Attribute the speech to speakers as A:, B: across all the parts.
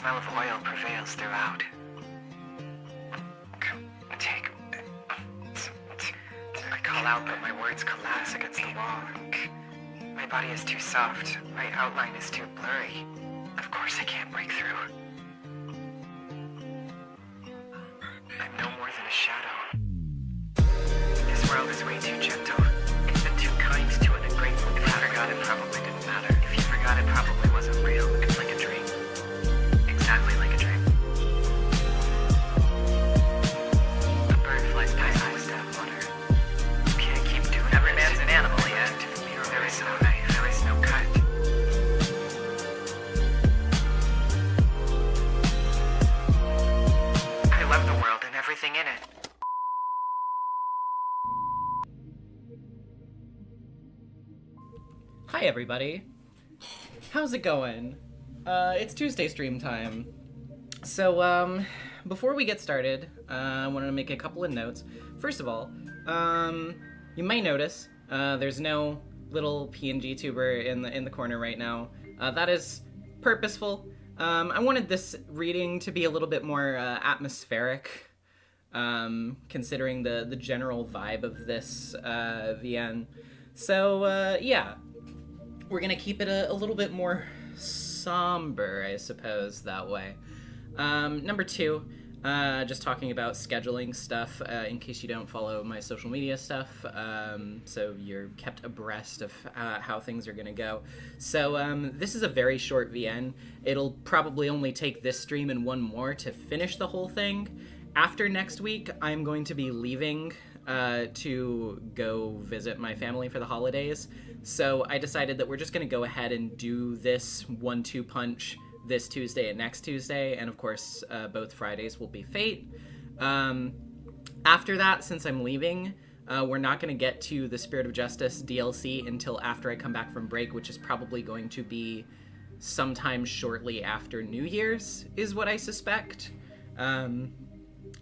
A: smell of oil prevails throughout. I call out, but my words collapse against the wall. My body is too soft. My outline is too blurry. Of course I can't break through. I'm no more than a shadow. This world is way too gentle. It's been too kind to an ungrateful. If you forgot, it probably didn't matter. If you forgot, it probably wasn't real. It's like a dream. Exactly like a dream. A bird flies past my step water. Can't keep doing it. Every man's an animal, yeah. There is no knife. There is no cut. I love the world and everything in it.
B: Hi everybody, how's it going? It's Tuesday stream time. So, before we get started, I wanted to make a couple of notes. First of all, you may notice, there's no little PNG tuber in the corner right now. That is purposeful. I wanted this reading to be a little bit more atmospheric, considering the general vibe of this VN. So, yeah. We're gonna keep it a little bit more somber, I suppose, that way. Number two, just talking about scheduling stuff, in case you don't follow my social media stuff, so you're kept abreast of how things are gonna go. So, this is a very short VN. It'll probably only take this stream and one more to finish the whole thing. After next week, I'm going to be leaving to go visit my family for the holidays. So I decided that we're just going to go ahead and do this 1-2 punch this Tuesday and next Tuesday. And of course, both Fridays will be Fate. After that, since I'm leaving, we're not going to get to the Spirit of Justice DLC until after I come back from break, which is probably going to be sometime shortly after New Year's, is what I suspect.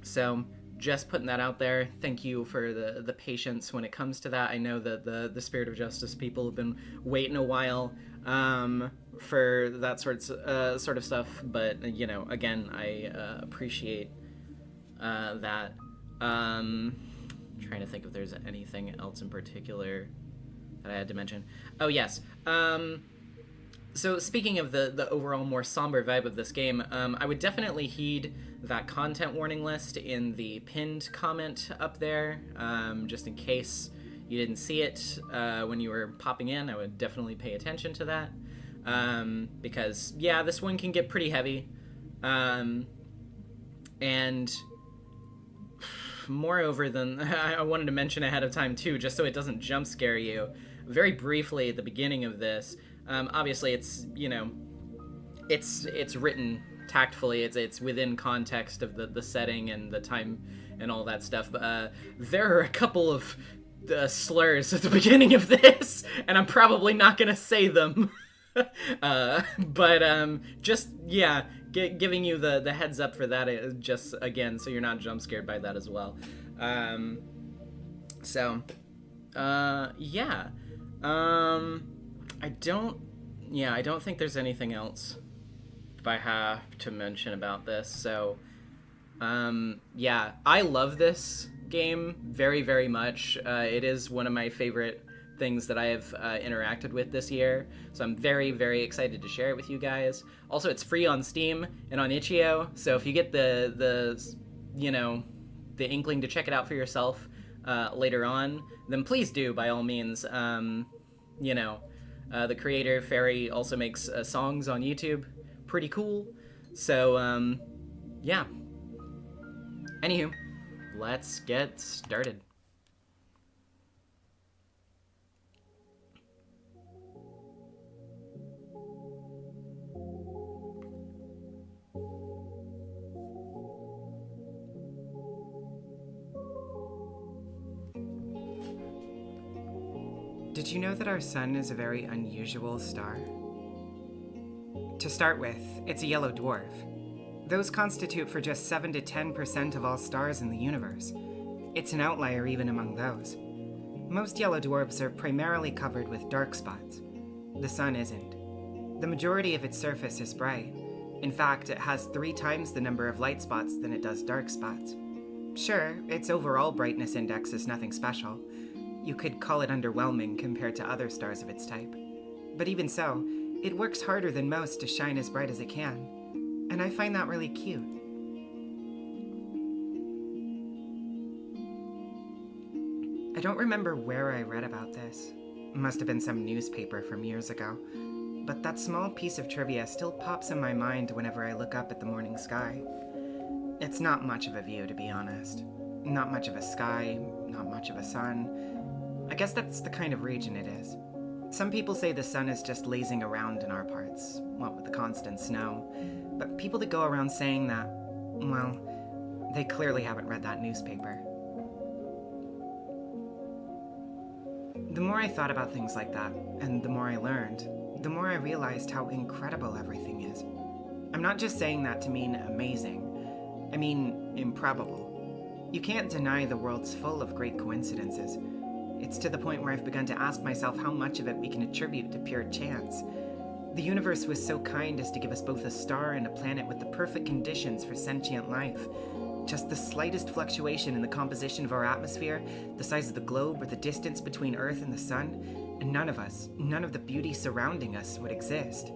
B: So just putting that out there. Thank you for the patience when it comes to that. I know that the Spirit of Justice people have been waiting a while for that sort of stuff, but you know, again, I appreciate that. Trying to think if there's anything else in particular that I had to mention. Oh yes. So speaking of the overall more somber vibe of this game, I would definitely heed that content warning list in the pinned comment up there, just in case you didn't see it when you were popping in. I would definitely pay attention to that, because yeah, this one can get pretty heavy, and moreover than I wanted to mention ahead of time too, just so it doesn't jump scare you, very briefly at the beginning of this. Obviously, it's, you know, it's written tactfully. It's within context of the setting and the time and all that stuff. But there are a couple of slurs at the beginning of this, and I'm probably not gonna say them. But just yeah, giving you the heads up for that, just again, so you're not jump scared by that as well. So yeah. I don't think there's anything else I have to mention about this. So, yeah, I love this game very, very much. It is one of my favorite things that I have interacted with this year. So I'm very, very excited to share it with you guys. Also, it's free on Steam and on Itch.io. So if you get the inkling to check it out for yourself later on, then please do, by all means. The creator, Ferry, also makes songs on YouTube. Pretty cool. So, yeah. Anywho, let's get started.
C: Did you know that our sun is a very unusual star? To start with, it's a yellow dwarf. Those constitute for just 7 to 10% of all stars in the universe. It's an outlier even among those. Most yellow dwarfs are primarily covered with dark spots. The sun isn't. The majority of its surface is bright, In fact, it has 3 times the number of light spots than it does dark spots. Sure, its overall brightness index is nothing special. You could call it underwhelming compared to other stars of its type. But even so, it works harder than most to shine as bright as it can. And I find that really cute. I don't remember where I read about this. Must have been some newspaper from years ago. But that small piece of trivia still pops in my mind whenever I look up at the morning sky. It's not much of a view, to be honest. Not much of a sky, not much of a sun. I guess that's the kind of region it is. Some people say the sun is just lazing around in our parts, what with the constant snow. But people that go around saying that, well, they clearly haven't read that newspaper. The more I thought about things like that, and the more I learned, the more I realized how incredible everything is. I'm not just saying that to mean amazing. I mean improbable. You can't deny the world's full of great coincidences. It's to the point where I've begun to ask myself how much of it we can attribute to pure chance. The universe was so kind as to give us both a star and a planet with the perfect conditions for sentient life. Just the slightest fluctuation in the composition of our atmosphere, the size of the globe, or the distance between Earth and the Sun, and none of us, none of the beauty surrounding us would exist.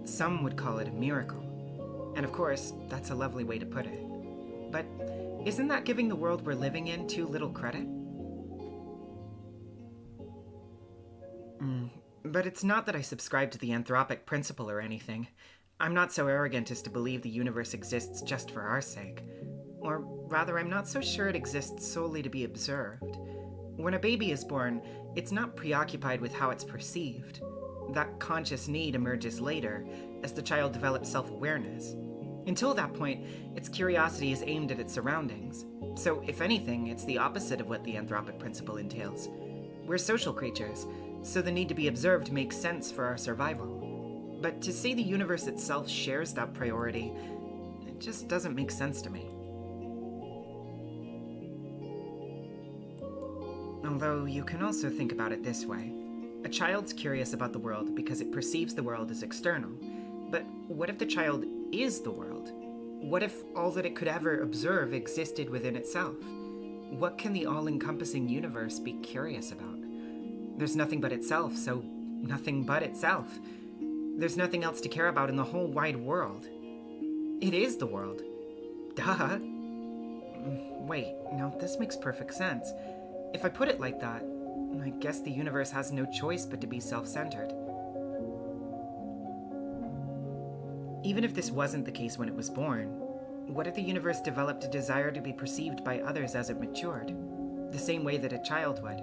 C: Some would call it a miracle. And of course, that's a lovely way to put it. But isn't that giving the world we're living in too little credit? But it's not that I subscribe to the anthropic principle or anything. I'm not so arrogant as to believe the universe exists just for our sake. Or rather, I'm not so sure it exists solely to be observed. When a baby is born, it's not preoccupied with how it's perceived. That conscious need emerges later, as the child develops self-awareness. Until that point, its curiosity is aimed at its surroundings. So, if anything, it's the opposite of what the anthropic principle entails. We're social creatures, so the need to be observed makes sense for our survival. But to say the universe itself shares that priority, it just doesn't make sense to me. Although you can also think about it this way. A child's curious about the world because it perceives the world as external. But what if the child is the world? What if all that it could ever observe existed within itself? What can the all-encompassing universe be curious about? There's nothing but itself, so nothing but itself. There's nothing else to care about in the whole wide world. It is the world. Duh. Wait, no, this makes perfect sense. If I put it like that, I guess the universe has no choice but to be self-centered. Even if this wasn't the case when it was born, what if the universe developed a desire to be perceived by others as it matured, the same way that a child would?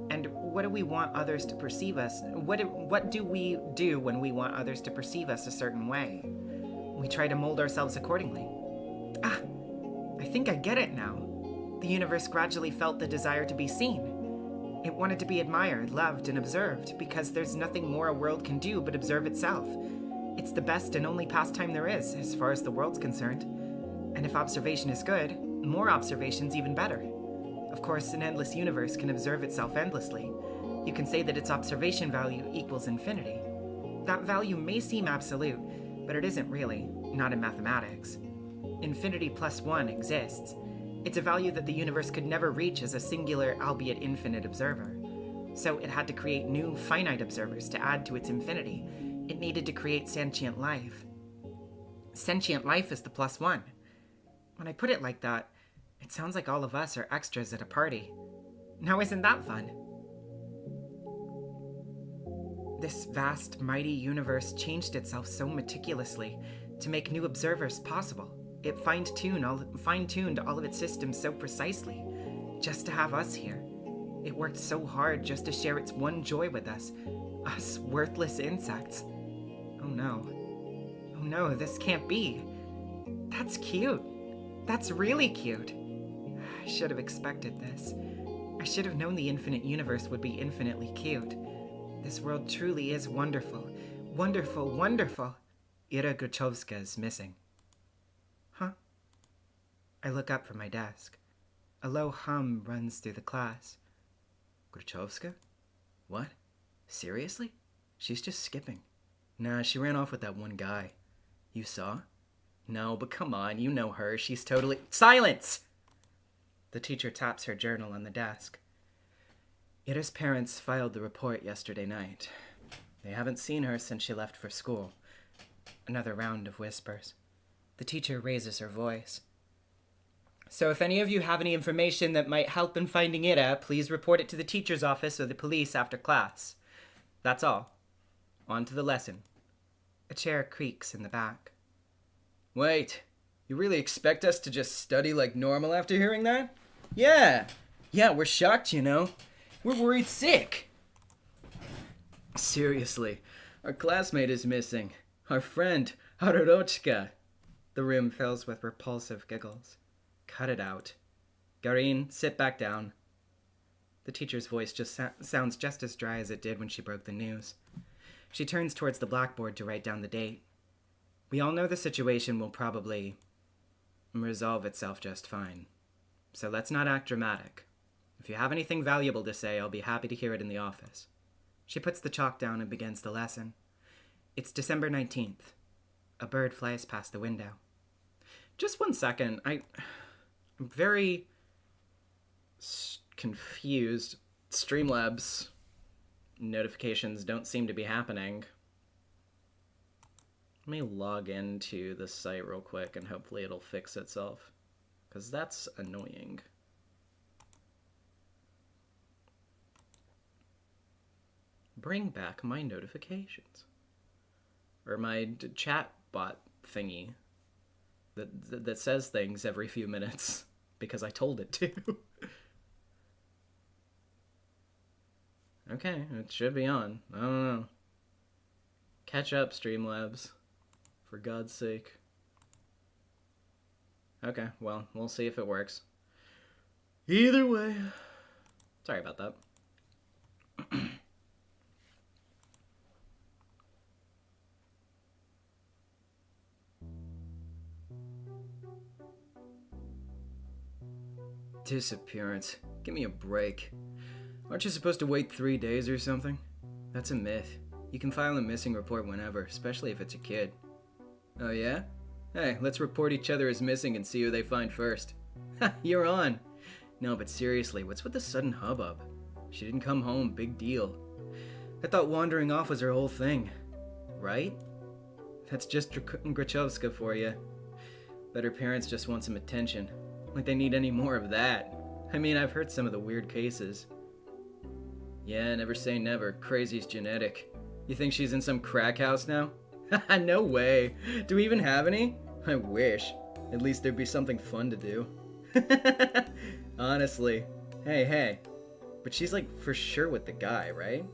C: And what do we want others to perceive us? What do we do when we want others to perceive us a certain way? We try to mold ourselves accordingly. I think I get it now. The universe gradually felt the desire to be seen. It wanted to be admired, loved, and observed, because there's nothing more a world can do but observe itself. It's the best and only pastime there is, as far as the world's concerned. And if observation is good, more observation's even better. Of course, an endless universe can observe itself endlessly. You can say that its observation value equals infinity. That value may seem absolute, but it isn't really, not in mathematics. Infinity plus 1 exists. It's a value that the universe could never reach as a singular, albeit infinite observer. So it had to create new, finite observers to add to its infinity. It needed to create sentient life. Sentient life is the plus 1. When I put it like that, it sounds like all of us are extras at a party. Now isn't that fun? This vast, mighty universe changed itself so meticulously to make new observers possible. It fine-tuned all of its systems so precisely, just to have us here. It worked so hard just to share its one joy with us worthless insects. Oh no, this can't be. That's cute. That's really cute. I should have expected this. I should have known the infinite universe would be infinitely cute. This world truly is wonderful. Wonderful, wonderful. Ira Grachovska is missing. Huh? I look up from my desk. A low hum runs through the class. Grachovska? What? Seriously? She's just skipping. Nah, she ran off with that one guy.
B: You saw? No, but come on, you know her. She's totally... Silence! The teacher taps her journal on the desk. Ida's parents filed the report yesterday night. They haven't seen her since she left for school. Another round of whispers. The teacher raises her voice. So if any of you have any information that might help in finding Ida, please report it to the teacher's office or the police after class. That's all. On to the lesson. A chair creaks in the back. Wait, you really expect us to just study like normal after hearing that? Yeah, we're shocked, you know. We're worried sick. Seriously, our classmate is missing. Our friend, Harurochika. The room fills with repulsive giggles. Cut it out. Garin, sit back down. The teacher's voice just sounds just as dry as it did when she broke the news. She turns towards the blackboard to write down the date. We all know the situation will probably resolve itself just fine. So let's not act dramatic. If you have anything valuable to say, I'll be happy to hear it in the office. She puts the chalk down and begins the lesson. It's December 19th. A bird flies past the window. Just 1 second. I'm very confused. Streamlabs notifications don't seem to be happening. Let me log into the site real quick and hopefully it'll fix itself. Because that's annoying. Bring back my notifications. Or my chat bot thingy that says things every few minutes because I told it to. Okay, it should be on. I don't know. Catch up, Streamlabs. For God's sake. Okay, well, we'll see if it works. Either way. Sorry about that. Disappearance. Give me a break. Aren't you supposed to wait 3 days or something? That's a myth. You can file a missing report whenever, especially if it's a kid. Oh yeah? Hey, let's report each other as missing and see who they find first. Ha, you're on! No, but seriously, what's with the sudden hubbub? She didn't come home, big deal. I thought wandering off was her whole thing. Right? That's just Grachovska for you. Bet her parents just want some attention. Like they need any more of that. I mean, I've heard some of the weird cases. Yeah, never say never. Crazy's genetic. You think she's in some crack house now? Haha, no way. Do we even have any? I wish. At least there'd be something fun to do. Honestly. Hey. But she's like for sure with the guy, right?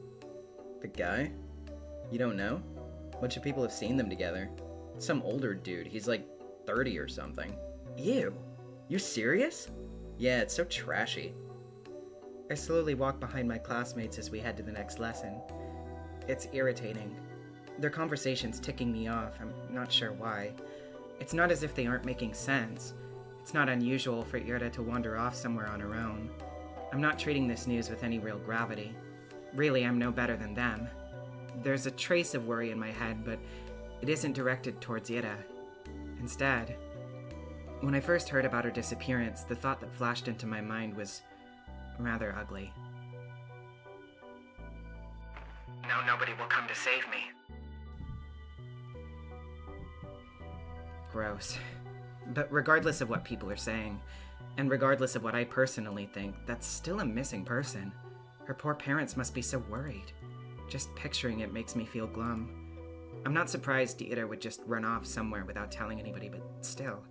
B: The guy? You don't know? A bunch of people have seen them together. It's some older dude. He's like 30 or something. Ew. You serious? Yeah, it's so trashy. I slowly walk behind my classmates as we head to the next lesson. It's irritating. Their conversation's ticking me off. I'm not sure why. It's not as if they aren't making sense. It's not unusual for Ira to wander off somewhere on her own. I'm not treating this news with any real gravity. Really, I'm no better than them. There's a trace of worry in my head, but it isn't directed towards Ira. Instead, when I first heard about her disappearance, the thought that flashed into my mind was rather ugly.
A: Now nobody will come to save me.
C: Gross. But regardless of what people are saying, and regardless of what I personally think, that's still a missing person. Her poor parents must be so worried. Just picturing it makes me feel glum. I'm not surprised Ira would just run off somewhere without telling anybody, but still.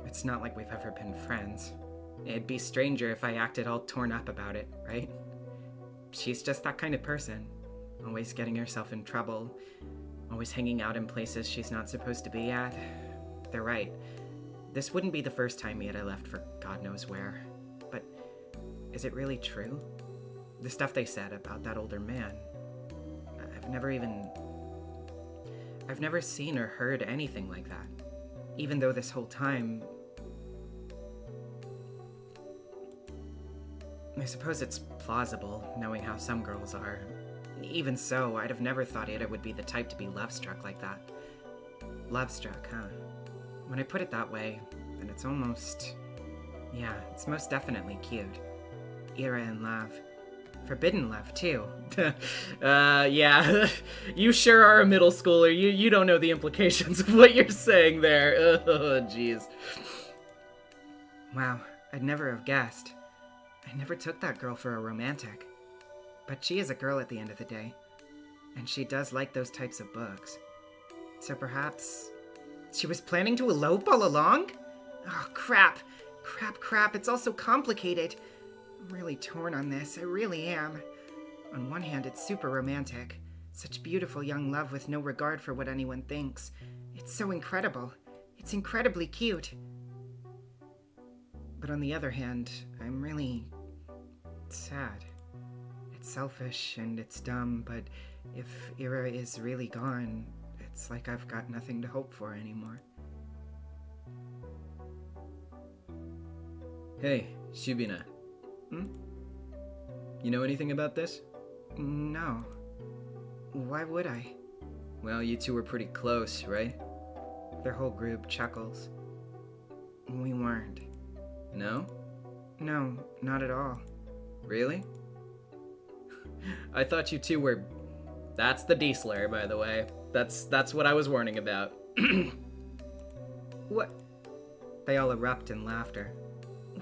C: It's not like we've ever been friends. It'd be stranger if I acted all torn up about it, right? She's just that kind of person. Always getting herself in trouble. Always hanging out in places she's not supposed to be at. They're right. This wouldn't be the first time Ira left for God knows where. But is it really true? The stuff they said about that older man. I've never seen or heard anything like that. Even though this whole time... I suppose it's plausible, knowing how some girls are. Even so, I'd have never thought Ira would be the type to be love-struck like that. Love-struck, huh? When I put it that way, then it's almost... Yeah, it's most definitely cute. Ira in love. Forbidden love, too.
B: Yeah. You sure are a middle schooler. You don't know the implications of what you're saying there. Oh, jeez.
C: Wow, I'd never have guessed. I never took that girl for a romantic. But she is a girl at the end of the day. And she does like those types of books. So perhaps... She was planning to elope all along? Oh, crap. Crap. It's all so complicated. I'm really torn on this. I really am. On one hand, it's super romantic. Such beautiful young love with no regard for what anyone thinks. It's so incredible. It's incredibly cute. But on the other hand, I'm really... sad. It's selfish and it's dumb, but if Ira is really gone, it's like I've got nothing to hope for anymore.
B: Hey, Shubina. You know anything about this?
C: No. Why would I?
B: Well, you two were pretty close, right?
C: Their whole group chuckles. We weren't.
B: No?
C: No, not at all.
B: Really? I thought you two were... That's the D-slur, by the way. That's what I was warning about.
C: What? They all erupt in laughter.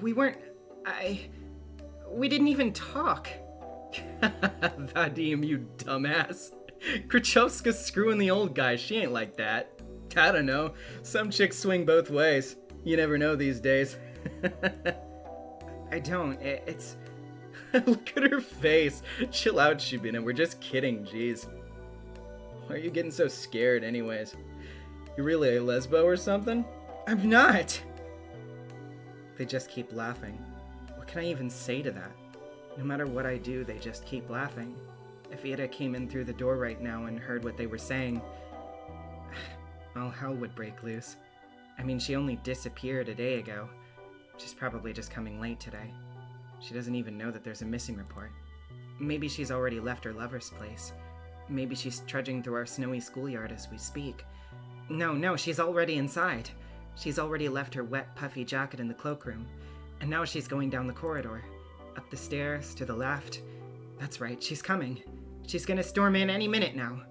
C: We weren't... We didn't even talk.
B: Vadim, you dumbass. Krachovska's screwing the old guy. She ain't like that. I don't know. Some chicks swing both ways. You never know these days.
C: I don't. It's...
B: Look at her face. Chill out, Shubina. We're just kidding, jeez. Why are you getting so scared anyways? You really a lesbo or something?
C: I'm not! They just keep laughing. What can I even say to that? No matter what I do, they just keep laughing. If Ira came in through the door right now and heard what they were saying, all hell would break loose. I mean, she only disappeared a day ago. She's probably just coming late today. She doesn't even know that there's a missing report. Maybe she's already left her lover's place. Maybe she's trudging through our snowy schoolyard as we speak. No, she's already inside. She's already left her wet, puffy jacket in the cloakroom. And now she's going down the corridor. Up the stairs, to the left. That's right, she's coming. She's gonna storm in any minute now.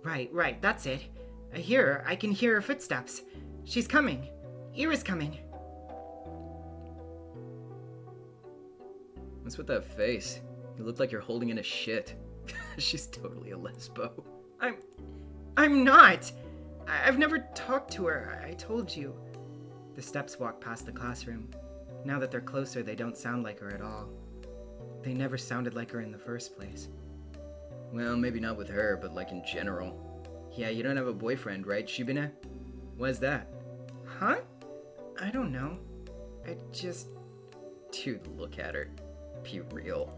C: Right, that's it. I hear her. I can hear her footsteps. She's coming. Ira's coming.
B: What's with that face? You look like you're holding in a shit. She's totally a lesbo.
C: I'm not! I've never talked to her, I told you. The steps walk past the classroom. Now that they're closer, they don't sound like her at all. They never sounded like her in the first place.
B: Well, maybe not with her, but like in general. Yeah, you don't have a boyfriend, right, Shubina? Why's that?
C: Huh? I don't know. I just...
B: Dude, look at her. Be real.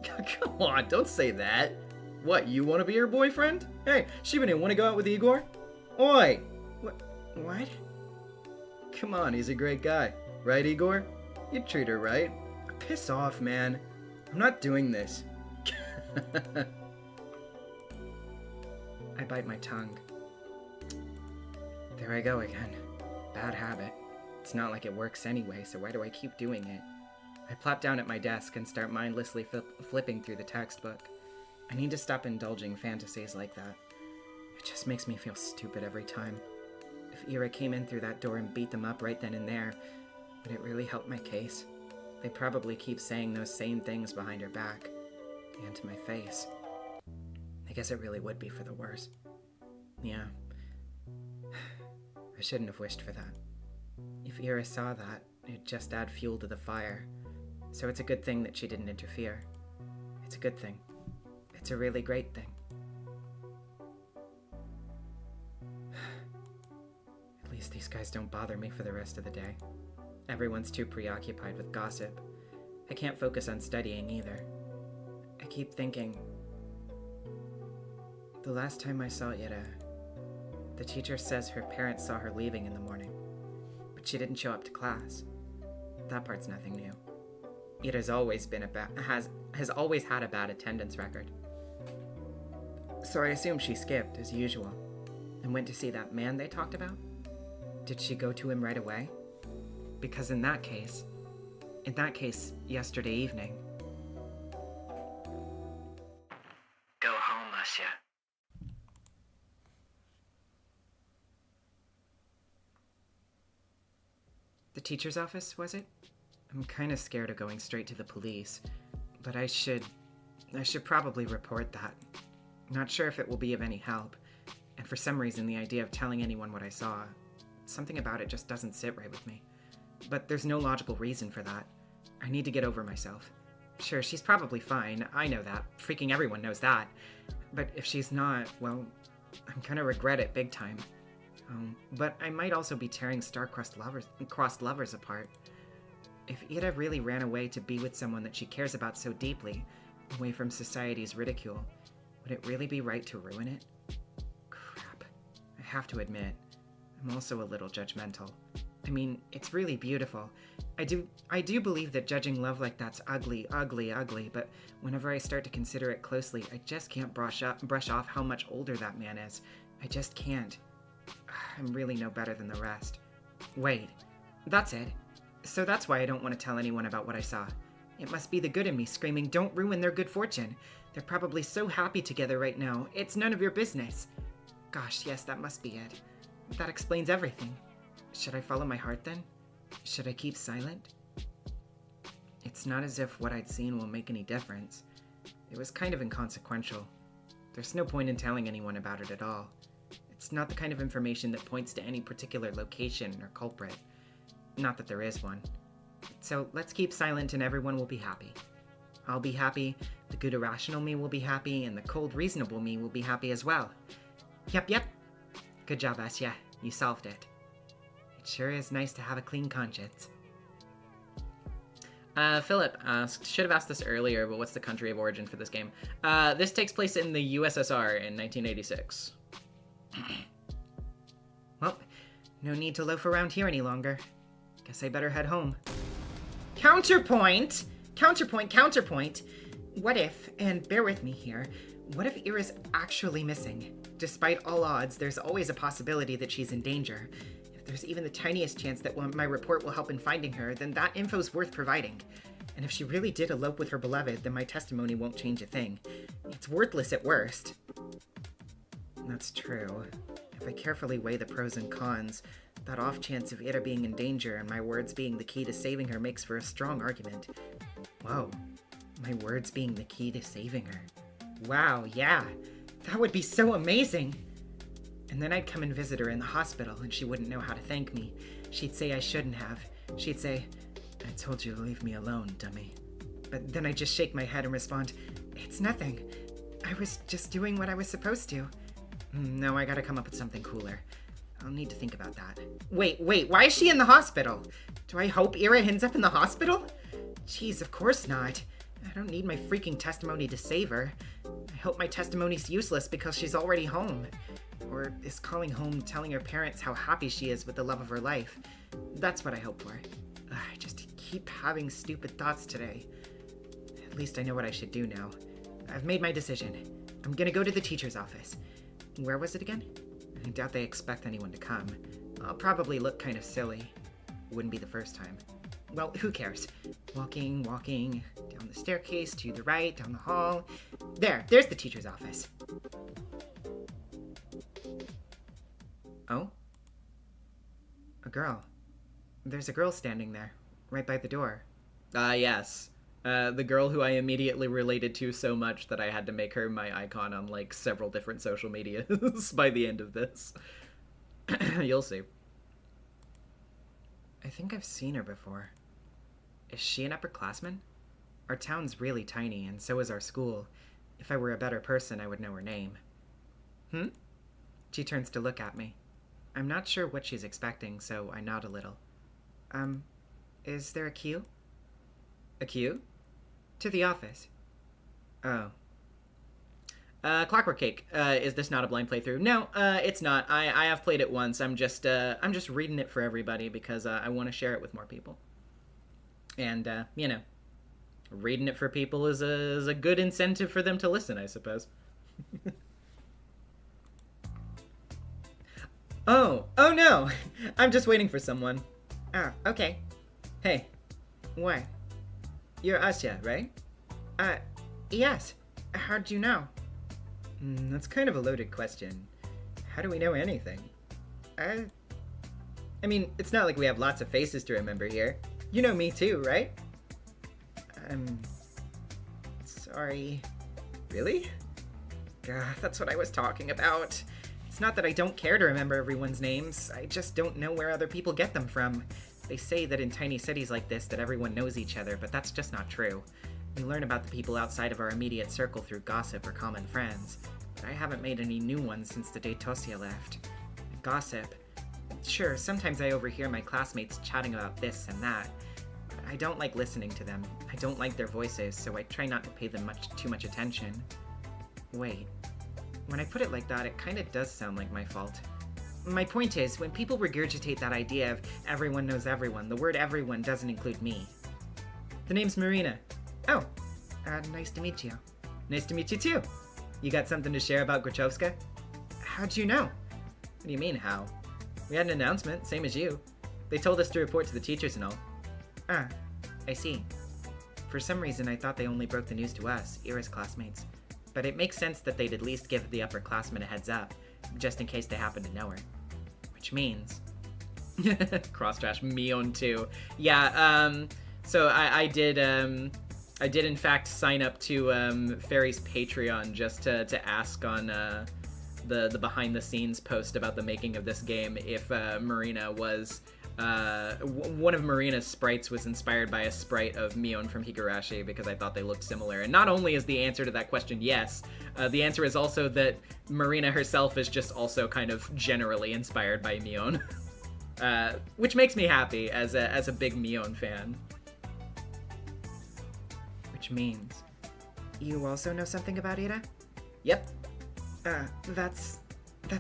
B: Come on, don't say that. What, you want to be her boyfriend? Hey, Shubina, want to go out with Igor? Oi!
C: What?
B: Come on, he's a great guy. Right, Igor? You'd treat her right.
C: Piss off, man.
B: I'm not doing this.
C: I bite my tongue. There I go again. Bad habit. It's not like it works anyway, so why do I keep doing it? I plop down at my desk and start mindlessly flipping through the textbook. I need to stop indulging fantasies like that. It just makes me feel stupid every time. If Ira came in through that door and beat them up right then and there, would it really help my case? They probably keep saying those same things behind her back. And to my face. I guess it really would be for the worse. Yeah. I shouldn't have wished for that. If Ira saw that, it'd just add fuel to the fire. So it's a good thing that she didn't interfere. It's a good thing. It's a really great thing. At least these guys don't bother me for the rest of the day. Everyone's too preoccupied with gossip. I can't focus on studying either. I keep thinking... The last time I saw Ira, the teacher says her parents saw her leaving in the morning, but she didn't show up to class. That part's nothing new. Ira's always been has always had a bad attendance record. So I assume she skipped, as usual, and went to see that man they talked about? Did she go to him right away? Because in that case, yesterday evening...
A: Go home, Asya.
C: The teacher's office, was it? I'm kind of scared of going straight to the police, but I should probably report that. Not sure if it will be of any help, and for some reason the idea of telling anyone what I saw, something about it just doesn't sit right with me. But there's no logical reason for that. I need to get over myself. Sure, she's probably fine, I know that. Freaking everyone knows that. But if she's not, well, I'm gonna regret it big time. But I might also be tearing star-crossed lovers apart. If Ira really ran away to be with someone that she cares about so deeply, away from society's ridicule, would it really be right to ruin it? Crap. I have to admit, I'm also a little judgmental. I mean, it's really beautiful. I do believe that judging love like that's ugly, but whenever I start to consider it closely, I just can't brush off how much older that man is. I just can't. I'm really no better than the rest. Wait, that's it. So that's why I don't want to tell anyone about what I saw. It must be the good in me screaming, don't ruin their good fortune. They're probably so happy together right now. It's none of your business. Gosh, yes, that must be it. That explains everything. Should I follow my heart then? Should I keep silent? It's not as if what I'd seen will make any difference. It was kind of inconsequential. There's no point in telling anyone about it at all. It's not the kind of information that points to any particular location or culprit. Not that there is one. So let's keep silent and everyone will be happy. I'll be happy, the good irrational me will be happy, and the cold reasonable me will be happy as well. Yep. Good job, Asya. You solved it. It sure is nice to have a clean conscience.
B: Philip asked, should have asked this earlier, but what's the country of origin for this game? This takes place in the USSR in 1986.
C: Well, no need to loaf around here any longer. Guess I better head home. Counterpoint! What if, and bear with me here, what if Ira's actually missing? Despite all odds, there's always a possibility that she's in danger. If there's even the tiniest chance that my report will help in finding her, then that info's worth providing. And if she really did elope with her beloved, then my testimony won't change a thing. It's worthless at worst. That's true. If I carefully weigh the pros and cons, that off chance of Ira being in danger and my words being the key to saving her makes for a strong argument. Whoa, my words being the key to saving her. Wow, yeah, that would be so amazing. And then I'd come and visit her in the hospital and she wouldn't know how to thank me. She'd say I shouldn't have. She'd say, I told you to leave me alone, dummy. But then I'd just shake my head and respond, it's nothing. I was just doing what I was supposed to. No, I gotta come up with something cooler. I'll need to think about that. Wait, why is she in the hospital? Do I hope Ira ends up in the hospital? Jeez, of course not. I don't need my freaking testimony to save her. I hope my testimony's useless because she's already home. Or is calling home telling her parents how happy she is with the love of her life. That's what I hope for. I just keep having stupid thoughts today. At least I know what I should do now. I've made my decision. I'm gonna go to the teacher's office. Where was it again? I doubt they expect anyone to come. I'll probably look kind of silly. Wouldn't be the first time. Well, who cares? Walking, down the staircase, to the right, down the hall. There's the teacher's office. Oh? A girl. There's a girl standing there, right by the door.
B: Yes. The girl who I immediately related to so much that I had to make her my icon on, like, several different social medias by the end of this. You'll see.
C: I think I've seen her before. Is she an upperclassman? Our town's really tiny, and so is our school. If I were a better person, I would know her name. She turns to look at me. I'm not sure what she's expecting, so I nod a little. Is there a queue?
B: A queue?
C: To the office. Oh.
B: Clockwork Cake. Is this not a blind playthrough? No, it's not. I have played it once. I'm just reading it for everybody because I want to share it with more people. And, you know, reading it for people is a good incentive for them to listen, I suppose. Oh no! I'm just waiting for someone.
C: Oh, okay.
B: Hey,
C: What?
B: you're Asya, right?
C: Yes. How'd you know?
B: That's kind of a loaded question. How do we know anything? I mean, it's not like we have lots of faces to remember here. You know me too, right?
C: I'm sorry.
B: Really?
C: God, that's what I was talking about. It's not that I don't care to remember everyone's names. I just don't know where other people get them from. They say that in tiny cities like this that everyone knows each other, but that's just not true. We learn about the people outside of our immediate circle through gossip or common friends. But I haven't made any new ones since the day Tosia left. Gossip. Sure, sometimes I overhear my classmates chatting about this and that. But I don't like listening to them. I don't like their voices, so I try not to pay them too much attention. Wait. When I put it like that, it kind of does sound like my fault. My point is, when people regurgitate that idea of everyone knows everyone, the word everyone doesn't include me.
B: The name's Marina.
C: Oh, nice to meet you.
B: Nice to meet you too. You got something to share about Grachowska?
C: How'd you know?
B: What do you mean, how? We had an announcement, same as you. They told us to report to the teachers and all.
C: Ah, I see. For some reason, I thought they only broke the news to us, Ira's classmates. But it makes sense that they'd at least give the upperclassmen a heads up, just in case they happen to know her. Which means...
B: Cross-trash Mion too. Yeah, so I did in fact sign up to Ferry's Patreon just to ask on the behind-the-scenes post about the making of this game if Marina was... one of Marina's sprites was inspired by a sprite of Mion from Higurashi because I thought they looked similar. And not only is the answer to that question yes, the answer is also that Marina herself is just also kind of generally inspired by Mion. Which makes me happy as a big Mion fan.
C: Which means... You also know something about Ira?
B: Yep.
C: That's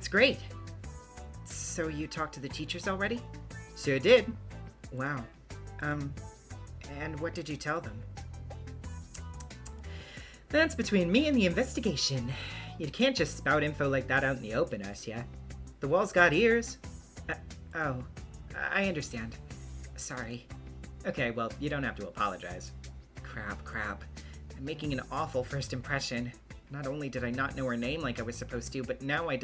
C: great. So you talked to the teachers already?
B: Sure did.
C: Wow. And what did you tell them?
B: That's between me and the investigation. You can't just spout info like that out in the open, Asya. The wall's got ears.
C: Oh, I understand. Sorry.
B: Okay, well, you don't have to apologize.
C: Crap. I'm making an awful first impression. Not only did I not know her name like I was supposed to, but now I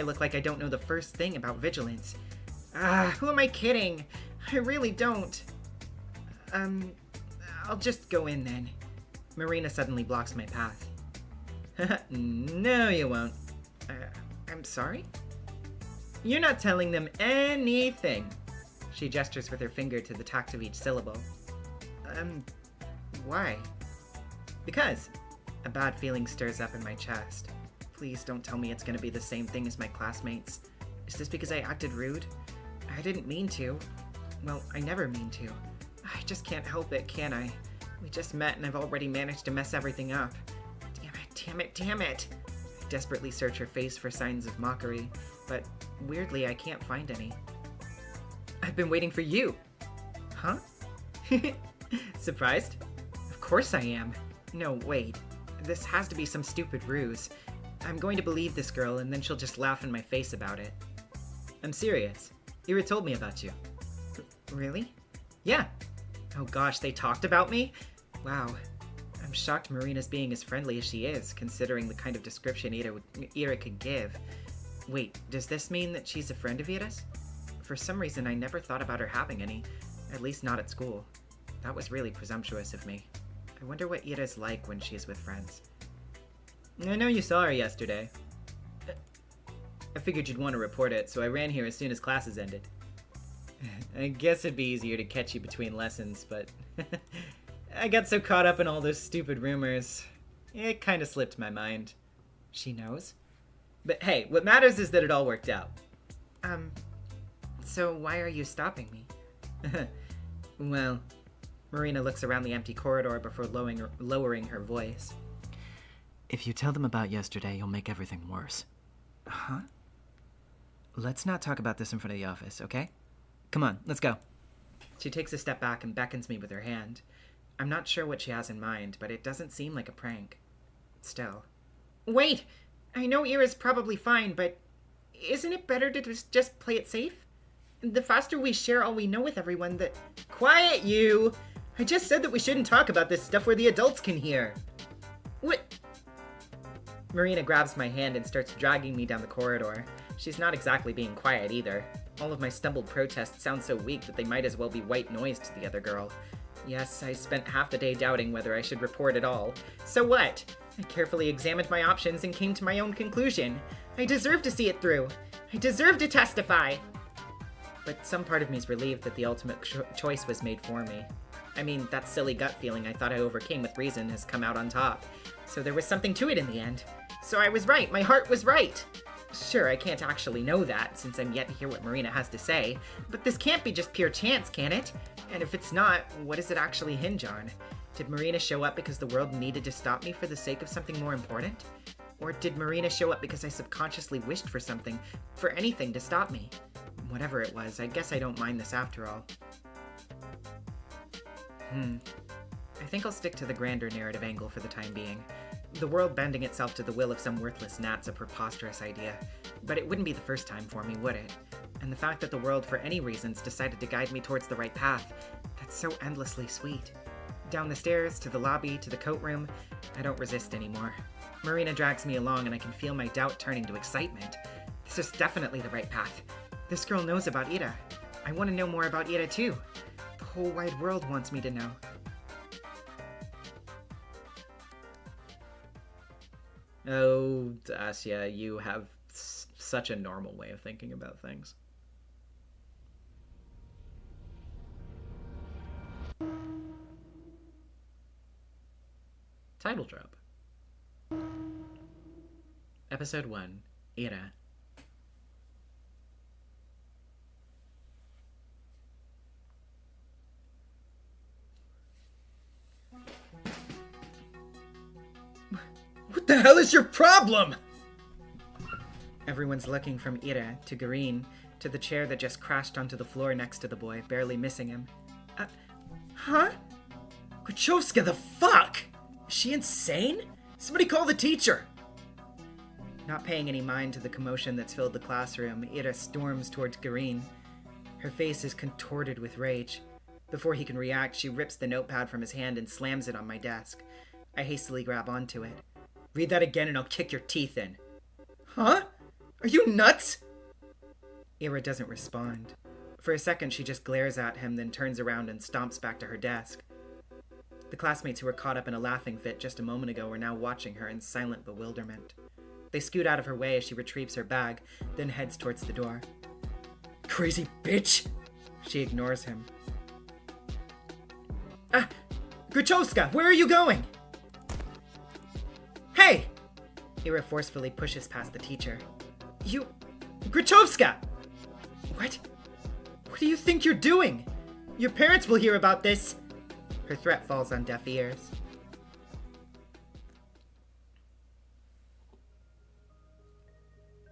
C: look like I don't know the first thing about vigilance. Who am I kidding? I really don't. I'll just go in then. Marina suddenly blocks my path.
B: No, you won't.
C: I'm sorry?
B: You're not telling them anything.
C: She gestures with her finger to the tact of each syllable. Why?
B: Because.
C: A bad feeling stirs up in my chest. Please don't tell me it's gonna be the same thing as my classmates. Is this because I acted rude? I didn't mean to. Well, I never mean to. I just can't help it, can I? We just met and I've already managed to mess everything up. Damn it. I desperately search her face for signs of mockery, but weirdly I can't find any.
B: I've been waiting for you.
C: Huh?
B: Surprised?
C: Of course I am. No, wait. This has to be some stupid ruse. I'm going to believe this girl and then she'll just laugh in my face about it.
B: I'm serious. Ira told me about you.
C: Really?
B: Yeah.
C: Oh gosh, they talked about me? Wow. I'm shocked Marina's being as friendly as she is, considering the kind of description Ira could give. Wait, does this mean that she's a friend of Ira's? For some reason, I never thought about her having any. At least not at school. That was really presumptuous of me. I wonder what Ira's like when she's with friends.
B: I know you saw her yesterday. I figured you'd want to report it, so I ran here as soon as classes ended. I guess it'd be easier to catch you between lessons, but I got so caught up in all those stupid rumors, it kind of slipped my mind.
C: She knows?
B: But hey, what matters is that it all worked out.
C: So why are you stopping me?
B: Well,
C: Marina looks around the empty corridor before lowering her voice.
D: If you tell them about yesterday, you'll make everything worse.
C: Huh?
D: Let's not talk about this in front of the office, okay?
B: Come on, let's go.
C: She takes a step back and beckons me with her hand. I'm not sure what she has in mind, but it doesn't seem like a prank. Still. Wait! I know Ira's probably fine, but Isn't it better to just play it safe? The faster we share all we know with everyone, the... Quiet, you! I just said that we shouldn't talk about this stuff where the adults can hear. What? Marina grabs my hand and starts dragging me down the corridor. She's not exactly being quiet either. All of my stumbled protests sound so weak that they might as well be white noise to the other girl. Yes, I spent half the day doubting whether I should report at all. So what? I carefully examined my options and came to my own conclusion. I deserve to see it through. I deserve to testify. But some part of me is relieved that the ultimate choice was made for me. I mean, that silly gut feeling I thought I overcame with reason has come out on top. So there was something to it in the end. So I was right. My heart was right. Sure, I can't actually know that, since I'm yet to hear what Marina has to say. But this can't be just pure chance, can it? And if it's not, what does it actually hinge on? Did Marina show up because the world needed to stop me for the sake of something more important? Or did Marina show up because I subconsciously wished for something, for anything to stop me? Whatever it was, I guess I don't mind this after all. I think I'll stick to the grander narrative angle for the time being. The world bending itself to the will of some worthless gnat's a preposterous idea, but it wouldn't be the first time for me, would it? And the fact that the world, for any reasons, decided to guide me towards the right path, that's so endlessly sweet. Down the stairs, to the lobby, to the coat room, I don't resist anymore. Marina drags me along and I can feel my doubt turning to excitement. This is definitely the right path. This girl knows about Ira. I want to know more about Ira too. The whole wide world wants me to know.
B: Oh, Asya, you have such a normal way of thinking about things. Title drop. Episode 1, Ira.
C: What the hell is your problem? Everyone's looking from Ira to Garin to the chair that just crashed onto the floor next to the boy, barely missing him. Huh? Kuchovska, the fuck? Is she insane? Somebody call the teacher! Not paying any mind to the commotion that's filled the classroom, Ira storms towards Garin. Her face is contorted with rage. Before he can react, she rips the notepad from his hand and slams it on my desk. I hastily grab onto it. Read that again and I'll kick your teeth in. Huh? Are you nuts? Ira doesn't respond. For a second, she just glares at him, then turns around and stomps back to her desk. The classmates who were caught up in a laughing fit just a moment ago are now watching her in silent bewilderment. They scoot out of her way as she retrieves her bag, then heads towards the door. Crazy bitch! She ignores him. Gruchowska, where are you going? Hey! Ira forcefully pushes past the teacher. You... Gruchowska! What? What do you think you're doing? Your parents will hear about this! Her threat falls on deaf ears.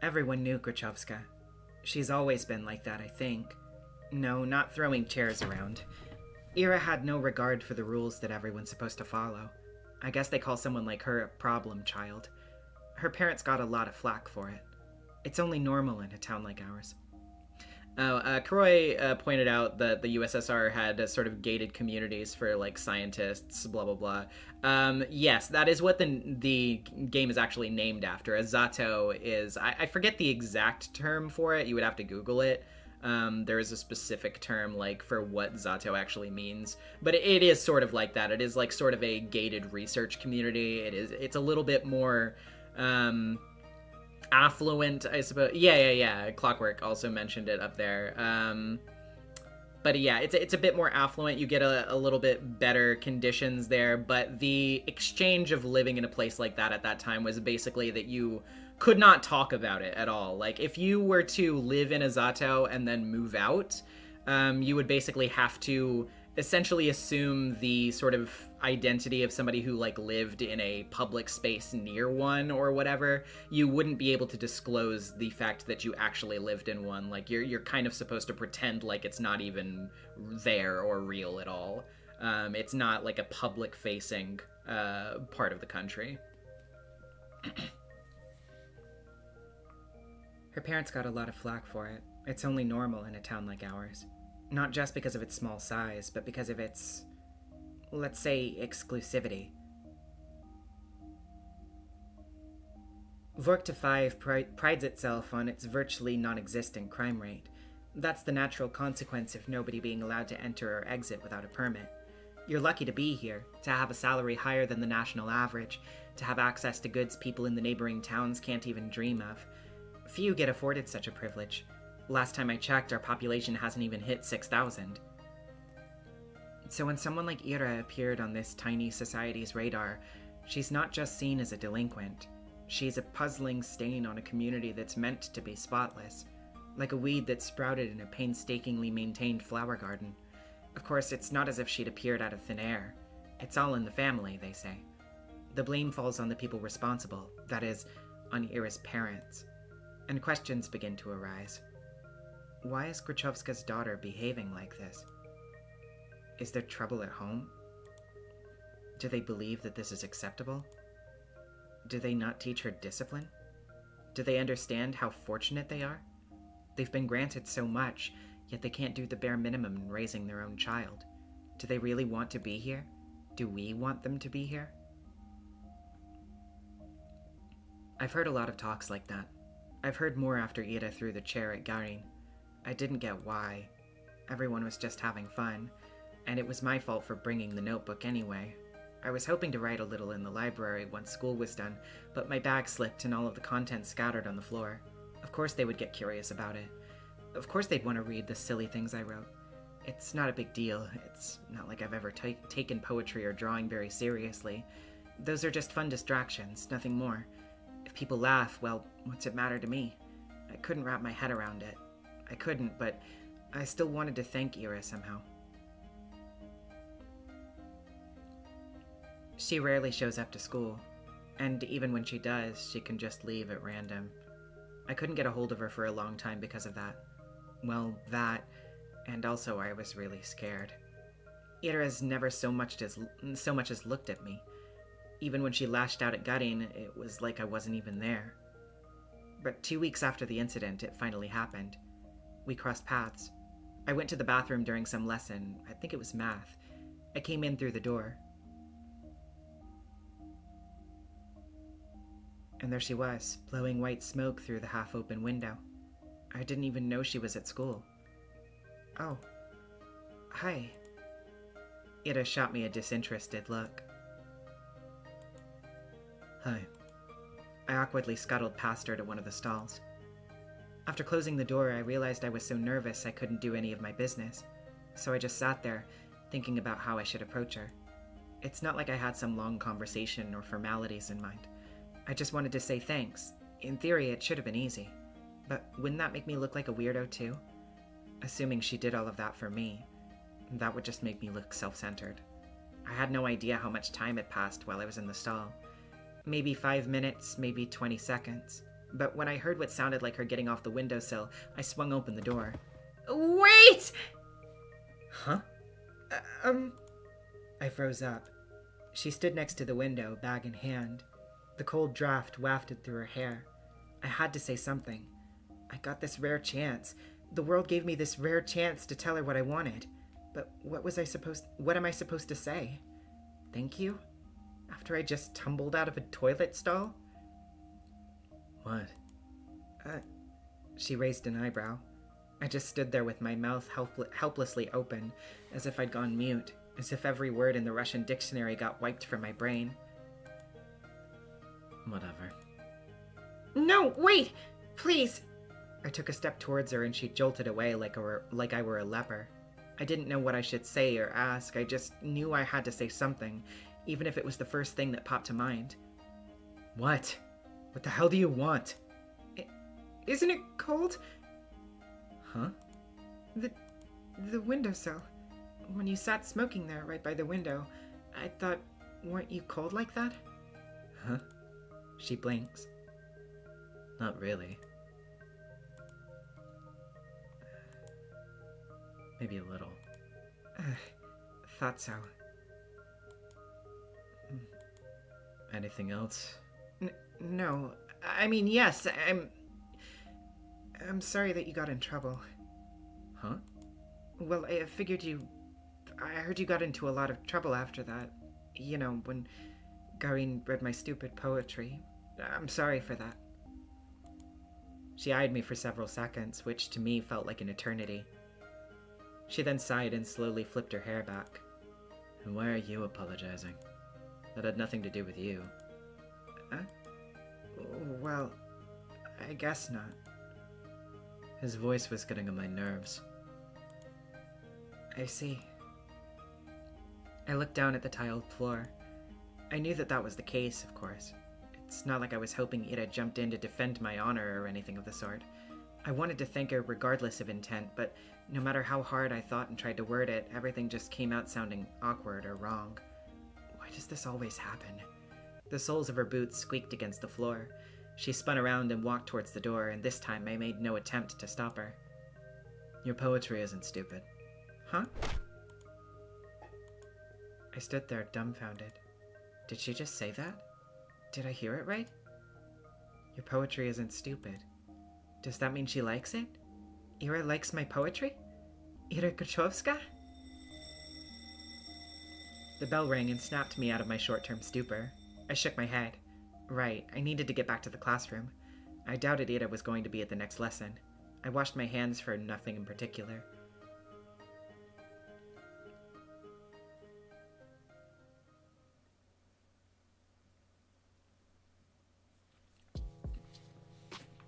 C: Everyone knew Gruchowska. She's always been like that, I think. No, not throwing chairs around. Ira had no regard for the rules that everyone's supposed to follow. I guess they call someone like her a problem child. Her parents got a lot of flack for it. It's only normal in a town like ours.
B: Croy pointed out that the USSR had sort of gated communities for, like, scientists, blah, blah, blah. Yes, that is what the game is actually named after. A zato is... I forget the exact term for it. You would have to Google it. There is a specific term, like, for what zato actually means. But it is sort of like that. It is, like, sort of a gated research community. It's a little bit more... affluent, I suppose. Yeah. Clockwork also mentioned it up there. But yeah, it's a bit more affluent. You get a little bit better conditions there, but the exchange of living in a place like that at that time was basically that you could not talk about it at all. Like, if you were to live in a zato and then move out, you would basically have to essentially assume the sort of identity of somebody who, like, lived in a public space near one or whatever. You wouldn't be able to disclose the fact that you actually lived in one. Like, you're kind of supposed to pretend like it's not even there or real at all. It's not like a public facing part of the country.
C: Her parents got a lot of flack for it. It's only normal in a town like ours. Not just because of its small size, but because of its, let's say, exclusivity. Vorkta 5 prides itself on its virtually non-existent crime rate. That's the natural consequence of nobody being allowed to enter or exit without a permit. You're lucky to be here, to have a salary higher than the national average, to have access to goods people in the neighboring towns can't even dream of. Few get afforded such a privilege. Last time I checked, our population hasn't even hit 6,000. So when someone like Ira appeared on this tiny society's radar, she's not just seen as a delinquent. She's a puzzling stain on a community that's meant to be spotless, like a weed that sprouted in a painstakingly maintained flower garden. Of course, it's not as if she'd appeared out of thin air. It's all in the family, they say. The blame falls on the people responsible, that is, on Ira's parents. And questions begin to arise. Why is Grachovska's daughter behaving like this? Is there trouble at home? Do they believe that this is acceptable? Do they not teach her discipline? Do they understand how fortunate they are? They've been granted so much, yet they can't do the bare minimum in raising their own child. Do they really want to be here? Do we want them to be here? I've heard a lot of talks like that. I've heard more after Ida threw the chair at Garin. I didn't get why. Everyone was just having fun, and it was my fault for bringing the notebook anyway. I was hoping to write a little in the library once school was done, but my bag slipped and all of the contents scattered on the floor. Of course they would get curious about it. Of course they'd want to read the silly things I wrote. It's not a big deal. It's not like I've ever taken poetry or drawing very seriously. Those are just fun distractions, nothing more. If people laugh, well, what's it matter to me? I couldn't wrap my head around it. I couldn't, but I still wanted to thank Ira somehow. She rarely shows up to school, and even when she does, she can just leave at random. I couldn't get a hold of her for a long time because of that. Well, that, and also I was really scared. Ira's never so much as looked at me. Even when she lashed out at Garin, it was like I wasn't even there. But 2 weeks after the incident, it finally happened. We crossed paths. I went to the bathroom during some lesson. I think it was math. I came in through the door. And there she was, blowing white smoke through the half-open window. I didn't even know she was at school. Oh. Hi. Ida shot me a disinterested look. Hi. I awkwardly scuttled past her to one of the stalls. After closing the door, I realized I was so nervous I couldn't do any of my business, so I just sat there, thinking about how I should approach her. It's not like I had some long conversation or formalities in mind. I just wanted to say thanks. In theory, it should have been easy. But wouldn't that make me look like a weirdo too? Assuming she did all of that for me, that would just make me look self-centered. I had no idea how much time had passed while I was in the stall. Maybe 5 minutes, maybe 20 seconds. But when I heard what sounded like her getting off the windowsill, I swung open the door. Wait! Huh? I froze up. She stood next to the window, bag in hand. The cold draft wafted through her hair. I had to say something. I got this rare chance. The world gave me this rare chance to tell her what I wanted. But what am I supposed to say? Thank you? After I just tumbled out of a toilet stall?
D: What?
C: She raised an eyebrow. I just stood there with my mouth helplessly open, as if I'd gone mute, as if every word in the Russian dictionary got wiped from my brain.
D: Whatever.
C: No, wait! Please! I took a step towards her and she jolted away like I were a leper. I didn't know what I should say or ask. I just knew I had to say something, even if it was the first thing that popped to mind. What? What the hell do you want? Isn't it cold?
D: Huh?
C: The windowsill. When you sat smoking there right by the window, I thought, weren't you cold like that?
D: Huh?
C: She blinks.
D: Not really. Maybe a little.
C: Thought so.
D: Anything else?
C: No. I mean, yes, I'm sorry that you got in trouble.
B: Huh?
C: Well, I figured I heard you got into a lot of trouble after that. You know, when Garin read my stupid poetry. I'm sorry for that. She eyed me for several seconds, which to me felt like an eternity. She then sighed and slowly flipped her hair back.
D: And why are you apologizing? That had nothing to do with you.
C: Well, I guess not.
D: His voice was getting on my nerves.
C: I see. I looked down at the tiled floor. I knew that was the case, of course. It's not like I was hoping Ida jumped in to defend my honor or anything of the sort. I wanted to thank her regardless of intent, but no matter how hard I thought and tried to word it, everything just came out sounding awkward or wrong. Why does this always happen? The soles of her boots squeaked against the floor. She spun around and walked towards the door, and this time I made no attempt to stop her.
D: Your poetry isn't stupid.
C: Huh? I stood there dumbfounded. Did she just say that? Did I hear it right? Your poetry isn't stupid. Does that mean she likes it? Ira likes my poetry? Ira Kuchowska? The bell rang and snapped me out of my short-term stupor. I shook my head. Right, I needed to get back to the classroom. I doubted Ira was going to be at the next lesson. I washed my hands for nothing in particular.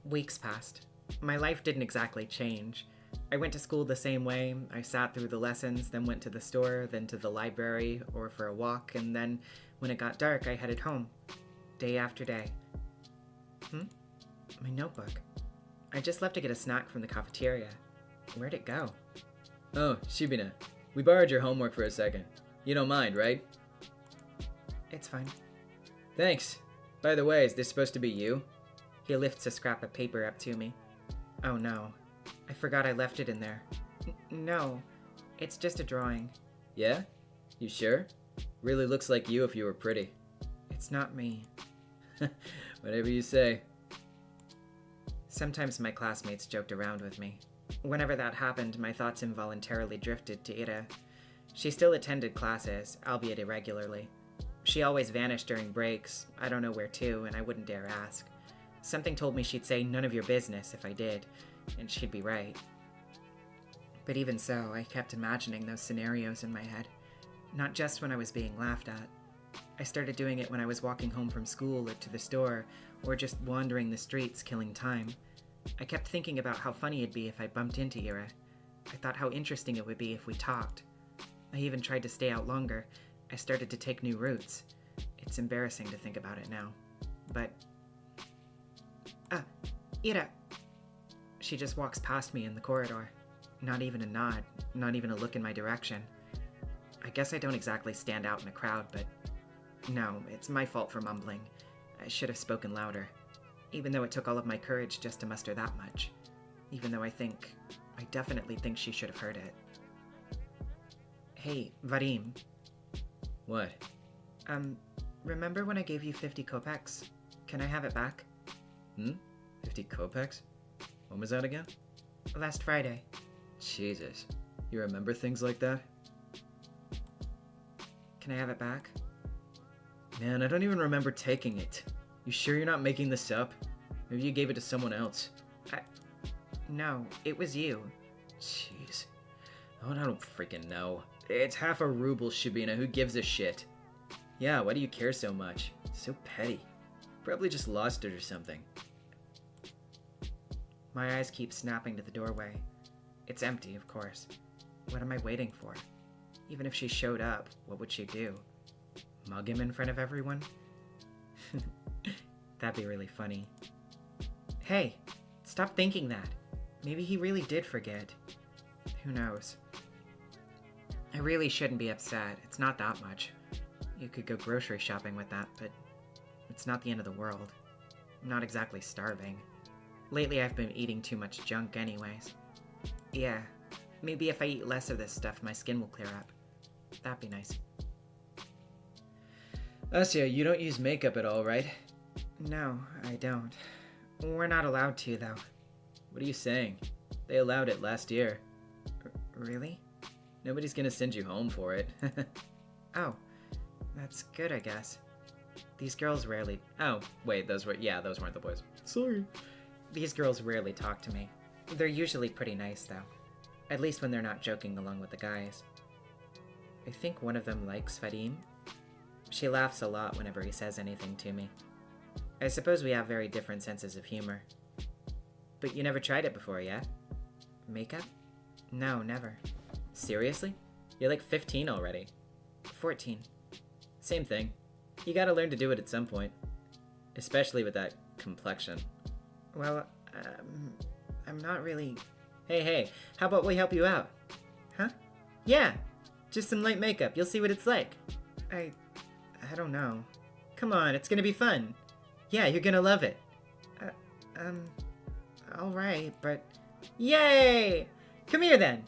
C: Weeks passed. My life didn't exactly change. I went to school the same way. I sat through the lessons, then went to the store, then to the library, or for a walk, and then, when it got dark, I headed home. Day after day. My notebook. I just left to get a snack from the cafeteria. Where'd it go?
B: Oh, Shibina. We borrowed your homework for a second. You don't mind, right?
C: It's fine.
B: Thanks. By the way, is this supposed to be you?
C: He lifts a scrap of paper up to me. Oh no. I forgot I left it in there. No. It's just a drawing.
B: Yeah? You sure? Really looks like you if you were pretty.
C: It's not me.
B: Whatever you say.
C: Sometimes my classmates joked around with me. Whenever that happened, my thoughts involuntarily drifted to Ira. She still attended classes, albeit irregularly. She always vanished during breaks. I don't know where to, and I wouldn't dare ask. Something told me she'd say none of your business if I did, and she'd be right. But even so, I kept imagining those scenarios in my head, not just when I was being laughed at. I started doing it when I was walking home from school or to the store, or just wandering the streets killing time. I kept thinking about how funny it'd be if I bumped into Ira. I thought how interesting it would be if we talked. I even tried to stay out longer. I started to take new routes. It's embarrassing to think about it now. But... Ira! She just walks past me in the corridor. Not even a nod, not even a look in my direction. I guess I don't exactly stand out in a crowd, but... No, it's my fault for mumbling. I should have spoken louder. Even though it took all of my courage just to muster that much. Even though I definitely think she should have heard it. Hey, Vadim.
B: What?
C: Remember when I gave you 50 kopecks? Can I have it back?
B: 50 kopecks? When was that again?
C: Last Friday.
B: Jesus. You remember things like that?
C: Can I have it back?
B: Man, I don't even remember taking it. You sure you're not making this up? Maybe you gave it to someone else.
C: No, it was you.
B: Jeez. Oh, I don't freaking know. It's half a ruble, Shibina. Who gives a shit? Yeah, why do you care so much? So petty. Probably just lost it or something.
C: My eyes keep snapping to the doorway. It's empty, of course. What am I waiting for? Even if she showed up, what would she do? Mug him in front of everyone? That'd be really funny. Hey, stop thinking that. Maybe he really did forget. Who knows? I really shouldn't be upset. It's not that much. You could go grocery shopping with that, but it's not the end of the world. I'm not exactly starving. Lately I've been eating too much junk anyways. Yeah, maybe if I eat less of this stuff, my skin will clear up. That'd be nice.
B: Asya, you don't use makeup at all, right?
C: No, I don't. We're not allowed to, though.
D: What are you saying? They allowed it last year.
C: Really?
D: Nobody's gonna send you home for it.
C: Oh, that's good, I guess. These girls rarely...
B: Oh, wait, those weren't the boys.
C: Sorry. These girls rarely talk to me. They're usually pretty nice, though. At least when they're not joking along with the guys. I think one of them likes Fadim. She laughs a lot whenever he says anything to me. I suppose we have very different senses of humor. But you never tried it before, yeah? Makeup? No, never.
B: Seriously? You're like 15 already.
C: 14.
B: Same thing. You gotta learn to do it at some point. Especially with that complexion.
C: Well, I'm not really...
B: Hey, how about we help you out?
C: Huh?
B: Yeah, just some light makeup. You'll see what it's like.
C: I don't know.
B: Come on, it's gonna be fun. Yeah, you're gonna love it.
C: Alright, but...
B: Yay! Come here then.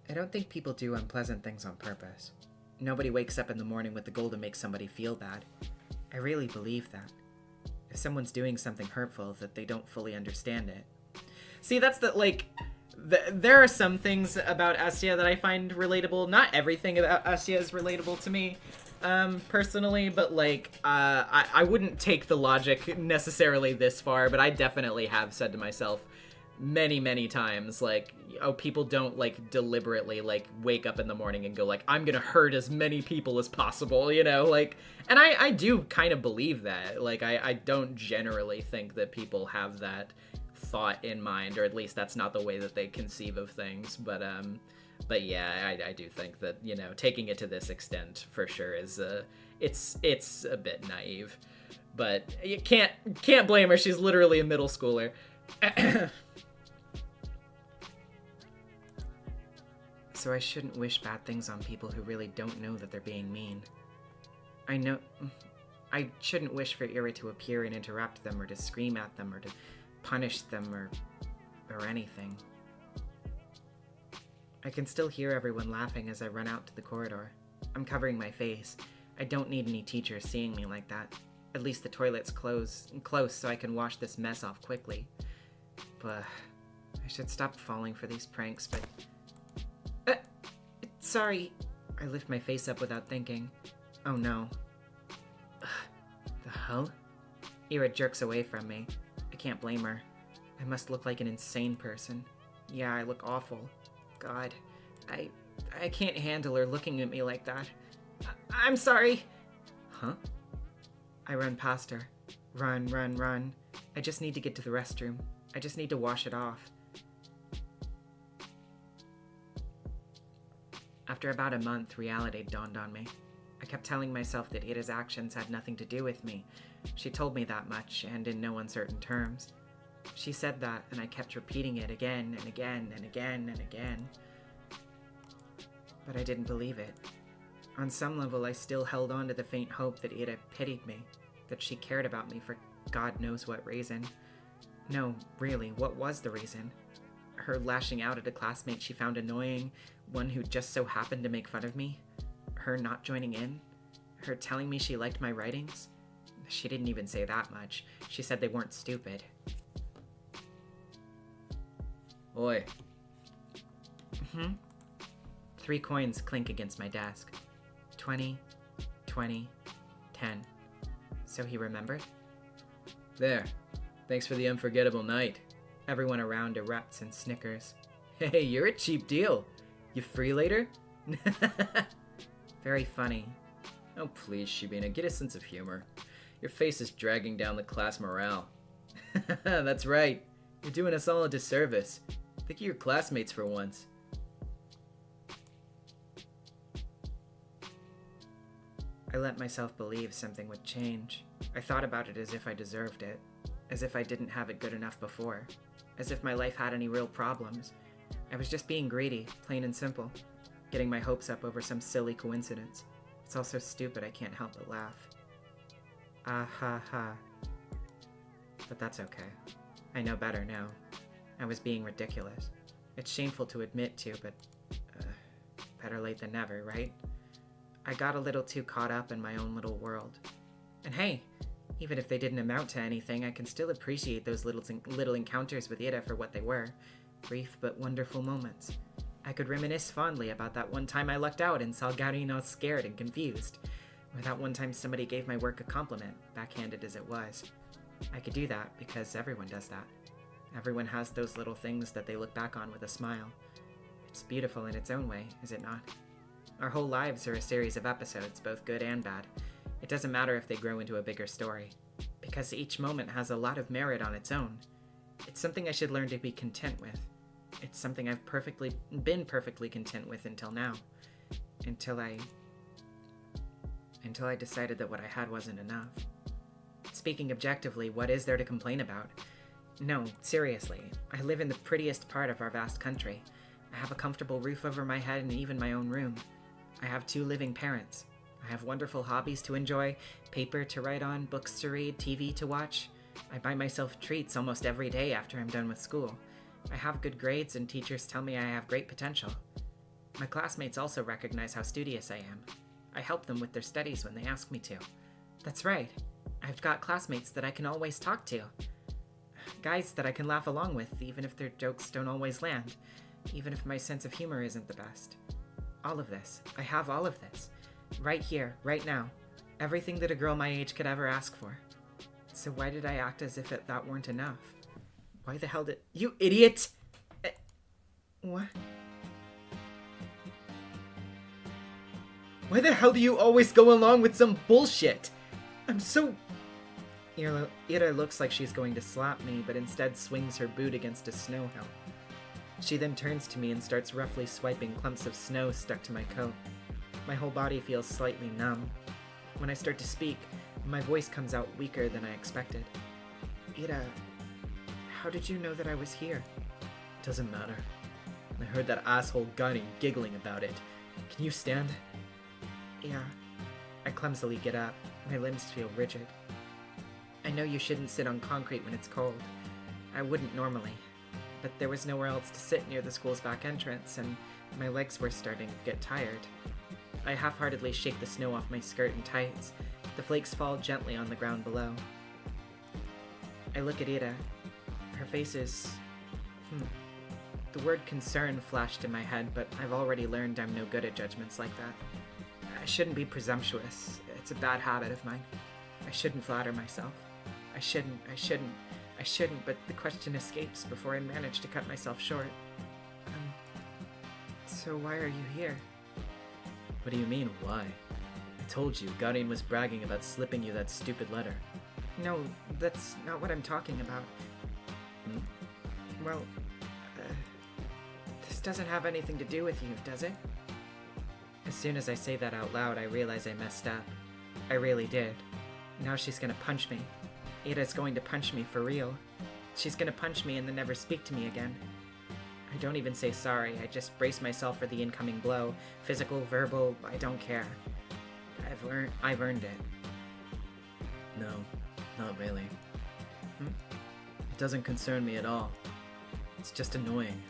C: I don't think people do unpleasant things on purpose. Nobody wakes up in the morning with the goal to make somebody feel bad. I really believe that. If someone's doing something hurtful, that they don't fully understand it.
B: See, that's there are some things about Astia that I find relatable. Not everything about Astia is relatable to me, personally, but I wouldn't take the logic necessarily this far, but I definitely have said to myself many times, people don't deliberately wake up in the morning and go I'm gonna hurt as many people as possible, and I do kind of believe that. I don't generally think that people have that thought in mind, or at least that's not the way that they conceive of things, but yeah, I do think that, taking it to this extent for sure is it's a bit naive, but you can't blame her. She's literally a middle schooler.
C: So I shouldn't wish bad things on people who really don't know that they're being mean. I shouldn't wish for Ira to appear and interrupt them, or to scream at them, or to punish them, or anything. I can still hear everyone laughing as I run out to the corridor. I'm covering my face. I don't need any teachers seeing me like that. At least the toilet's close so I can wash this mess off quickly. But I should stop falling for these pranks, but... sorry. I lift my face up without thinking. Oh no. The hell? Ira jerks away from me. I can't blame her. I must look like an insane person. Yeah, I look awful. God, I can't handle her looking at me like that. I'm sorry.
B: Huh?
C: I run past her. Run. I just need to get to the restroom. I just need to wash it off. After about a month, reality dawned on me. I kept telling myself that Ada's actions had nothing to do with me. She told me that much, and in no uncertain terms. She said that, and I kept repeating it again and again and again and again. But I didn't believe it. On some level, I still held on to the faint hope that Ada pitied me, that she cared about me for God knows what reason. No, really, what was the reason? Her lashing out at a classmate she found annoying, one who just so happened to make fun of me? Her not joining in? Her telling me she liked my writings? She didn't even say that much. She said they weren't stupid.
B: Oi.
C: 3 coins clink against my desk. 20, 20, 10. So he remembered?
B: There. Thanks for the unforgettable night.
C: Everyone around erupts and snickers.
B: Hey, you're a cheap deal. You free later?
C: Very funny.
B: Oh, please, Shibina, get a sense of humor. Your face is dragging down the class morale. That's right. You're doing us all a disservice. Think of your classmates for once.
C: I let myself believe something would change. I thought about it as if I deserved it. As if I didn't have it good enough before. As if my life had any real problems. I was just being greedy, plain and simple. Getting my hopes up over some silly coincidence. It's all so stupid I can't help but laugh. Ah ha ha. But that's okay. I know better now. I was being ridiculous. It's shameful to admit to, but better late than never, right? I got a little too caught up in my own little world. And hey, Even if they didn't amount to anything, I can still appreciate those little encounters with Ida for what they were. Brief but wonderful moments. I could reminisce fondly about that one time I lucked out and saw Garino scared and confused. Or that one time somebody gave my work a compliment, backhanded as it was. I could do that because everyone does that. Everyone has those little things that they look back on with a smile. It's beautiful in its own way, is it not? Our whole lives are a series of episodes, both good and bad. It doesn't matter if they grow into a bigger story, because each moment has a lot of merit on its own. It's something I should learn to be content with. It's something I've been perfectly content with until now. Until I decided that what I had wasn't enough. Speaking objectively, what is there to complain about? No, seriously, I live in the prettiest part of our vast country. I have a comfortable roof over my head and even my own room. I have 2 living parents. I have wonderful hobbies to enjoy, paper to write on, books to read, TV to watch. I buy myself treats almost every day after I'm done with school. I have good grades and teachers tell me I have great potential. My classmates also recognize how studious I am. I help them with their studies when they ask me to. That's right. I've got classmates that I can always talk to. Guys that I can laugh along with, even if their jokes don't always land. Even if my sense of humor isn't the best. All of this. I have all of this. Right here, right now. Everything that a girl my age could ever ask for. So why did I act as if that weren't enough? Why the hell did... You idiot! What? Why the hell do you always go along with some bullshit? I'm so... Ira looks like she's going to slap me, but instead swings her boot against a snow hill. She then turns to me and starts roughly swiping clumps of snow stuck to my coat. My whole body feels slightly numb. When I start to speak, my voice comes out weaker than I expected. Ira, how did you know that I was here?
D: Doesn't matter. I heard that asshole Gunny giggling about it. Can you stand?
C: Yeah. I clumsily get up. My limbs feel rigid. I know you shouldn't sit on concrete when it's cold. I wouldn't normally. But there was nowhere else to sit near the school's back entrance, and my legs were starting to get tired. I half-heartedly shake the snow off my skirt and tights. The flakes fall gently on the ground below. I look at Ida. Her face is... The word concern flashed in my head, but I've already learned I'm no good at judgments like that. I shouldn't be presumptuous. It's a bad habit of mine. I shouldn't flatter myself. I shouldn't, but the question escapes before I manage to cut myself short. So why are you here?
D: What do you mean, why? I told you, Garin was bragging about slipping you that stupid letter.
C: No, that's not what I'm talking about. Well, this doesn't have anything to do with you, does it? As soon as I say that out loud, I realize I messed up. I really did. Now she's gonna punch me. Ida's going to punch me for real. She's gonna punch me and then never speak to me again. I don't even say sorry, I just brace myself for the incoming blow. Physical, verbal, I don't care. I've earned it.
D: No, not really. It doesn't concern me at all. It's just annoying.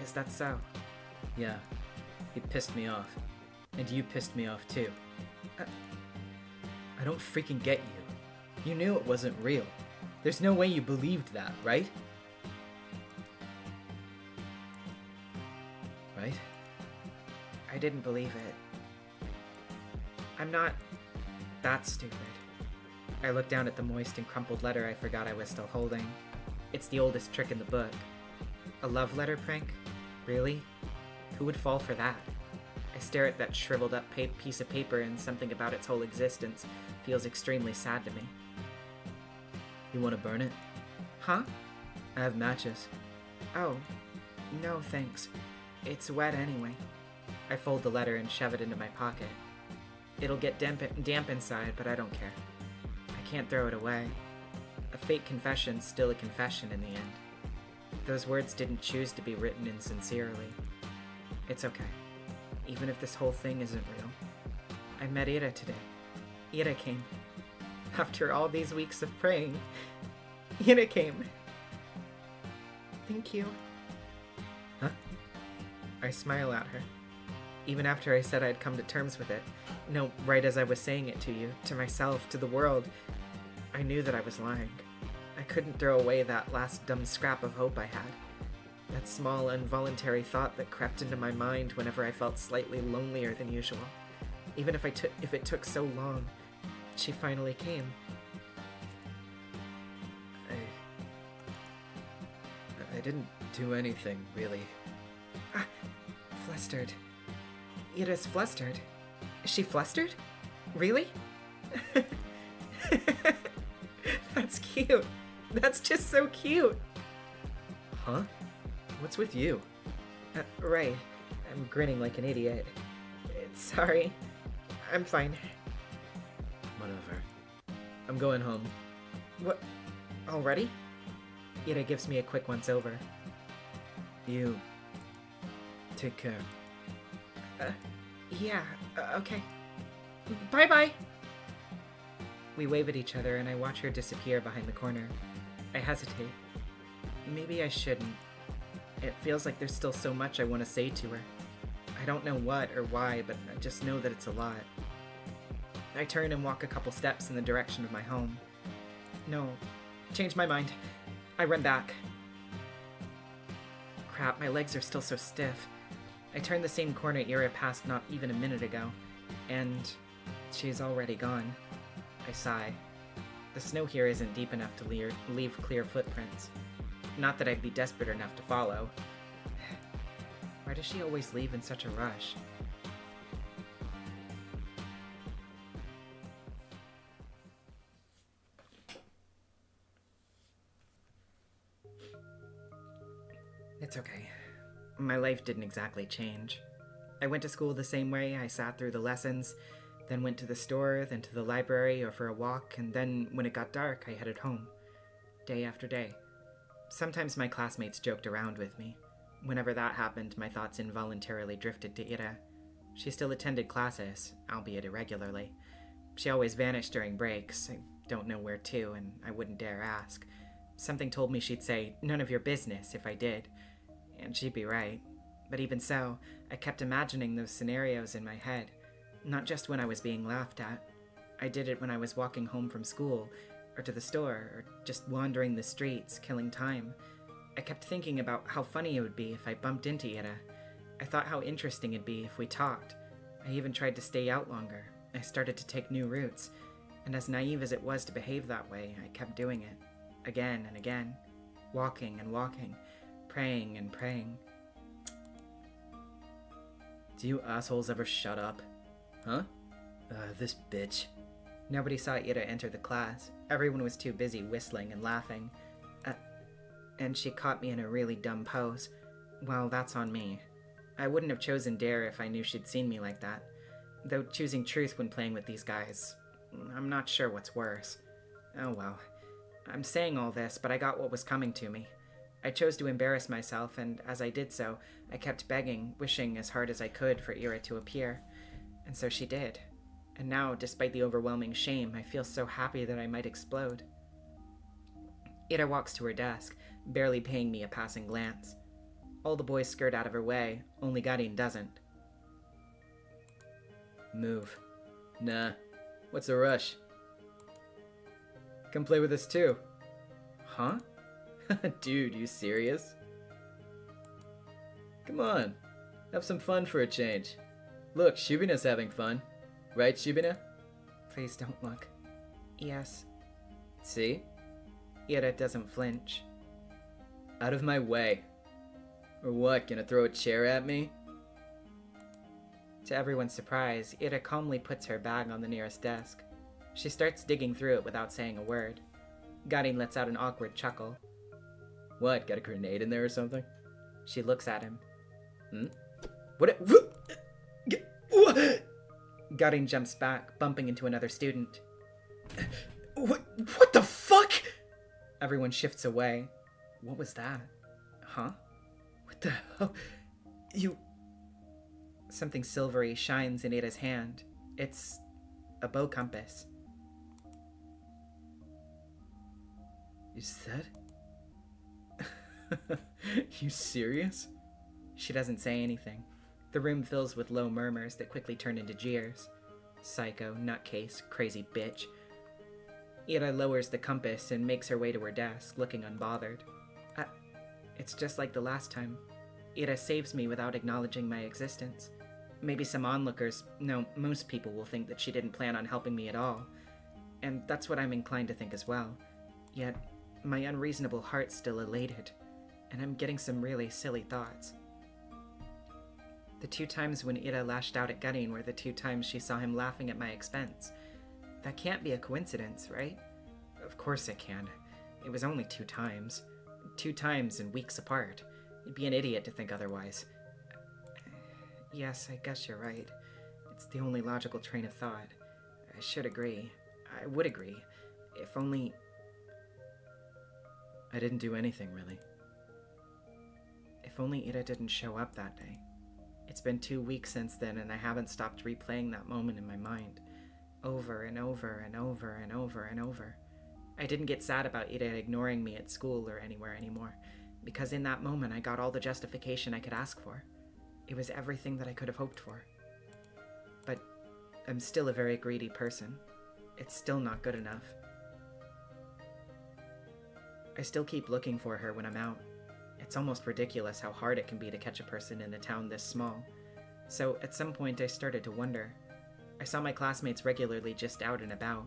C: Is that so?
D: Yeah, he pissed me off. And you pissed me off too. I don't freaking get you. You knew it wasn't real. There's no way you believed that, right? Right?
C: I didn't believe it. I'm not that stupid. I look down at the moist and crumpled letter I forgot I was still holding. It's the oldest trick in the book. A love letter prank? Really? Who would fall for that? I stare at that shriveled up piece of paper and something about its whole existence feels extremely sad to me.
D: You want to burn it?
C: Huh?
D: I have matches.
C: Oh, no thanks. It's wet anyway. I fold the letter and shove it into my pocket. It'll get damp inside, but I don't care. I can't throw it away. A fake confession's still a confession in the end. Those words didn't choose to be written insincerely. It's okay. Even if this whole thing isn't real. I met Ida today. Ida came. After all these weeks of praying, Ida came. Thank you.
D: Huh?
C: I smile at her. Even after I said I'd come to terms with it. No, right as I was saying it to you, to myself, to the world, I knew that I was lying. I couldn't throw away that last dumb scrap of hope I had. That small, involuntary thought that crept into my mind whenever I felt slightly lonelier than usual. Even if it took so long, she finally came.
D: I didn't do anything, really.
C: Ah, flustered. Ida's flustered. Is she flustered? Really? That's cute. That's just so cute.
D: Huh? What's with you?
C: Right. I'm grinning like an idiot. Sorry. I'm fine.
D: Whatever. I'm going home.
C: What? Already? Ida gives me a quick once-over.
D: You... take care.
C: Yeah, okay. Bye-bye! We wave at each other and I watch her disappear behind the corner. I hesitate. Maybe I shouldn't. It feels like there's still so much I want to say to her. I don't know what or why, but I just know that it's a lot. I turn and walk a couple steps in the direction of my home. No, change my mind. I run back. Crap, my legs are still so stiff. I turn the same corner Ira passed not even a minute ago, and she's already gone. I sigh. The snow here isn't deep enough to leave clear footprints. Not that I'd be desperate enough to follow. Why does she always leave in such a rush? It's okay. My life didn't exactly change. I went to school the same way. I sat through the lessons, then went to the store, then to the library or for a walk, and then when it got dark, I headed home. Day after day. Sometimes my classmates joked around with me. Whenever that happened, my thoughts involuntarily drifted to Ira. She still attended classes, albeit irregularly. She always vanished during breaks. I don't know where to, and I wouldn't dare ask. Something told me she'd say, "None of your business," if I did. And she'd be right. But even so, I kept imagining those scenarios in my head. Not just when I was being laughed at. I did it when I was walking home from school, or to the store, or just wandering the streets, killing time. I kept thinking about how funny it would be if I bumped into Ira. I thought how interesting it'd be if we talked. I even tried to stay out longer. I started to take new routes. And as naive as it was to behave that way, I kept doing it. Again and again. Walking and walking. Praying and praying.
D: Do you assholes ever shut up? Huh? This bitch.
C: Nobody saw Ira enter the class. Everyone was too busy whistling and laughing. And she caught me in a really dumb pose. Well, that's on me. I wouldn't have chosen Dare if I knew she'd seen me like that. Though choosing truth when playing with these guys, I'm not sure what's worse. Oh well. I'm saying all this, but I got what was coming to me. I chose to embarrass myself, and as I did so, I kept begging, wishing as hard as I could for Ira to appear. And so she did. And now, despite the overwhelming shame, I feel so happy that I might explode. Ira walks to her desk, barely paying me a passing glance. All the boys skirt out of her way, only Garin doesn't.
D: Move. Nah. What's the rush? Come play with us too.
C: Huh?
D: Dude, you serious? Come on. Have some fun for a change. Look, Shubina's having fun. Right, Shubina?
C: Please don't look. Yes.
D: See?
C: Ira doesn't flinch.
D: Out of my way. Or what, gonna throw a chair at me?
C: To everyone's surprise, Ira calmly puts her bag on the nearest desk. She starts digging through it without saying a word. Garin lets out an awkward chuckle.
D: What, got a grenade in there or something?
C: She looks at him.
D: What?
C: Garin jumps back, bumping into another student.
D: What the fuck?
C: Everyone shifts away. What was that? Huh?
D: What the hell? You...
C: Something silvery shines in Ada's hand. It's a bow compass.
D: Is that... You serious?
C: She doesn't say anything.
B: The room fills with low murmurs that quickly turn into jeers. Psycho, nutcase, crazy bitch. Ira lowers the compass and makes her way to her desk, looking unbothered. It's just like the last time. Ira saves me without acknowledging my existence. Maybe some onlookers, no, most people will think that she didn't plan on helping me at all. And that's what I'm inclined to think as well. Yet, my unreasonable heart's still elated, and I'm getting some really silly thoughts. The 2 times when Ira lashed out at Gunning were the 2 times she saw him laughing at my expense. That can't be a coincidence, right? Of course it can. It was only 2 times. 2 times and weeks apart. You'd be an idiot to think otherwise. Yes, I guess you're right. It's the only logical train of thought. I should agree. I would agree. If only...
D: I didn't do anything, really.
B: If only Ira didn't show up that day. It's been 2 weeks since then, and I haven't stopped replaying that moment in my mind. Over and over and over and over and over. I didn't get sad about Ira ignoring me at school or anywhere anymore, because in that moment I got all the justification I could ask for. It was everything that I could have hoped for. But I'm still a very greedy person. It's still not good enough. I still keep looking for her when I'm out. It's almost ridiculous how hard it can be to catch a person in a town this small. So at some point I started to wonder. I saw my classmates regularly just out and about,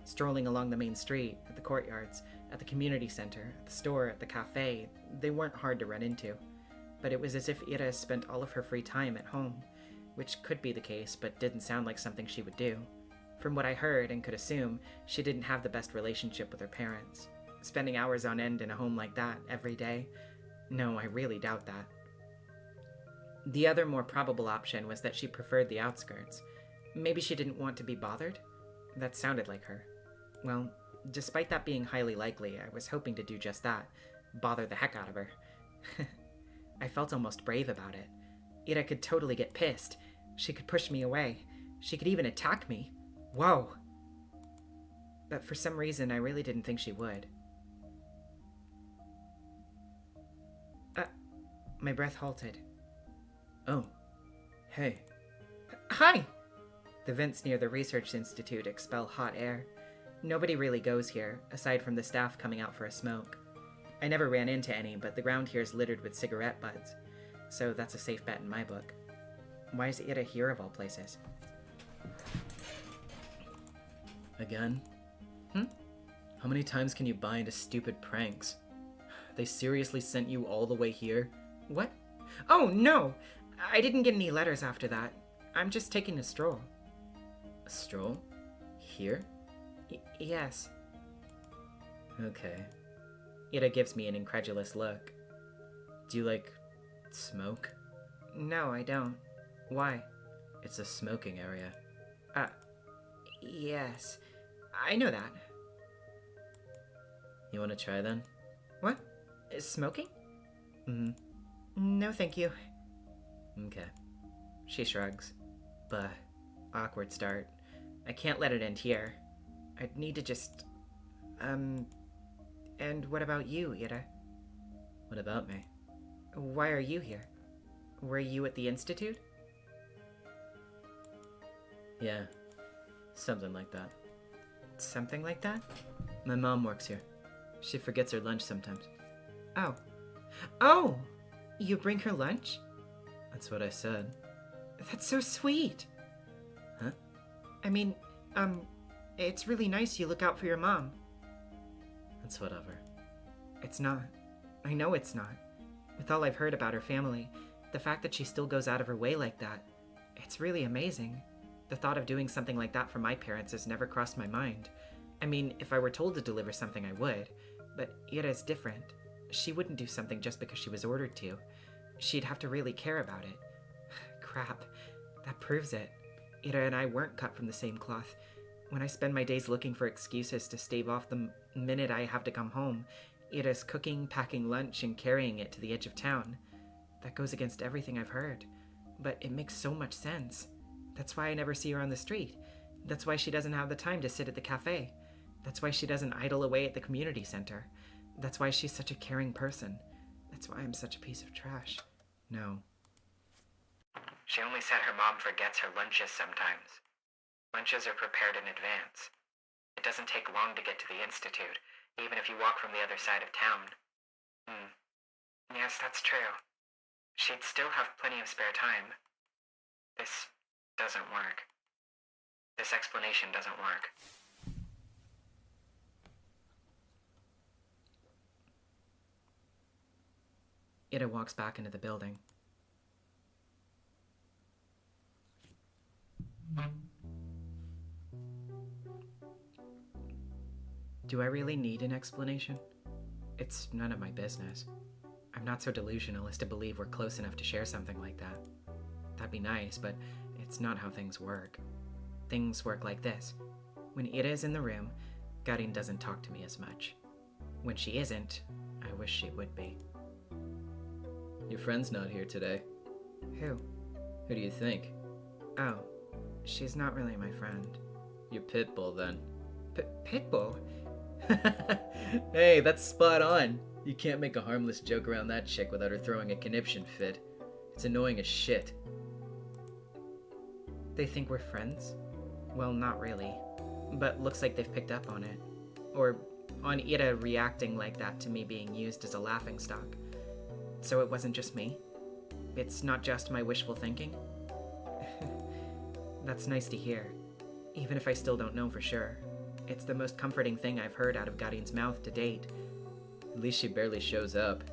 B: strolling along the main street, at the courtyards, at the community center, at the store, at the cafe. They weren't hard to run into. But it was as if Ira spent all of her free time at home, which could be the case, but didn't sound like something she would do. From what I heard and could assume, she didn't have the best relationship with her parents. Spending hours on end in a home like that every day? No, I really doubt that. The other more probable option was that she preferred the outskirts. Maybe she didn't want to be bothered? That sounded like her. Well, despite that being highly likely, I was hoping to do just that. Bother the heck out of her. I felt almost brave about it. Ira could totally get pissed. She could push me away. She could even attack me. Whoa! But for some reason, I really didn't think she would. My breath halted.
D: Oh. Hey.
B: Hi! The vents near the research institute expel hot air. Nobody really goes here, aside from the staff coming out for a smoke. I never ran into any, but the ground here is littered with cigarette butts, so that's a safe bet in my book. Why is Ira here of all places?
D: Again? How many times can you buy into stupid pranks? They seriously sent you all the way here?
B: What? Oh, no! I didn't get any letters after that. I'm just taking a stroll.
D: A stroll? Here?
B: Yes.
D: Okay.
B: Ira gives me an incredulous look.
D: Do you, like, smoke?
B: No, I don't. Why?
D: It's a smoking area.
B: Yes. I know that.
D: You wanna try then?
B: What? Smoking?
D: Mm-hmm.
B: No, thank you.
D: Okay.
B: She shrugs. Bah. Awkward start. I can't let it end here. I'd need to just... And what about you, Ira?
D: What about me?
B: Why are you here? Were you at the Institute?
D: Yeah. Something like that.
B: Something like that?
D: My mom works here. She forgets her lunch sometimes.
B: Oh. Oh! You bring her lunch?
D: That's what I said.
B: That's so sweet.
D: Huh?
B: I mean, it's really nice you look out for your mom.
D: That's whatever.
B: It's not. I know it's not. With all I've heard about her family, the fact that she still goes out of her way like that, it's really amazing. The thought of doing something like that for my parents has never crossed my mind. I mean, if I were told to deliver something, I would. But Ira's different. She wouldn't do something just because she was ordered to. She'd have to really care about it. Crap. That proves it. Ira and I weren't cut from the same cloth. When I spend my days looking for excuses to stave off the minute I have to come home, Ira's cooking, packing lunch, and carrying it to the edge of town. That goes against everything I've heard. But it makes so much sense. That's why I never see her on the street. That's why she doesn't have the time to sit at the cafe. That's why she doesn't idle away at the community center. That's why she's such a caring person. That's why I'm such a piece of trash. No.
A: She only said her mom forgets her lunches sometimes. Lunches are prepared in advance. It doesn't take long to get to the institute, even if you walk from the other side of town. Yes, that's true. She'd still have plenty of spare time. This doesn't work. This explanation doesn't work.
B: Ida walks back into the building. Do I really need an explanation? It's none of my business. I'm not so delusional as to believe we're close enough to share something like that. That'd be nice, but it's not how things work. Things work like this. When Ida is in the room, Garin doesn't talk to me as much. When she isn't, I wish she would be.
D: Your friend's not here today.
B: Who?
D: Who do you think?
B: Oh, she's not really my friend.
D: Your Pitbull, then.
B: Pitbull?
D: Hey, that's spot on. You can't make a harmless joke around that chick without her throwing a conniption fit. It's annoying as shit.
B: They think we're friends? Well, not really. But looks like they've picked up on it. Or on Ida reacting like that to me being used as a laughingstock. So it wasn't just me? It's not just my wishful thinking? That's nice to hear. Even if I still don't know for sure. It's the most comforting thing I've heard out of Garin's mouth to date.
D: At least she barely shows up.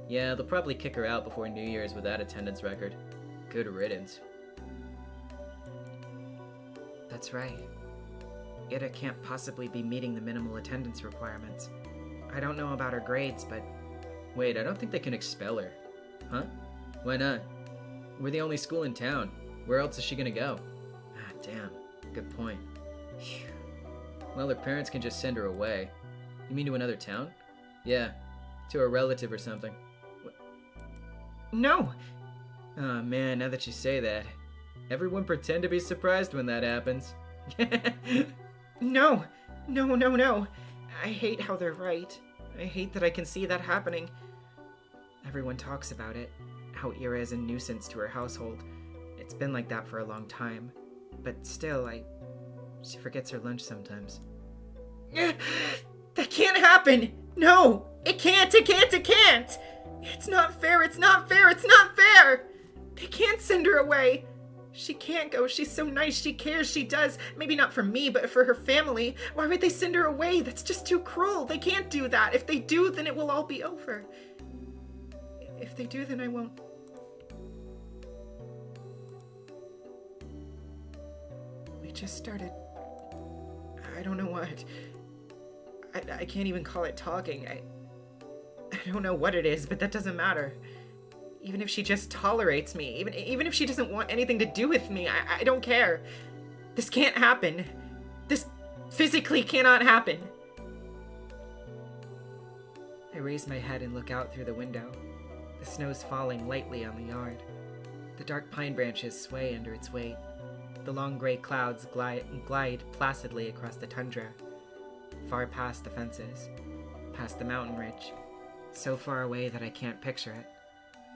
D: Yeah, they'll probably kick her out before New Year's with that attendance record. Good riddance.
B: That's right. Ida can't possibly be meeting the minimal attendance requirements. I don't know about her grades, but...
D: Wait, I don't think they can expel her. Huh? Why not? We're the only school in town. Where else is she gonna go?
B: Ah, damn.
D: Good point. Well, her parents can just send her away. You mean to another town? Yeah, to a relative or something.
B: No!
D: Oh man, now that you say that. Everyone pretend to be surprised when that happens.
B: No! No! I hate how they're right. I hate that I can see that happening. Everyone talks about it. How Ira is a nuisance to her household. It's been like that for a long time. But still, she forgets her lunch sometimes. That can't happen! No! It can't! It's not fair! They can't send her away! She can't go. She's so nice. She cares. She does. Maybe not for me, but for her family. Why would they send her away? That's just too cruel. They can't do that. If they do, then it will all be over. If they do, then I won't. We just started... I don't know what. I can't even call it talking. I don't know what it is, but that doesn't matter. Even if she just tolerates me, even if she doesn't want anything to do with me, I don't care. This can't happen. This physically cannot happen. I raise my head and look out through the window. The snow's falling lightly on the yard. The dark pine branches sway under its weight. The long gray clouds glide placidly across the tundra, far past the fences, past the mountain ridge, so far away that I can't picture it.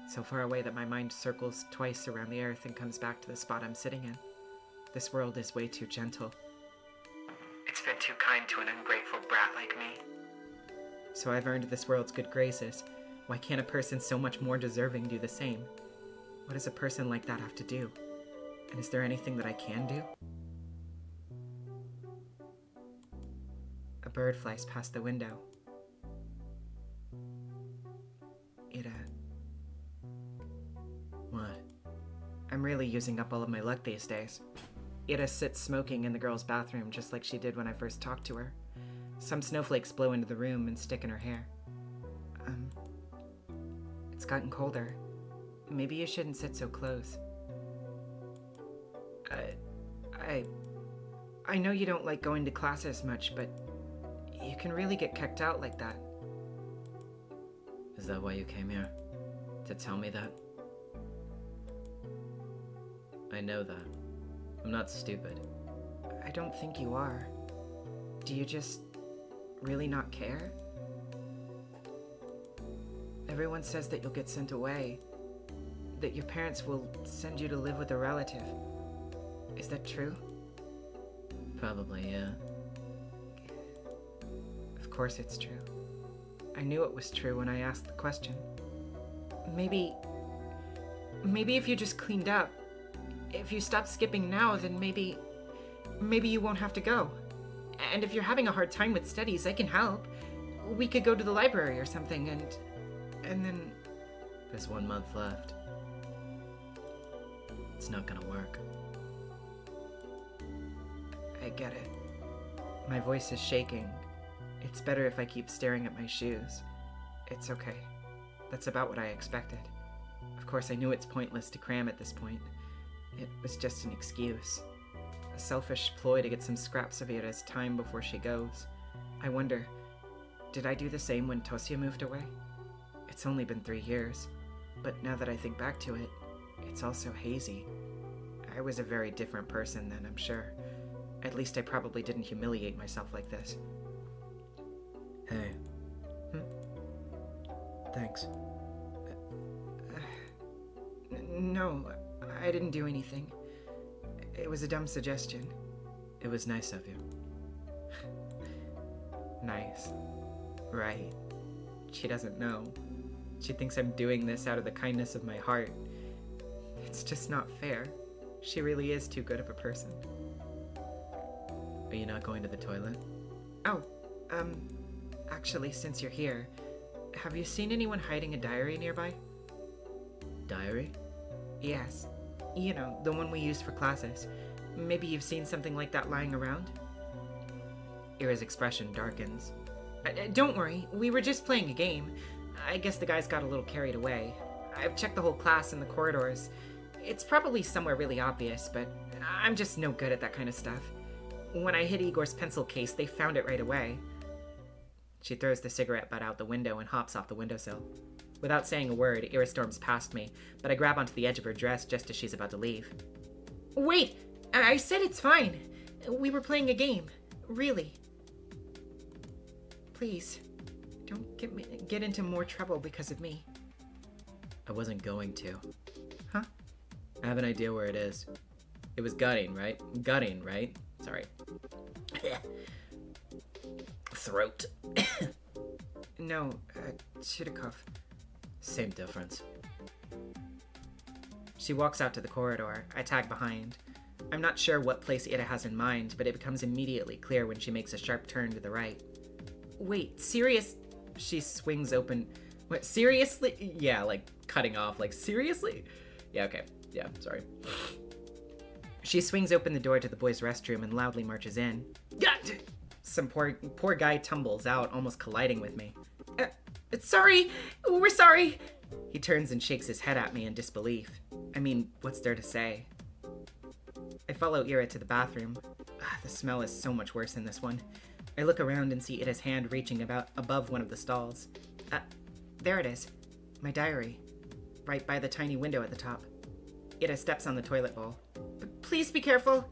B: So far away that my mind circles twice around the earth and comes back to the spot I'm sitting in. This world is way too gentle.
A: It's been too kind to an ungrateful brat like me.
B: So I've earned this world's good graces. Why can't a person so much more deserving do the same? What does a person like that have to do? And is there anything that I can do? A bird flies past the window. Ida.
D: What?
B: I'm really using up all of my luck these days. Ida sits smoking in the girl's bathroom just like she did when I first talked to her. Some snowflakes blow into the room and stick in her hair. It's gotten colder. Maybe you shouldn't sit so close. I know you don't like going to classes much, but you can really get kicked out like that.
D: Is that why you came here? To tell me that? I know that. I'm not stupid.
B: I don't think you are. Do you just really not care? Everyone says that you'll get sent away.
C: that your parents will send you to live with a relative. Is that true?
D: Probably, yeah.
C: Of course it's true. I knew it was true when I asked the question. Maybe if you just cleaned up, if you stop skipping now, then maybe you won't have to go. And if you're having a hard time with studies, I can help. We could go to the library or something, and then...
D: There's 1 month left. It's not gonna work.
C: I get it. My voice is shaking. It's better if I keep staring at my shoes. It's okay. That's about what I expected. Of course, I knew it's pointless to cram at this point. It was just an excuse. A selfish ploy to get some scraps of Ira's time before she goes. I wonder, did I do the same when Tosia moved away? It's only been 3 years, but now that I think back to it, it's all so hazy. I was a very different person then, I'm sure. At least I probably didn't humiliate myself like this.
D: Hey. Thanks.
C: No, I didn't do anything. It was a dumb suggestion.
D: It was nice of you.
C: Nice. Right. She doesn't know. She thinks I'm doing this out of the kindness of my heart. It's just not fair. She really is too good of a person.
D: Are you not going to the toilet?
C: Oh, actually, since you're here, have you seen anyone hiding a diary nearby?
D: Diary?
C: Yes. You know, the one we use for classes. Maybe you've seen something like that lying around? Ira's expression darkens. Don't worry, we were just playing a game. I guess the guys got a little carried away. I've checked the whole class and the corridors. It's probably somewhere really obvious, but I'm just no good at that kind of stuff. When I hid Igor's pencil case, they found it right away. She throws the cigarette butt out the window and hops off the windowsill. Without saying a word, Ira storms past me, but I grab onto the edge of her dress just as she's about to leave. Wait! I said it's fine. We were playing a game. Really. Please, don't get into more trouble because of me.
D: I wasn't going to.
C: Huh?
D: I have an idea where it is. It was gutting, right? Gutting, right? Sorry. Throat.
C: No, Chidakov.
D: Same difference.
C: She walks out to the corridor. I tag behind. I'm not sure what place Ida has in mind, but it becomes immediately clear when she makes a sharp turn to the right. Wait, serious? She swings open. What, seriously? Yeah, like cutting off, like seriously? Yeah, okay. Yeah, sorry. She swings open the door to the boys' restroom and loudly marches in. Some poor guy tumbles out, almost colliding with me. Sorry! We're sorry! He turns and shakes his head at me in disbelief. I mean, what's there to say? I follow Ira to the bathroom. The smell is so much worse in this one. I look around and see Ida's hand reaching about above one of the stalls. There it is. My diary. Right by the tiny window at the top. Ida steps on the toilet bowl. Please be careful.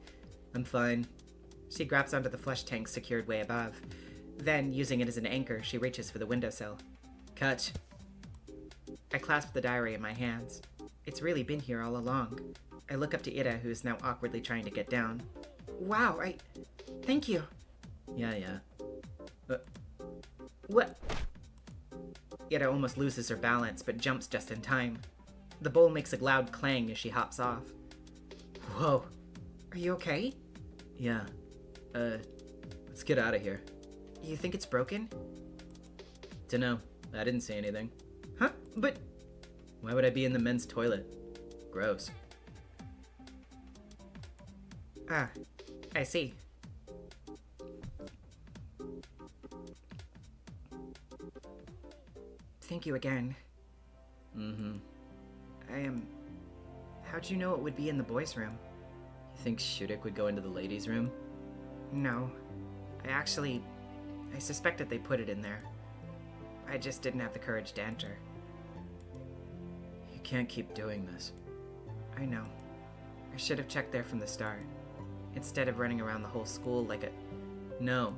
D: I'm fine.
C: She grabs onto the flush tank secured way above. Then, using it as an anchor, she reaches for the windowsill.
D: Catch.
C: I clasp the diary in my hands. It's really been here all along. I look up to Ida, who is now awkwardly trying to get down. Wow, thank you.
D: Yeah.
C: What? Ida almost loses her balance, but jumps just in time. The bowl makes a loud clang as she hops off. Whoa. Are you okay?
D: Yeah. Let's get out of here.
C: You think it's broken?
D: Dunno. I didn't say anything.
C: Huh? But...
D: Why would I be in the men's toilet? Gross.
C: Ah, I see. Thank you again.
D: Mm-hmm.
C: How'd you know it would be in the boys' room?
D: You think Shudik would go into the ladies' room?
C: No. I suspected they put it in there. I just didn't have the courage to enter.
D: You can't keep doing this.
C: I know. I should have checked there from the start, instead of running around the whole school like a...
D: No.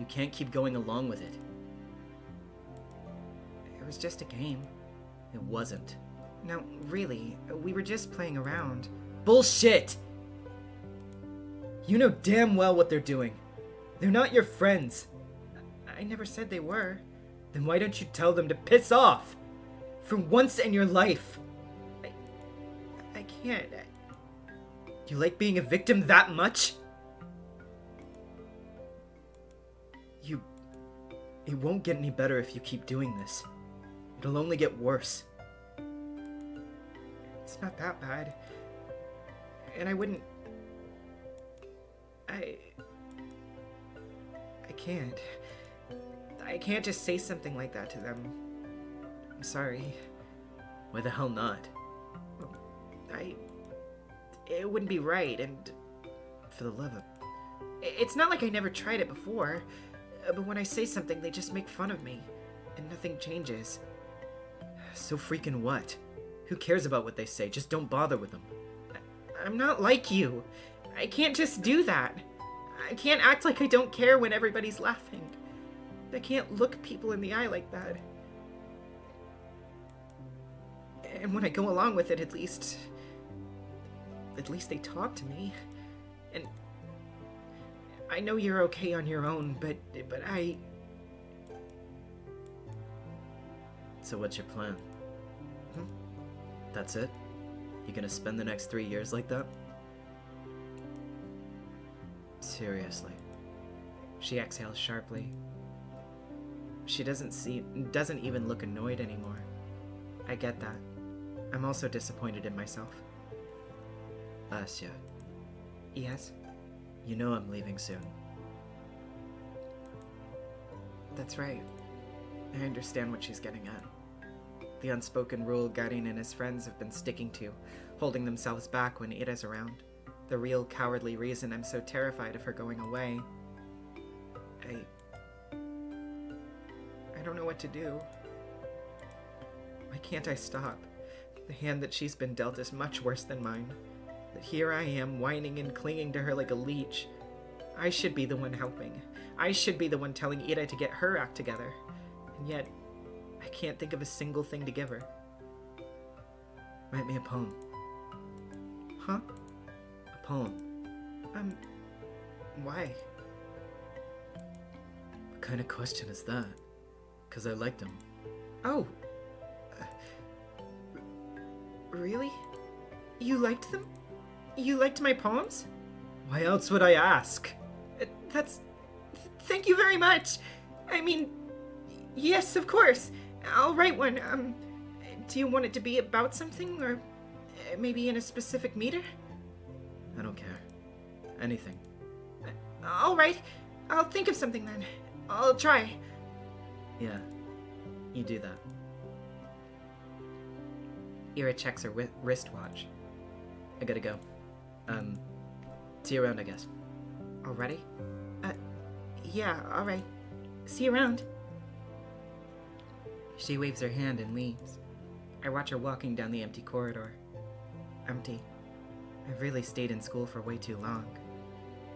D: You can't keep going along with it.
C: It was just a game.
D: It wasn't.
C: No, really, we were just playing around.
D: Bullshit! You know damn well what they're doing. They're not your friends.
C: I never said they were.
D: Then why don't you tell them to piss off? For once in your life.
C: I can't.
D: You like being a victim that much? It won't get any better if you keep doing this. It'll only get worse.
C: It's not that bad. And I wouldn't... I can't. I can't just say something like that to them. I'm sorry.
D: Why the hell not?
C: It wouldn't be right, and...
D: For the love of...
C: It's not like I never tried it before, but when I say something, they just make fun of me, and nothing changes.
D: So freaking what? Who cares about what they say? Just don't bother with them.
C: I'm not like you. I can't just do that. I can't act like I don't care when everybody's laughing. I can't look people in the eye like that. And when I go along with it, at least they talk to me. And I know you're okay on your own, but I...
D: So what's your plan? That's it? You gonna spend the next 3 years like that? Seriously.
C: She exhales sharply. She doesn't even look annoyed anymore. I get that. I'm also disappointed in myself.
D: Asya,
C: Yes?
D: you know I'm leaving soon.
C: That's right. I understand what she's getting at. The unspoken rule Garin and his friends have been sticking to, holding themselves back when Ira's around. The real cowardly reason I'm so terrified of her going away. I don't know what to do. Why can't I stop? The hand that she's been dealt is much worse than mine. But here I am, whining and clinging to her like a leech. I should be the one helping. I should be the one telling Ira to get her act together. And yet, I can't think of a single thing to give her.
D: Write me a poem.
C: Huh?
D: A poem.
C: Why?
D: What kind of question is that? 'Cause I liked him.
C: Oh. Really? You liked them? You liked my poems?
D: Why else would I ask?
C: Thank you very much. I mean, yes, of course. I'll write one. Do you want it to be about something, or maybe in a specific meter?
D: I don't care. Anything.
C: All right. I'll think of something then. I'll try.
D: Yeah, you do that.
C: Ira checks her wristwatch.
D: I gotta go. See you around, I guess.
C: Already? Yeah, alright. See you around. She waves her hand and leaves. I watch her walking down the empty corridor. Empty. I've really stayed in school for way too long.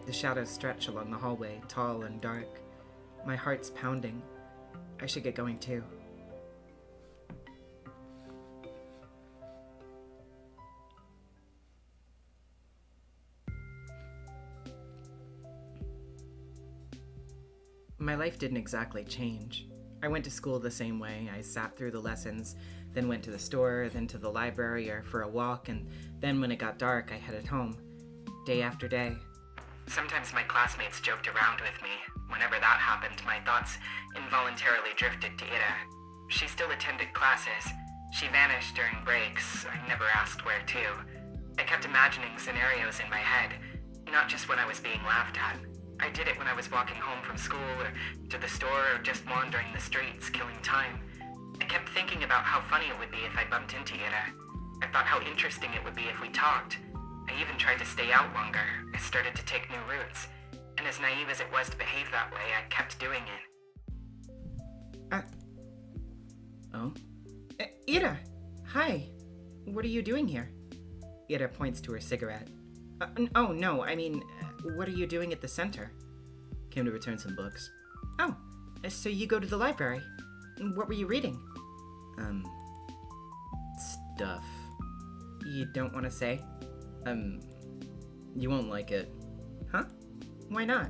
C: The shadows stretch along the hallway, tall and dark. My heart's pounding. I should get going too. My life didn't exactly change. I went to school the same way. I sat through the lessons, then went to the store, then to the library or for a walk, and then when it got dark, I headed home. Day after day. Sometimes my classmates joked around with me. Whenever that happened, my thoughts involuntarily drifted to Ira. She still attended classes. She vanished during breaks. I never asked where to. I kept imagining scenarios in my head, not just when I was being laughed at. I did it when I was walking home from school or to the store or just wandering the streets, killing time. I kept thinking about how funny it would be if I bumped into Ira. I thought how interesting it would be if we talked. I even tried to stay out longer. I started to take new routes. And as naive as it was to behave that way, I kept doing it.
D: Oh?
C: Ira! Hi. What are you doing here? Ira points to her cigarette. Oh, no, I mean, what are you doing at the center?
D: Came to return some books.
C: Oh, so you go to the library. What were you reading?
D: stuff.
C: You don't want to say?
D: You won't like it.
C: Huh? Why not?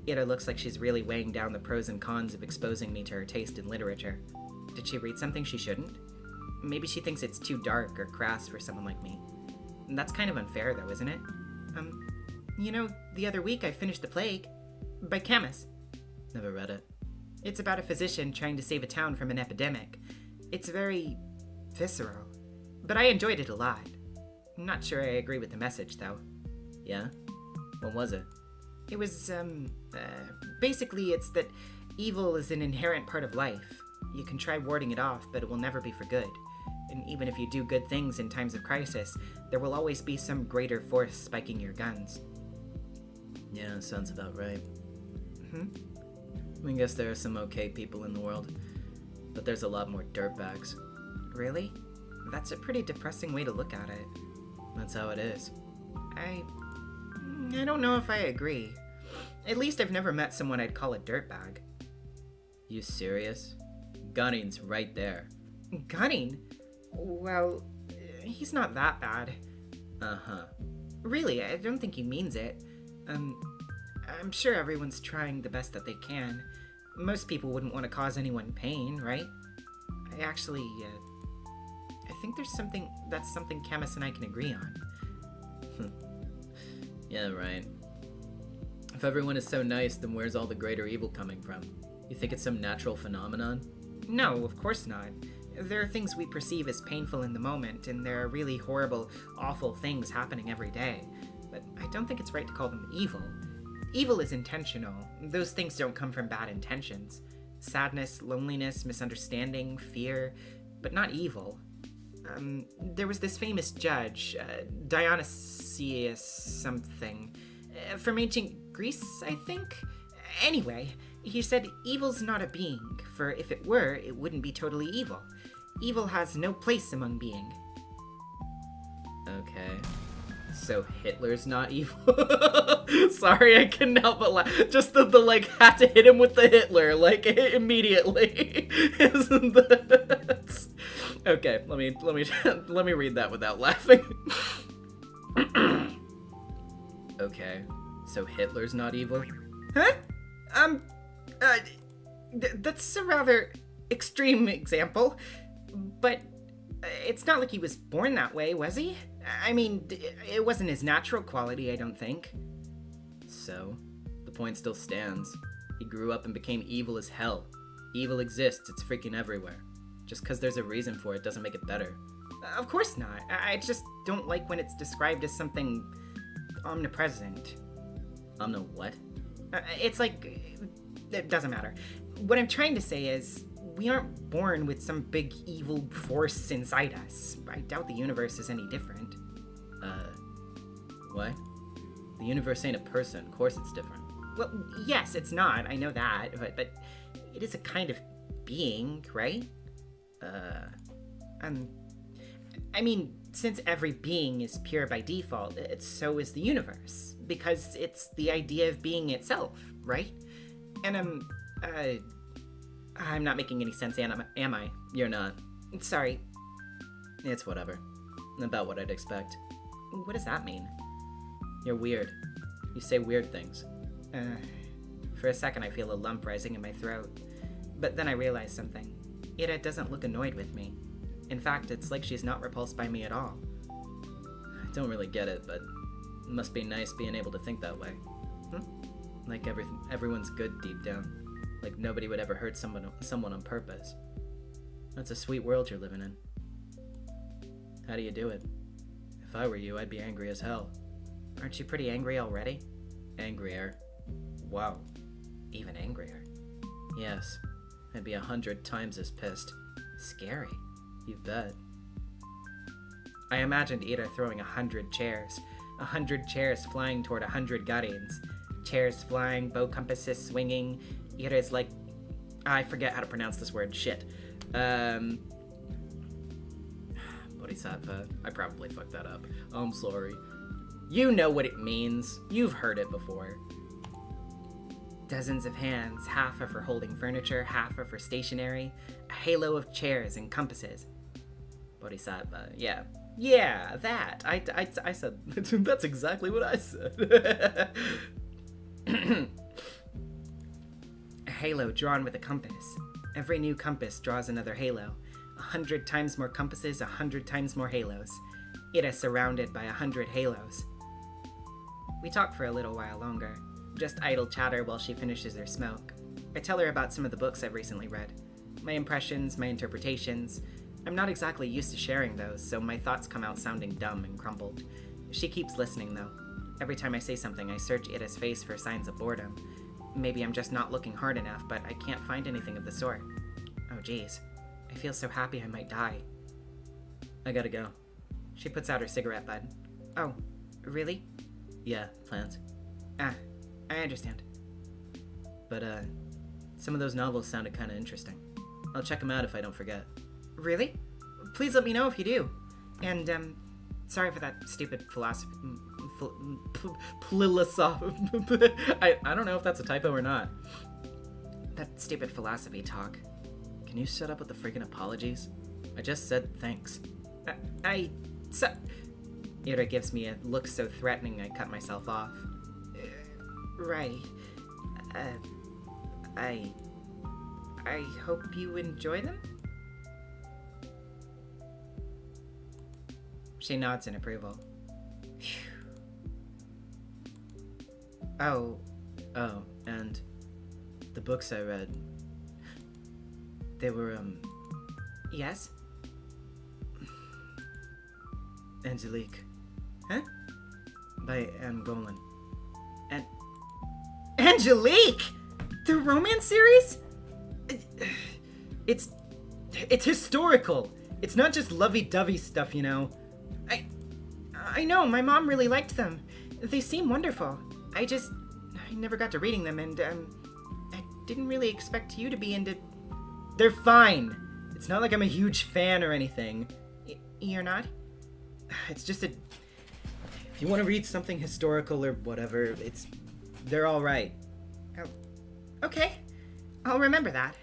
C: Ida looks like she's really weighing down the pros and cons of exposing me to her taste in literature. Did she read something she shouldn't? Maybe she thinks it's too dark or crass for someone like me. That's kind of unfair, though, isn't it? The other week I finished The Plague by Camus.
D: Never read it.
C: It's about a physician trying to save a town from an epidemic. It's very visceral, but I enjoyed it a lot. I'm not sure I agree with the message, though.
D: Yeah? What was it?
C: It was, basically it's that evil is an inherent part of life. You can try warding it off, but it will never be for good. And even if you do good things in times of crisis, there will always be some greater force spiking your guns.
D: Yeah, sounds about right.
C: Hmm?
D: I guess there are some okay people in the world, but there's a lot more dirtbags.
C: Really? That's a pretty depressing way to look at it.
D: That's how it is.
C: I don't know if I agree. At least I've never met someone I'd call a dirtbag.
D: You serious? Gunning's right there.
C: Gunning? Well, he's not that bad.
D: Uh-huh.
C: Really, I don't think he means it. I'm sure everyone's trying the best that they can. Most people wouldn't want to cause anyone pain, right? I think that's something Camus and I can agree on.
D: Yeah, right. If everyone is so nice, then where's all the greater evil coming from? You think it's some natural phenomenon?
C: No, of course not. There are things we perceive as painful in the moment, and there are really horrible, awful things happening every day. But I don't think it's right to call them evil. Evil is intentional. Those things don't come from bad intentions. Sadness, loneliness, misunderstanding, fear, but not evil. There was this famous judge, Dionysius something, from ancient Greece, I think? Anyway, he said evil's not a being, for if it were, it wouldn't be totally evil. Evil has no place among being.
D: Okay. So Hitler's not evil? Sorry, I couldn't help but laugh. Just the had to hit him with the Hitler, immediately. Isn't that... Okay, let me read that without laughing. Okay, so Hitler's not evil?
C: Huh? That's a rather extreme example, but it's not like he was born that way, was he? I mean, it wasn't his natural quality, I don't think.
D: So, the point still stands. He grew up and became evil as hell. Evil exists, it's freaking everywhere. Just because there's a reason for it doesn't make it better.
C: Of course not. I just don't like when it's described as something omnipresent.
D: What?
C: It's like... It doesn't matter. What I'm trying to say is, we aren't born with some big evil force inside us. I doubt the universe is any different.
D: What? The universe ain't a person, of course it's different.
C: Well, yes, it's not, I know that, but it is a kind of being, right? I mean, since every being is pure by default, so is the universe, because it's the idea of being itself, right? And I'm not making any sense, am I?
D: You're not.
C: Sorry.
D: It's whatever. About what I'd expect.
C: What does that mean?
D: You're weird. You say weird things.
C: For a second I feel a lump rising in my throat. But then I realize something. Ida doesn't look annoyed with me. In fact, it's like she's not repulsed by me at all.
D: I don't really get it, but it must be nice being able to think that way. Like everyone's good deep down. Like nobody would ever hurt someone on purpose. That's a sweet world you're living in. How do you do it? If I were you, I'd be angry as hell.
C: Aren't you pretty angry already?
D: Angrier.
C: Wow. Even angrier.
D: Yes. I'd be 100 times as pissed.
C: Scary.
D: You bet.
C: I imagined Ida throwing 100 chairs. 100 chairs flying toward 100 guardians. Chairs flying, bow compasses swinging. Ira's like... I forget how to pronounce this word. Shit.
D: Bodhisattva. I probably fucked that up. I'm sorry.
C: You know what it means. You've heard it before. Dozens of hands, half are for holding furniture, half are for stationery. A halo of chairs and compasses.
D: Bodhisattva, yeah. Yeah, that. I said, that's exactly what I said.
C: A halo drawn with a compass. Every new compass draws another halo. 100 times more compasses, 100 times more halos. It is surrounded by 100 halos. We talk for a little while longer. Just idle chatter while she finishes her smoke. I tell her about some of the books I've recently read. My impressions, my interpretations. I'm not exactly used to sharing those, so my thoughts come out sounding dumb and crumpled. She keeps listening, though. Every time I say something, I search Ida's face for signs of boredom. Maybe I'm just not looking hard enough, but I can't find anything of the sort. Oh geez. I feel so happy I might die.
D: I gotta go.
C: She puts out her cigarette butt. Oh, really?
D: Yeah, plans.
C: Ah, I understand.
D: But, some of those novels sounded kinda interesting. I'll check them out if I don't forget.
C: Really? Please let me know if you do. And, sorry for that stupid philosophy.
D: I don't know if that's a typo or not.
C: That stupid philosophy talk.
D: Can you shut up with the freaking apologies? I just said thanks.
C: Ira gives me a look so threatening I cut myself off. Right. I hope you enjoy them? She nods in approval.
D: Oh, and the books I read, they were,
C: Yes?
D: Angelique.
C: Huh?
D: By Anne Golan.
C: Angelique! The romance series?
D: It's historical. It's not just lovey-dovey stuff, you know.
C: I know, my mom really liked them. They seem wonderful. I never got to reading them, and, I didn't really expect you to be into...
D: They're fine. It's not like I'm a huge fan or anything.
C: You're not?
D: It's just if you want to read something historical or whatever, they're all right.
C: Oh, okay. I'll remember that.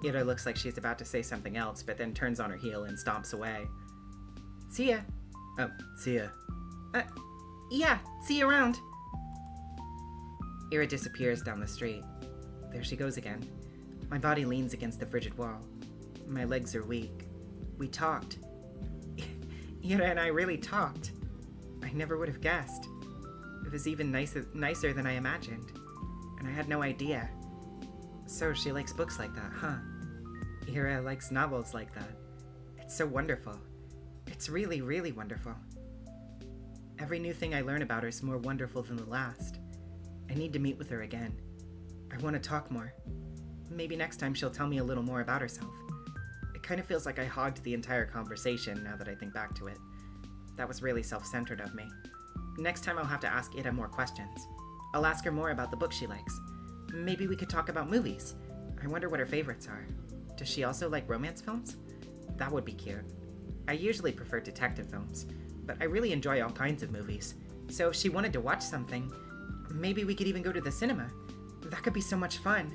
C: Ira looks like she's about to say something else, but then turns on her heel and stomps away. See ya.
D: Oh, see ya.
C: Yeah, see you around. Ira disappears down the street. There she goes again. My body leans against the frigid wall. My legs are weak. We talked. Ira and I really talked. I never would have guessed. It was even nicer than I imagined. And I had no idea. So she likes books like that, huh? Ira likes novels like that. It's so wonderful. It's really, really wonderful. Every new thing I learn about her is more wonderful than the last. I need to meet with her again. I want to talk more. Maybe next time she'll tell me a little more about herself. It kind of feels like I hogged the entire conversation now that I think back to it. That was really self-centered of me. Next time I'll have to ask Ida more questions. I'll ask her more about the books she likes. Maybe we could talk about movies. I wonder what her favorites are. Does she also like romance films? That would be cute. I usually prefer detective films, but I really enjoy all kinds of movies. So if she wanted to watch something, maybe we could even go to the cinema. That could be so much fun.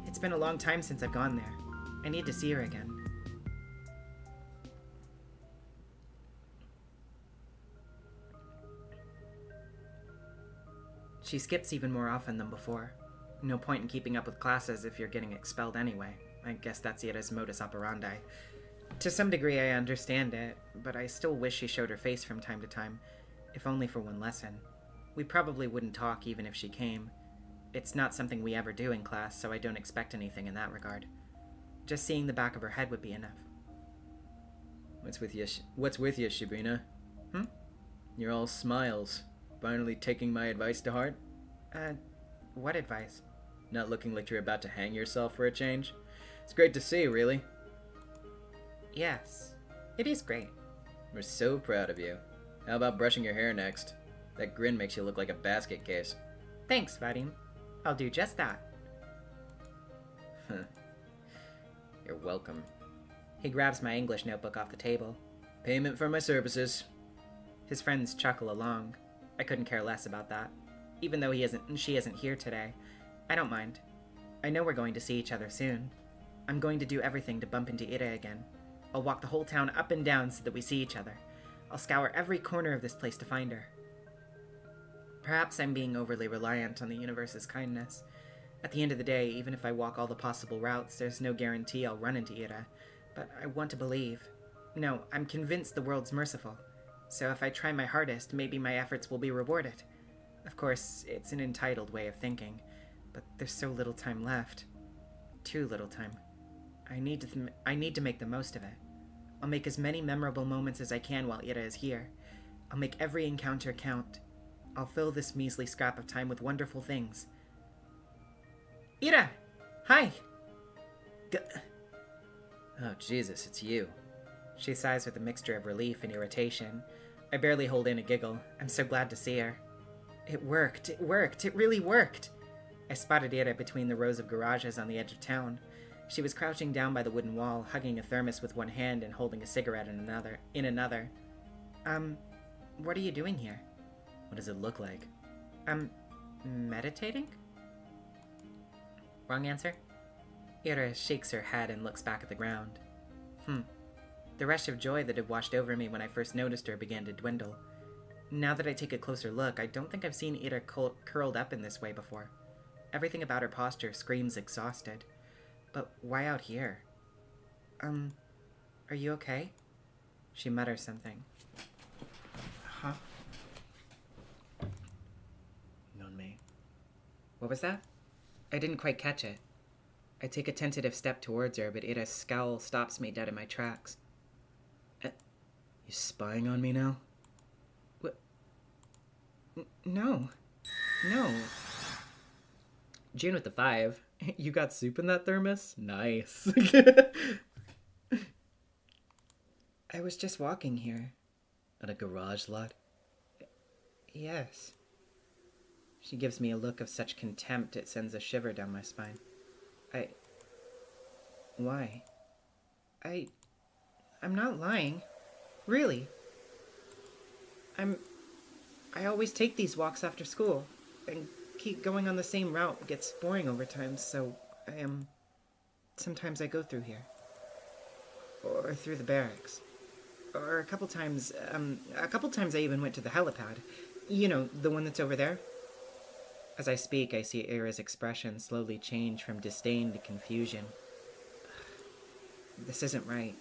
C: It's been a long time since I've gone there. I need to see her again. She skips even more often than before. No point in keeping up with classes if you're getting expelled anyway. I guess that's Ida's modus operandi. To some degree I understand it, but I still wish she showed her face from time to time, if only for one lesson. We probably wouldn't talk even if she came. It's not something we ever do in class, so I don't expect anything in that regard. Just seeing the back of her head would be enough.
D: What's with you, Sabrina? You're all smiles. Finally taking my advice to heart?
C: What advice?
D: Not looking like you're about to hang yourself for a change? It's great to see, really.
C: Yes, it is great.
D: We're so proud of you. How about brushing your hair next? That grin makes you look like a basket case.
C: Thanks, Vadim. I'll do just that.
D: You're welcome.
C: He grabs my English notebook off the table.
D: Payment for my services.
C: His friends chuckle along. I couldn't care less about that. Even though she isn't here today, I don't mind. I know we're going to see each other soon. I'm going to do everything to bump into Ira again. I'll walk the whole town up and down so that we see each other. I'll scour every corner of this place to find her. Perhaps I'm being overly reliant on the universe's kindness. At the end of the day, even if I walk all the possible routes, there's no guarantee I'll run into Ira. But I want to believe. No, I'm convinced the world's merciful. So if I try my hardest, maybe my efforts will be rewarded. Of course, it's an entitled way of thinking, but there's so little time left. Too little time. I need to make the most of it. I'll make as many memorable moments as I can while Ira is here. I'll make every encounter count. I'll fill this measly scrap of time with wonderful things. Ira! Hi!
B: Oh, Jesus, it's you.
C: She sighs with a mixture of relief and irritation. I barely hold in a giggle. I'm so glad to see her. It worked, it really worked! I spotted Ira between the rows of garages on the edge of town. She was crouching down by the wooden wall, hugging a thermos with one hand and holding a cigarette in another. What are you doing here?
B: What does it look like?
C: Meditating? Wrong answer? Ira shakes her head and looks back at the ground. The rush of joy that had washed over me when I first noticed her began to dwindle. Now that I take a closer look, I don't think I've seen Ira curled up in this way before. Everything about her posture screams exhausted. But why out here? Are you okay? She mutters something. Huh?
B: Non me.
C: What was that? I didn't quite catch it. I take a tentative step towards her, but Ira's scowl stops me dead in my tracks.
B: You spying on me now?
C: What? No.
B: June with the 5. You got soup in that thermos? Nice.
C: I was just walking here.
B: At a garage lot?
C: Yes. She gives me a look of such contempt it sends a shiver down my spine. Why? I'm not lying. Really. I always take these walks after school, and keep going on the same route gets boring over time, so sometimes I go through here. Or through the barracks. Or a couple times I even went to the helipad. You know, the one that's over there. As I speak, I see Ira's expression slowly change from disdain to confusion. This isn't right.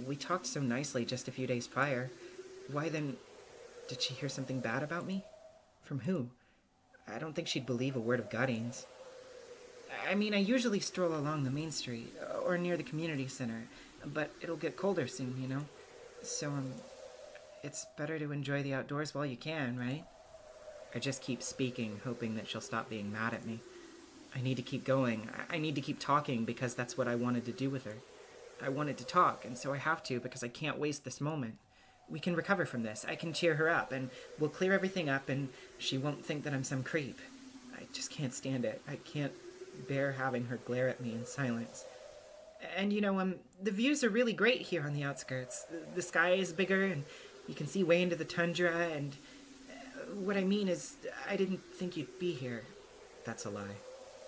C: We talked so nicely just a few days prior. Why then, did she hear something bad about me? From who? I don't think she'd believe a word of Goddine's. I mean, I usually stroll along the main street, or near the community center, but it'll get colder soon, you know? So, it's better to enjoy the outdoors while you can, right? I just keep speaking, hoping that she'll stop being mad at me. I need to keep going. I need to keep talking because that's what I wanted to do with her. I wanted to talk, and so I have to because I can't waste this moment. We can recover from this. I can cheer her up, and we'll clear everything up, and she won't think that I'm some creep. I just can't stand it. I can't bear having her glare at me in silence. And, you know, the views are really great here on the outskirts. The sky is bigger, and you can see way into the tundra, and what I mean is, I didn't think you'd be here. That's a lie.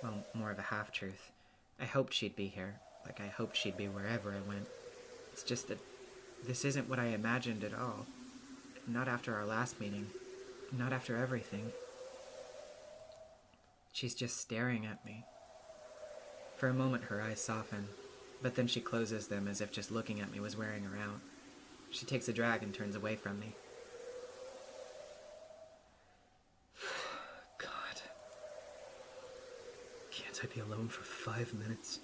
C: Well, more of a half-truth. I hoped she'd be here, like I hoped she'd be wherever I went. It's just that this isn't what I imagined at all. Not after our last meeting. Not after everything. She's just staring at me. For a moment, her eyes soften, but then she closes them as if just looking at me was wearing her out. She takes a drag and turns away from me.
B: God. Can't I be alone for 5 minutes?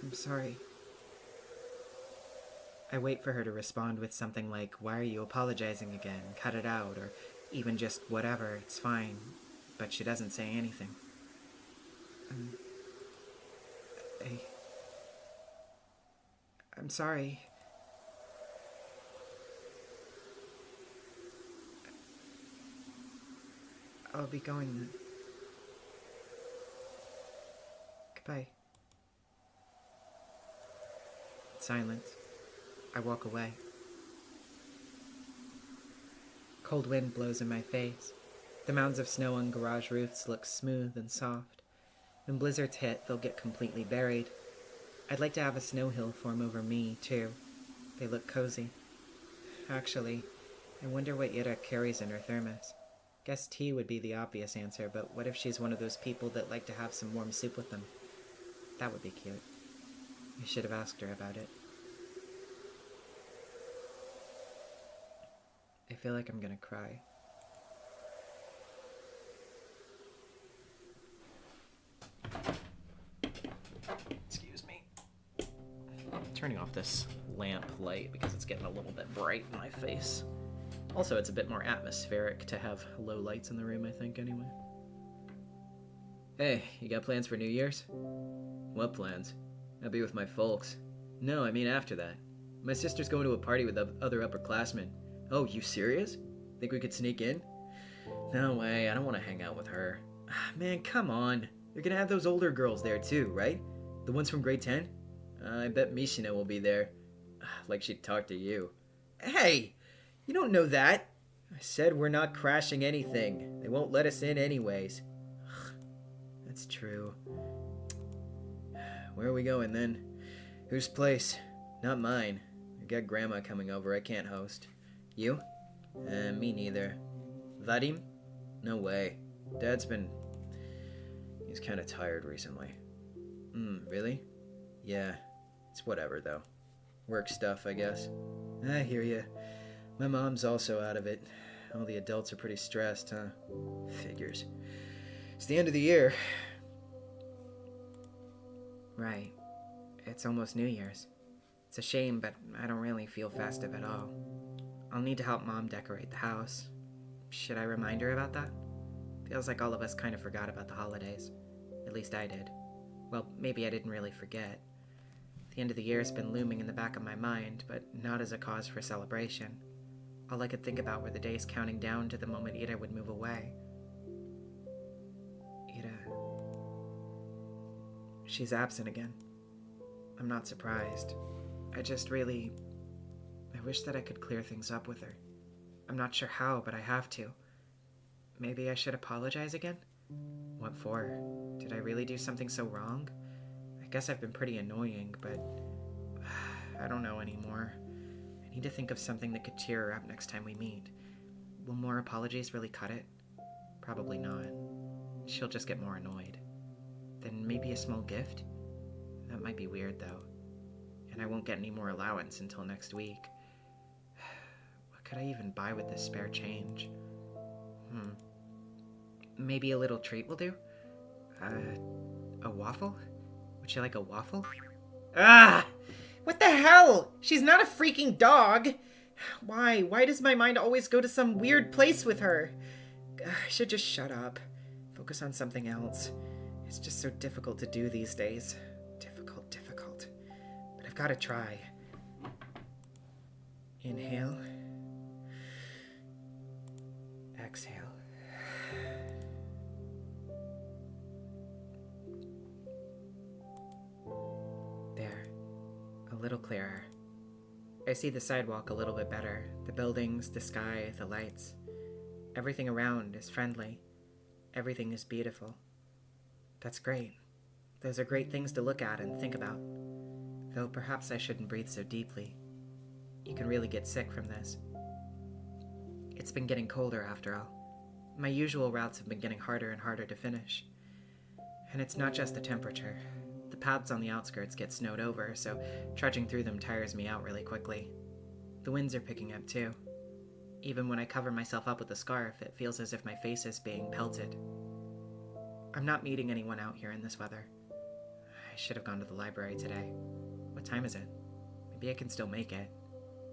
C: I'm sorry. I wait for her to respond with something like, "Why are you apologizing again? Cut it out," or even just whatever, it's fine. But she doesn't say anything. I'm sorry. I'll be going then. Goodbye. Silence. I walk away. Cold wind blows in my face. The mounds of snow on garage roofs look smooth and soft. When blizzards hit, they'll get completely buried. I'd like to have a snow hill form over me, too. They look cozy. Actually, I wonder what Ira carries in her thermos. Guess tea would be the obvious answer, but what if she's one of those people that like to have some warm soup with them? That would be cute. I should have asked her about it. I feel like I'm gonna cry.
B: Excuse me. Turning off this lamp light because it's getting a little bit bright in my face. Also, it's a bit more atmospheric to have low lights in the room, I think, anyway. Hey, you got plans for New Year's? What plans? I'll be with my folks. No, I mean after that. My sister's going to a party with other upperclassmen. Oh, you serious? Think we could sneak in? No way, I don't want to hang out with her. Man, come on. You're gonna have those older girls there too, right? The ones from grade 10? I bet Mishina will be there. Like she'd talk to you. Hey! You don't know that. I said we're not crashing anything. They won't let us in anyways. That's true. Where are we going then? Whose place? Not mine. I got Grandma coming over. I can't host. You? Me neither. Vadim? No way. He's kind of tired recently. Really? Yeah. It's whatever, though. Work stuff, I guess. I hear ya. My mom's also out of it. All the adults are pretty stressed, huh? Figures. It's the end of the year.
C: Right. It's almost New Year's. It's a shame, but I don't really feel festive at all. I'll need to help Mom decorate the house. Should I remind her about that? Feels like all of us kind of forgot about the holidays. At least I did. Well, maybe I didn't really forget. The end of the year has been looming in the back of my mind, but not as a cause for celebration. All I could think about were the days counting down to the moment Ira would move away. Ira... She's absent again. I'm not surprised. I wish that I could clear things up with her. I'm not sure how, but I have to. Maybe I should apologize again? What for? Did I really do something so wrong? I guess I've been pretty annoying, but I don't know anymore. I need to think of something that could cheer her up next time we meet. Will more apologies really cut it? Probably not. She'll just get more annoyed. Then maybe a small gift? That might be weird, though. And I won't get any more allowance until next week. What could I even buy with this spare change? Maybe a little treat will do? A waffle? Would you like a waffle? Ah! What the hell? She's not a freaking dog! Why? Why does my mind always go to some weird place with her? I should just shut up. Focus on something else. It's just so difficult to do these days. Difficult. But I've got to try. Inhale. Exhale. There. A little clearer. I see the sidewalk a little bit better. The buildings, the sky, the lights. Everything around is friendly. Everything is beautiful. That's great. Those are great things to look at and think about. Though perhaps I shouldn't breathe so deeply. You can really get sick from this. It's been getting colder after all. My usual routes have been getting harder and harder to finish. And it's not just the temperature. The paths on the outskirts get snowed over, so trudging through them tires me out really quickly. The winds are picking up too. Even when I cover myself up with a scarf, it feels as if my face is being pelted. I'm not meeting anyone out here in this weather. I should have gone to the library today. What time is it? Maybe I can still make it.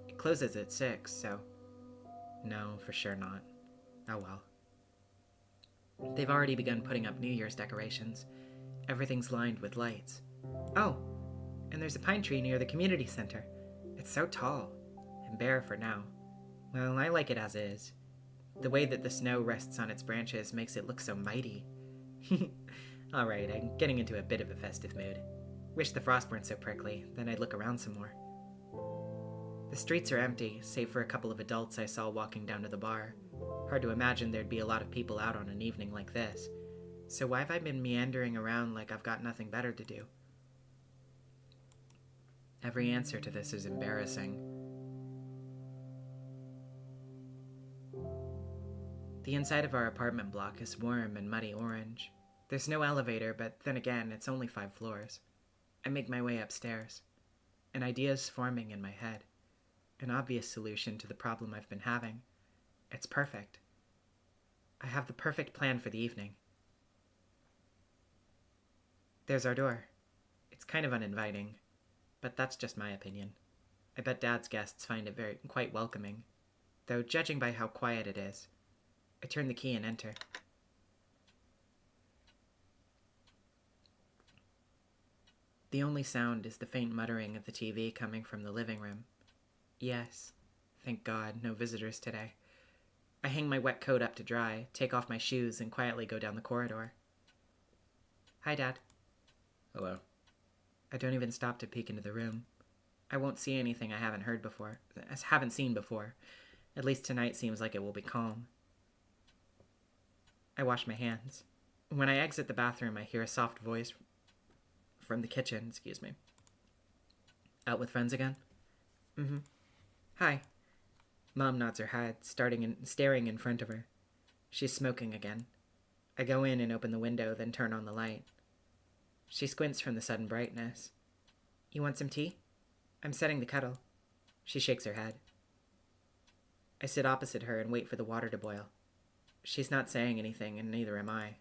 C: It closes at 6, so... No, for sure not. Oh well. They've already begun putting up New Year's decorations. Everything's lined with lights. Oh, and there's a pine tree near the community center. It's so tall, and bare for now. Well, I like it as is. The way that the snow rests on its branches makes it look so mighty. Alright, I'm getting into a bit of a festive mood. Wish the frost weren't so prickly, then I'd look around some more. The streets are empty, save for a couple of adults I saw walking down to the bar. Hard to imagine there'd be a lot of people out on an evening like this. So why have I been meandering around like I've got nothing better to do? Every answer to this is embarrassing. The inside of our apartment block is warm and muddy orange. There's no elevator, but then again, it's only 5 floors. I make my way upstairs. An idea is forming in my head. An obvious solution to the problem I've been having. It's perfect. I have the perfect plan for the evening. There's our door. It's kind of uninviting, but that's just my opinion. I bet Dad's guests find it quite welcoming, though judging by how quiet it is. I turn the key and enter. The only sound is the faint muttering of the TV coming from the living room. Yes, thank God, no visitors today. I hang my wet coat up to dry, take off my shoes, and quietly go down the corridor. Hi, Dad.
D: Hello.
C: I don't even stop to peek into the room. I won't see anything I haven't seen before. At least tonight seems like it will be calm. I wash my hands. When I exit the bathroom, I hear a soft voice from the kitchen, Out with friends again? Mm-hmm. Hi. Mom nods her head, staring in front of her. She's smoking again. I go in and open the window, then turn on the light. She squints from the sudden brightness. You want some tea? I'm setting the kettle. She shakes her head. I sit opposite her and wait for the water to boil. She's not saying anything, and neither am I.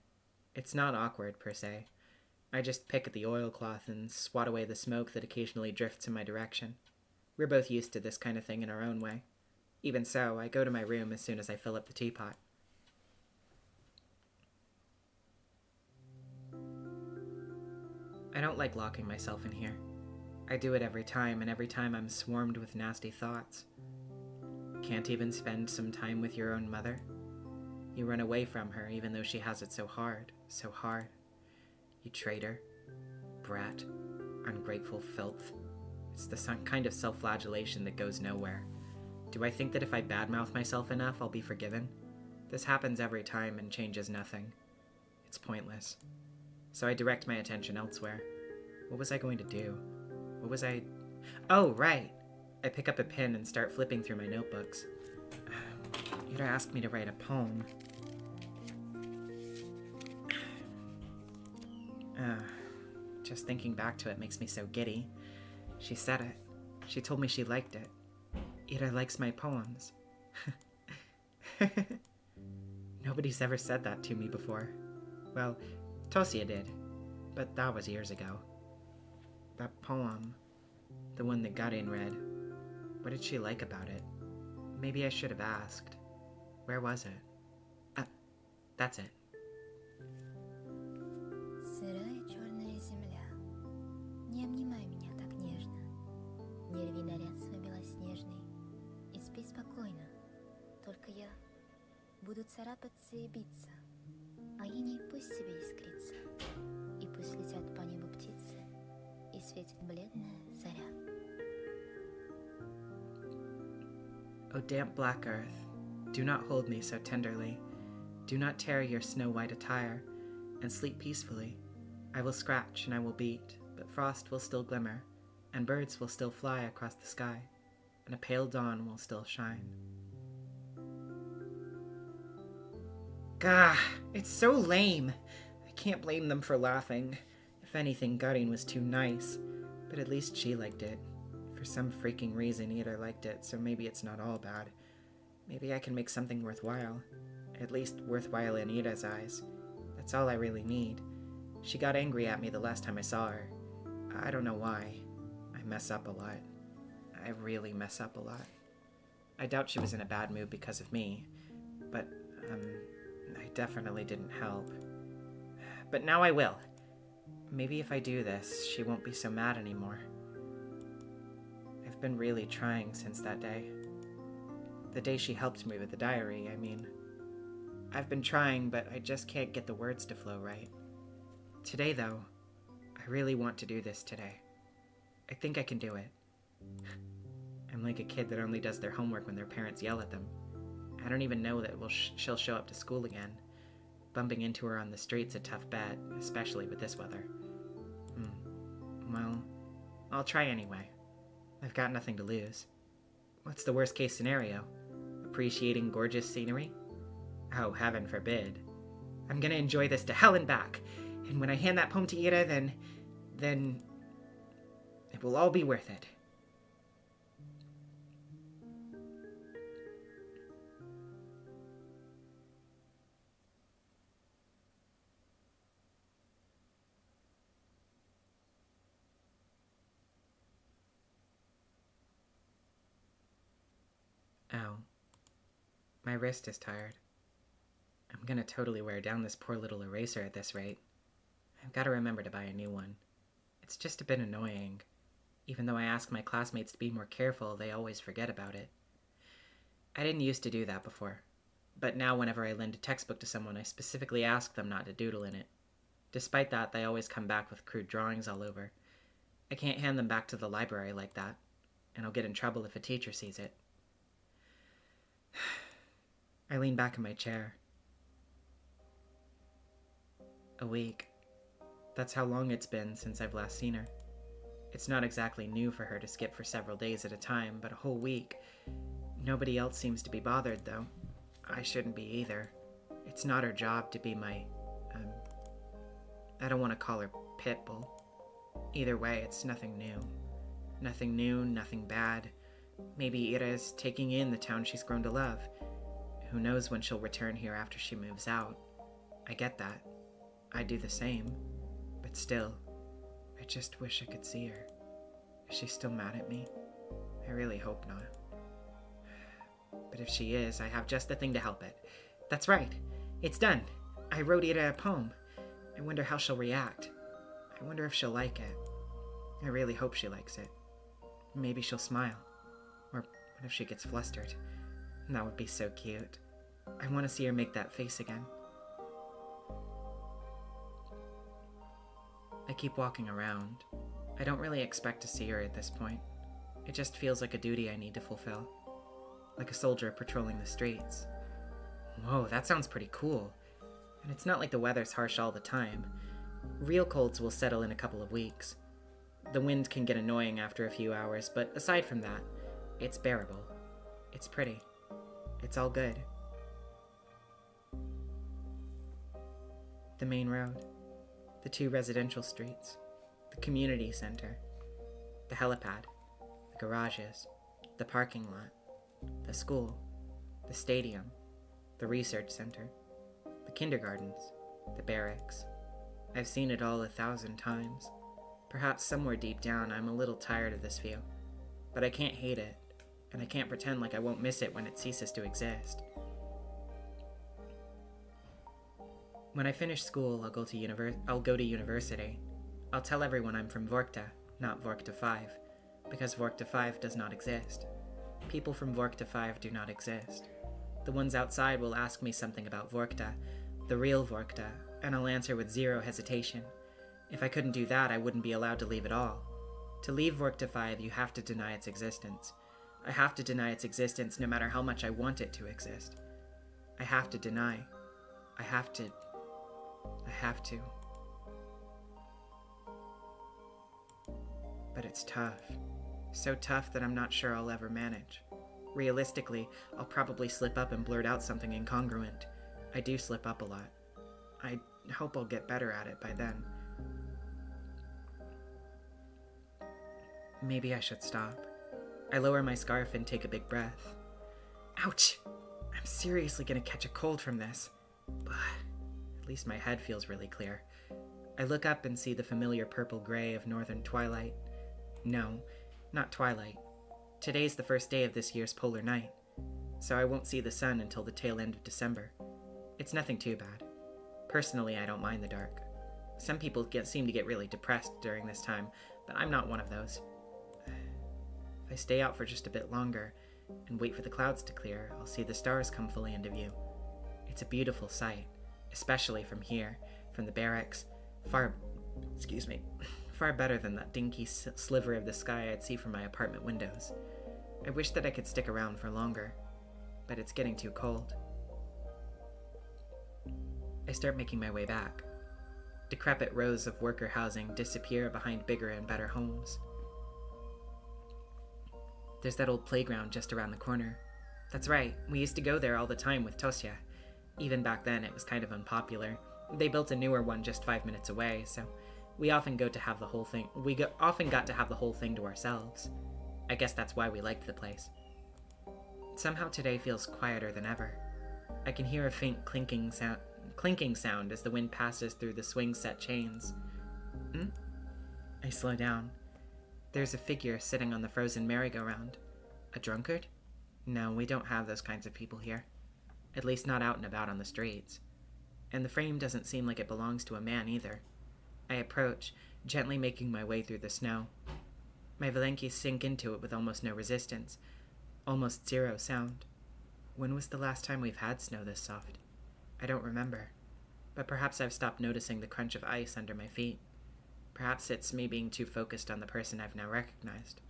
C: It's not awkward, per se. I just pick at the oilcloth and swat away the smoke that occasionally drifts in my direction. We're both used to this kind of thing in our own way. Even so, I go to my room as soon as I fill up the teapot. I don't like locking myself in here. I do it every time, and every time I'm swarmed with nasty thoughts. Can't even spend some time with your own mother? You run away from her even though she has it so hard, so hard. You traitor, brat, ungrateful filth. It's the kind of self-flagellation that goes nowhere. Do I think that if I badmouth myself enough, I'll be forgiven? This happens every time and changes nothing. It's pointless. So I direct my attention elsewhere. What was I going to do? Oh, right! I pick up a pen and start flipping through my notebooks. You'd asked me to write a poem. Just thinking back to it makes me so giddy. She said it. She told me she liked it. Ida likes my poems. Nobody's ever said that to me before. Well, Tosia did, but that was years ago. That poem, the one that Garin read, what did she like about it? Maybe I should have asked. Where was it? That's it.
E: Сырая черная земля, не обнимай меня так нежно. Не рви наряд свой белоснежный и спи спокойно. Только я буду царапаться и биться, а иней пусть себе искрится, и пусть летят по небу птицы, и светит бледная заря.
C: O damp black earth, do not hold me so tenderly. Do not tear your snow-white attire, and sleep peacefully. I will scratch and I will beat, but frost will still glimmer, and birds will still fly across the sky, and a pale dawn will still shine. Gah, it's so lame. I can't blame them for laughing. If anything, Garin was too nice, but at least she liked it. For some freaking reason, Ida liked it, so maybe it's not all bad. Maybe I can make something worthwhile. At least worthwhile in Ida's eyes. That's all I really need. She got angry at me the last time I saw her. I don't know why. I mess up a lot. I really mess up a lot. I doubt she was in a bad mood because of me, but, I definitely didn't help. But now I will. Maybe if I do this, she won't be so mad anymore. I've been really trying since that day. The day she helped me with the diary, I mean. I've been trying, but I just can't get the words to flow right. Today, though, I really want to do this today. I think I can do it. I'm like a kid that only does their homework when their parents yell at them. I don't even know that she'll show up to school again.
B: Bumping into her on the street's a tough bet, especially with this weather. Well, I'll try anyway. I've got nothing to lose. What's the worst case scenario? Appreciating gorgeous scenery? Oh, heaven forbid. I'm gonna enjoy this to hell and back, and when I hand that poem to Ira, then it will all be worth it. Ow. My wrist is tired. I'm gonna totally wear down this poor little eraser at this rate. I've gotta remember to buy a new one. It's just a bit annoying. Even though I ask my classmates to be more careful, they always forget about it. I didn't used to do that before, but now whenever I lend a textbook to someone, I specifically ask them not to doodle in it. Despite that, they always come back with crude drawings all over. I can't hand them back to the library like that, and I'll get in trouble if a teacher sees it. I lean back in my chair. A week. That's how long it's been since I've last seen her. It's not exactly new for her to skip for several days at a time, but a whole week. Nobody else seems to be bothered, though. I shouldn't be either. It's not her job to be my, I don't want to call her pit bull. Either way, it's nothing new. Nothing new, nothing bad. Maybe Ira is taking in the town she's grown to love. Who knows when she'll return here after she moves out. I get that. I do the same. But still, I just wish I could see her. Is she still mad at me? I really hope not. But if she is, I have just the thing to help it. That's right. It's done. I wrote Ira a poem. I wonder how she'll react. I wonder if she'll like it. I really hope she likes it. Maybe she'll smile. Or what if she gets flustered? That would be so cute. I want to see her make that face again. I keep walking around. I don't really expect to see her at this point. It just feels like a duty I need to fulfill. Like a soldier patrolling the streets. Whoa, that sounds pretty cool. And it's not like the weather's harsh all the time. Real colds will settle in a couple of weeks. The wind can get annoying after a few hours, but aside from that, it's bearable. It's pretty. It's all good. The main road. The 2 residential streets. The community center. The helipad. The garages. The parking lot. The school. The stadium. The research center. The kindergartens. The barracks. I've seen it all 1,000 times. Perhaps somewhere deep down I'm a little tired of this view. But I can't hate it. And I can't pretend like I won't miss it when it ceases to exist. When I finish school, I'll go to university. I'll tell everyone I'm from Vorkta, not Vorkta 5, because Vorkta 5 does not exist. People from Vorkta 5 do not exist. The ones outside will ask me something about Vorkta, the real Vorkta, and I'll answer with zero hesitation. If I couldn't do that, I wouldn't be allowed to leave at all. To leave Vorkta 5, you have to deny its existence. I have to deny its existence no matter how much I want it to exist. I have to deny. I have to. But it's tough. So tough that I'm not sure I'll ever manage. Realistically, I'll probably slip up and blurt out something incongruent. I do slip up a lot. I hope I'll get better at it by then. Maybe I should stop. I lower my scarf and take a big breath. Ouch! I'm seriously gonna catch a cold from this. But at least my head feels really clear. I look up and see the familiar purple-gray of northern twilight. No, not twilight. Today's the first day of this year's polar night, so I won't see the sun until the tail end of December. It's nothing too bad. Personally, I don't mind the dark. Some people seem to get really depressed during this time, but I'm not one of those. If I stay out for just a bit longer and wait for the clouds to clear, I'll see the stars come fully into view. It's a beautiful sight, especially from here, from the barracks. Far better than that dinky sliver of the sky I'd see from my apartment windows. I wish that I could stick around for longer, but it's getting too cold. I start making my way back. Decrepit rows of worker housing disappear behind bigger and better homes. There's that old playground just around the corner. That's right, we used to go there all the time with Tosia. Even back then, it was kind of unpopular. They built a newer one just 5 minutes away, so we often got to have the whole thing to ourselves. I guess that's why we liked the place. Somehow today feels quieter than ever. I can hear a faint clinking sound as the wind passes through the swing-set chains. I slow down. There's a figure sitting on the frozen merry-go-round. A drunkard? No, we don't have those kinds of people here. At least not out and about on the streets. And the frame doesn't seem like it belongs to a man either. I approach, gently making my way through the snow. My Valenki sink into it with almost no resistance, almost zero sound. When was the last time we've had snow this soft? I don't remember. But perhaps I've stopped noticing the crunch of ice under my feet. Perhaps it's me being too focused on the person I've now recognized.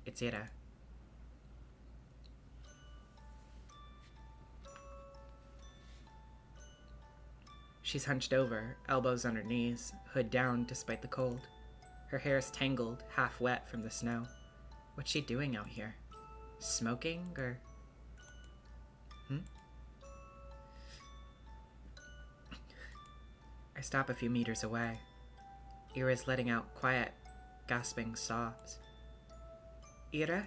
B: It's Ira. She's hunched over, elbows on her knees, hood down despite the cold. Her hair's tangled, half wet from the snow. What's she doing out here? Smoking, or... I stop a few meters away. Ira's letting out quiet, gasping sobs. Ira?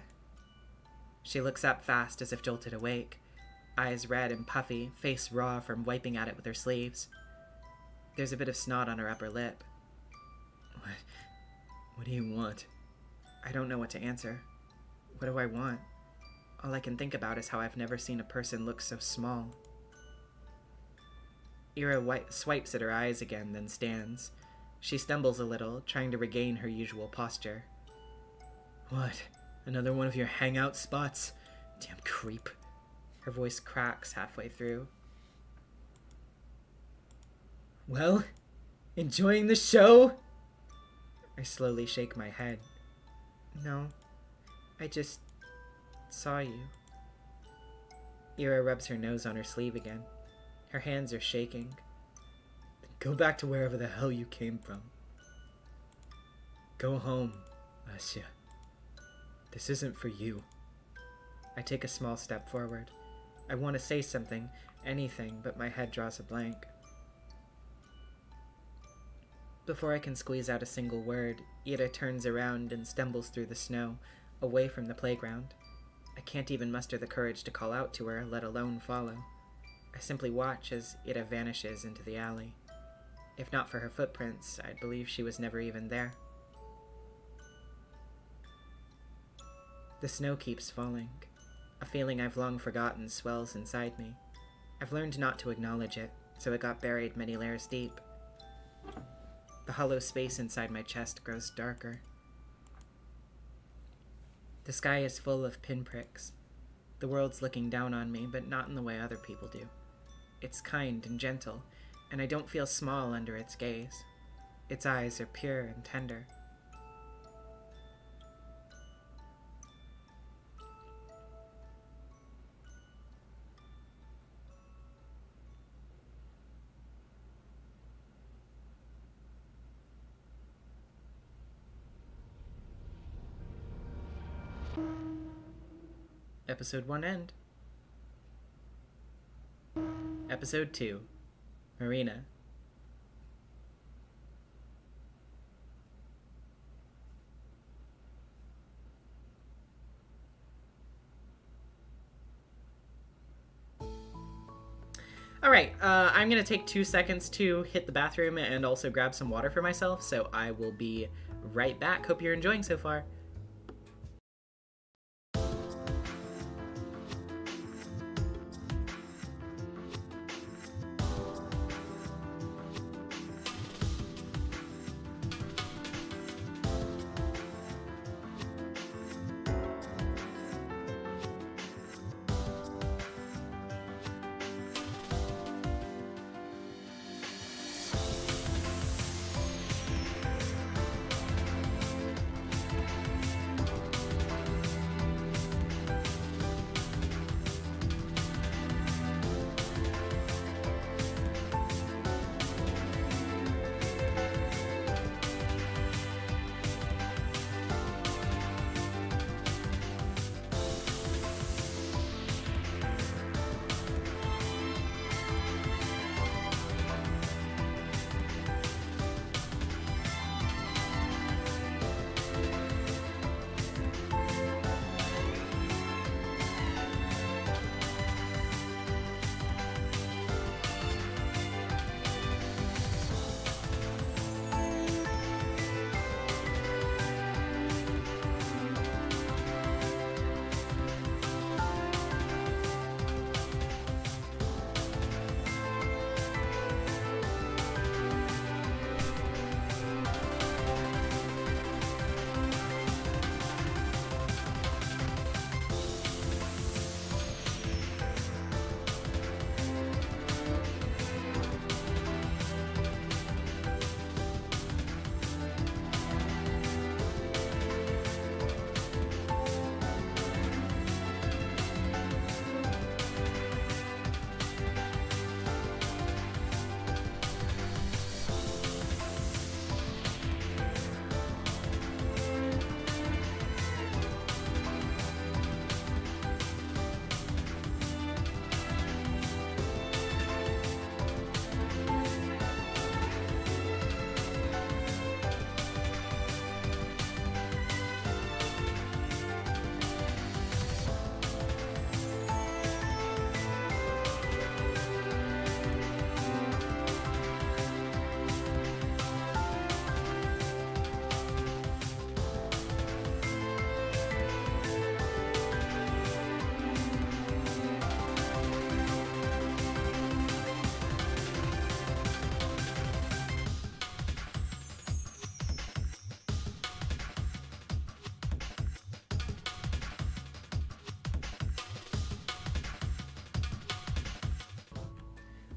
B: She looks up fast as if jolted awake, eyes red and puffy, face raw from wiping at it with her sleeves. There's a bit of snot on her upper lip. What do you want? I don't know what to answer. What do I want? All I can think about is how I've never seen a person look so small. Ira swipes at her eyes again, then stands. She stumbles a little, trying to regain her usual posture. What? Another one of your hangout spots? Damn creep. Her voice cracks halfway through. Well, enjoying the show? I slowly shake my head. No, I just saw you. Ira rubs her nose on her sleeve again. Her hands are shaking. Go back to wherever the hell you came from. Go home, Asya. This isn't for you. I take a small step forward. I want to say something, anything, but my head draws a blank. Before I can squeeze out a single word, Ira turns around and stumbles through the snow, away from the playground. I can't even muster the courage to call out to her, let alone follow. I simply watch as Ira vanishes into the alley. If not for her footprints, I'd believe she was never even there. The snow keeps falling. A feeling I've long forgotten swells inside me. I've learned not to acknowledge it, so it got buried many layers deep. The hollow space inside my chest grows darker. The sky is full of pinpricks. The world's looking down on me, but not in the way other people do. It's kind and gentle, and I don't feel small under its gaze. Its eyes are pure and tender. Episode 1 end. Episode 2. Marina. Alright, I'm gonna take 2 seconds to hit the bathroom and also grab some water for myself, so I will be right back. Hope you're enjoying so far.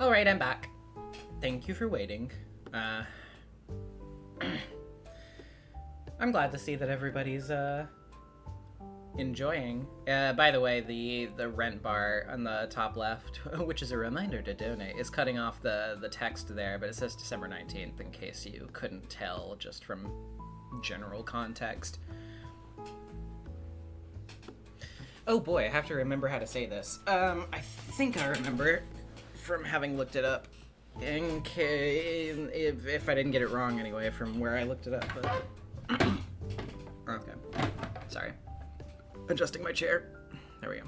B: Alright, I'm back. Thank you for waiting. I'm glad to see that everybody's, enjoying. By the way, the rent bar on the top left, which is a reminder to donate, is cutting off the text there, but it says December 19th in case you couldn't tell just from general context. Oh boy, I have to remember how to say this. I think I remember from having looked it up. In case, if I didn't get it wrong anyway from where I looked it up, but... Okay. Sorry. Adjusting my chair. There we go.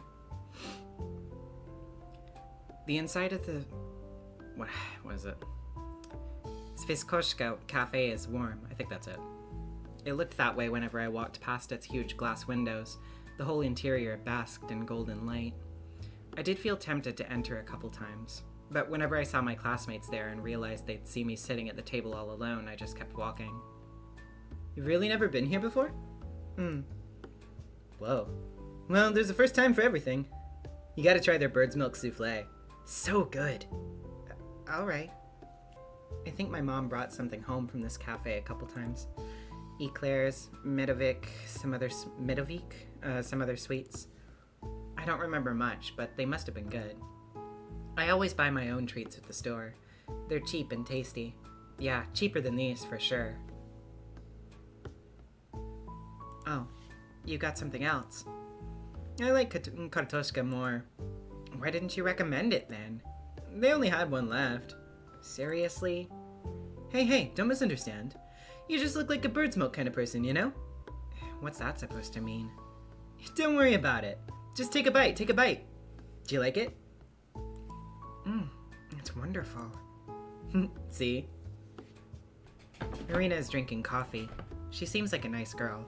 C: The inside of the... What is it? Sviskoshka Cafe is warm. I think that's it. It looked that way whenever I walked past its huge glass windows. The whole interior basked in golden light. I did feel tempted to enter a couple times, but whenever I saw my classmates there and realized they'd see me sitting at the table all alone, I just kept walking.
B: You've really never been here before? Whoa. Well, there's a first time for everything. You gotta try their bird's milk souffle. So good.
C: Alright. I think my mom brought something home from this cafe a couple times. Eclairs, Medovik, some other sweets. I don't remember much, but they must have been good. I always buy my own treats at the store. They're cheap and tasty. Yeah, cheaper than these for sure. Oh, you got something else. I like kartoshka more. Why didn't you recommend it then?
B: They only had one left.
C: Seriously?
B: Hey, don't misunderstand. You just look like a bird's milk kind of person, you know?
C: What's that supposed to mean?
B: Don't worry about it. Just take a bite. Do you like it?
C: It's wonderful.
B: See?
C: Marina is drinking coffee. She seems like a nice girl.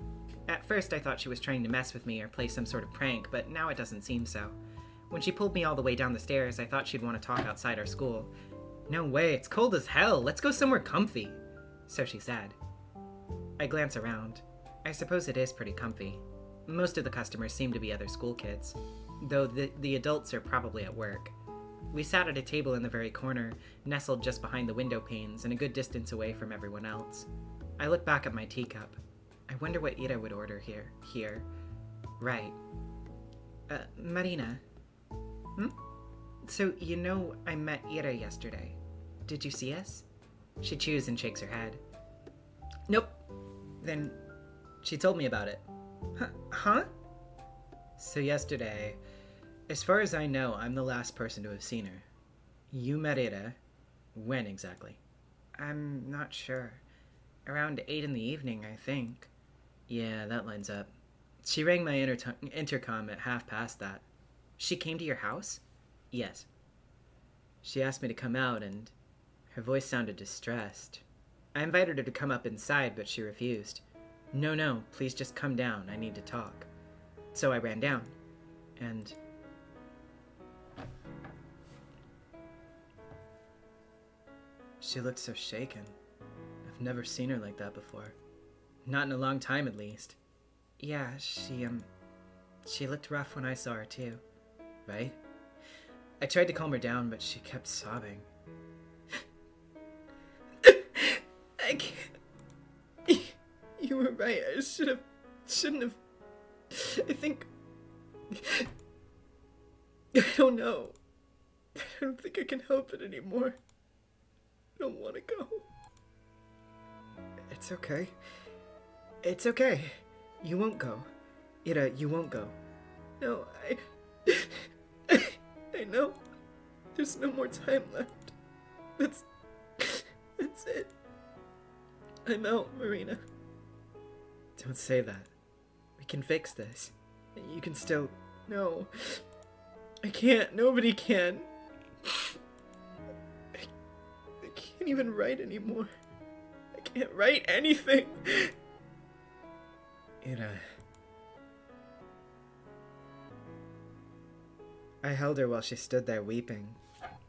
C: At first I thought she was trying to mess with me or play some sort of prank, but now it doesn't seem so. When she pulled me all the way down the stairs, I thought she'd want to talk outside our school.
B: No way, it's cold as hell. Let's go somewhere comfy.
C: So she said. I glance around. I suppose it is pretty comfy. Most of the customers seem to be other school kids, though the adults are probably at work. We sat at a table in the very corner, nestled just behind the window panes and a good distance away from everyone else. I look back at my teacup. I wonder what Ira would order here. Right. Marina. So, you know I met Ira yesterday. Did you see us? She chews and shakes her head.
B: Nope.
C: Then she told me about it. Huh?
B: So yesterday, as far as I know, I'm the last person to have seen her. You met Ira. When exactly?
C: I'm not sure. Around 8 in the evening, I think.
B: Yeah, that lines up. She rang my intercom at 1:30 that.
C: She came to your house?
B: Yes. She asked me to come out, and her voice sounded distressed. I invited her to come up inside, but she refused. No, please just come down. I need to talk. So I ran down, and... She looked so shaken. I've never seen her like that before. Not in a long time, at least.
C: Yeah, she looked rough when I saw her, too.
B: Right? I tried to calm her down, but she kept sobbing. I can't... You were right. I shouldn't have... I think... I don't know. I don't think I can help it anymore. I don't want to go.
C: It's okay. It's okay. You won't go. Ira, you won't go.
B: No, I know. There's no more time left. That's it. I'm out, Marina. Don't say that. We can fix this. You can still... No. I can't. Nobody can. I can't even write anymore. I can't write anything. Ira. I held her while she stood there weeping.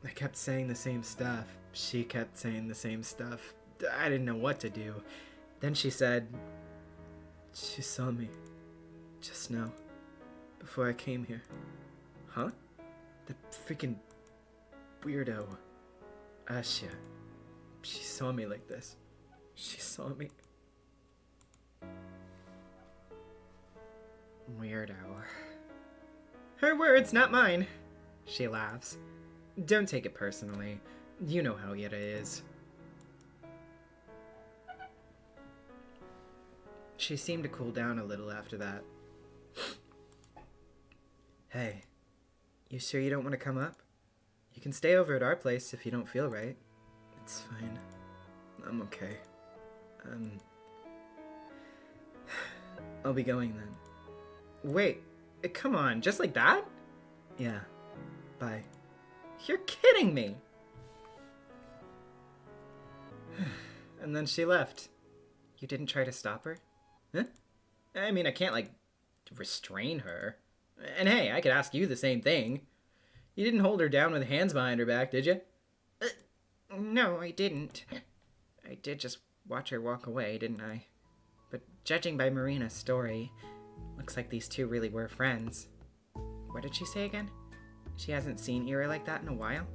B: I kept saying the same stuff. She kept saying the same stuff. I didn't know what to do. Then she said... She saw me. Just now. Before I came here.
C: Huh?
B: The freaking weirdo.
D: Asha. She saw me like this. She saw me.
C: Weirdo. Her words, not mine. She laughs. Don't take it personally. You know how Ira is. She seemed to cool down a little after that. Hey, you sure you don't want to come up? You can stay over at our place if you don't feel right.
D: It's fine. I'm okay. I'll be going then.
C: Wait, come on, just like that?
D: Yeah. Bye.
C: You're kidding me! And then she left. You didn't try to stop her?
D: Huh?
C: I mean, I can't, restrain her. And hey, I could ask you the same thing. You didn't hold her down with hands behind her back, did you? No, I didn't. I did just watch her walk away, didn't I? But judging by Marina's story, looks like these two really were friends. What did she say again? She hasn't seen Ira like that in a while?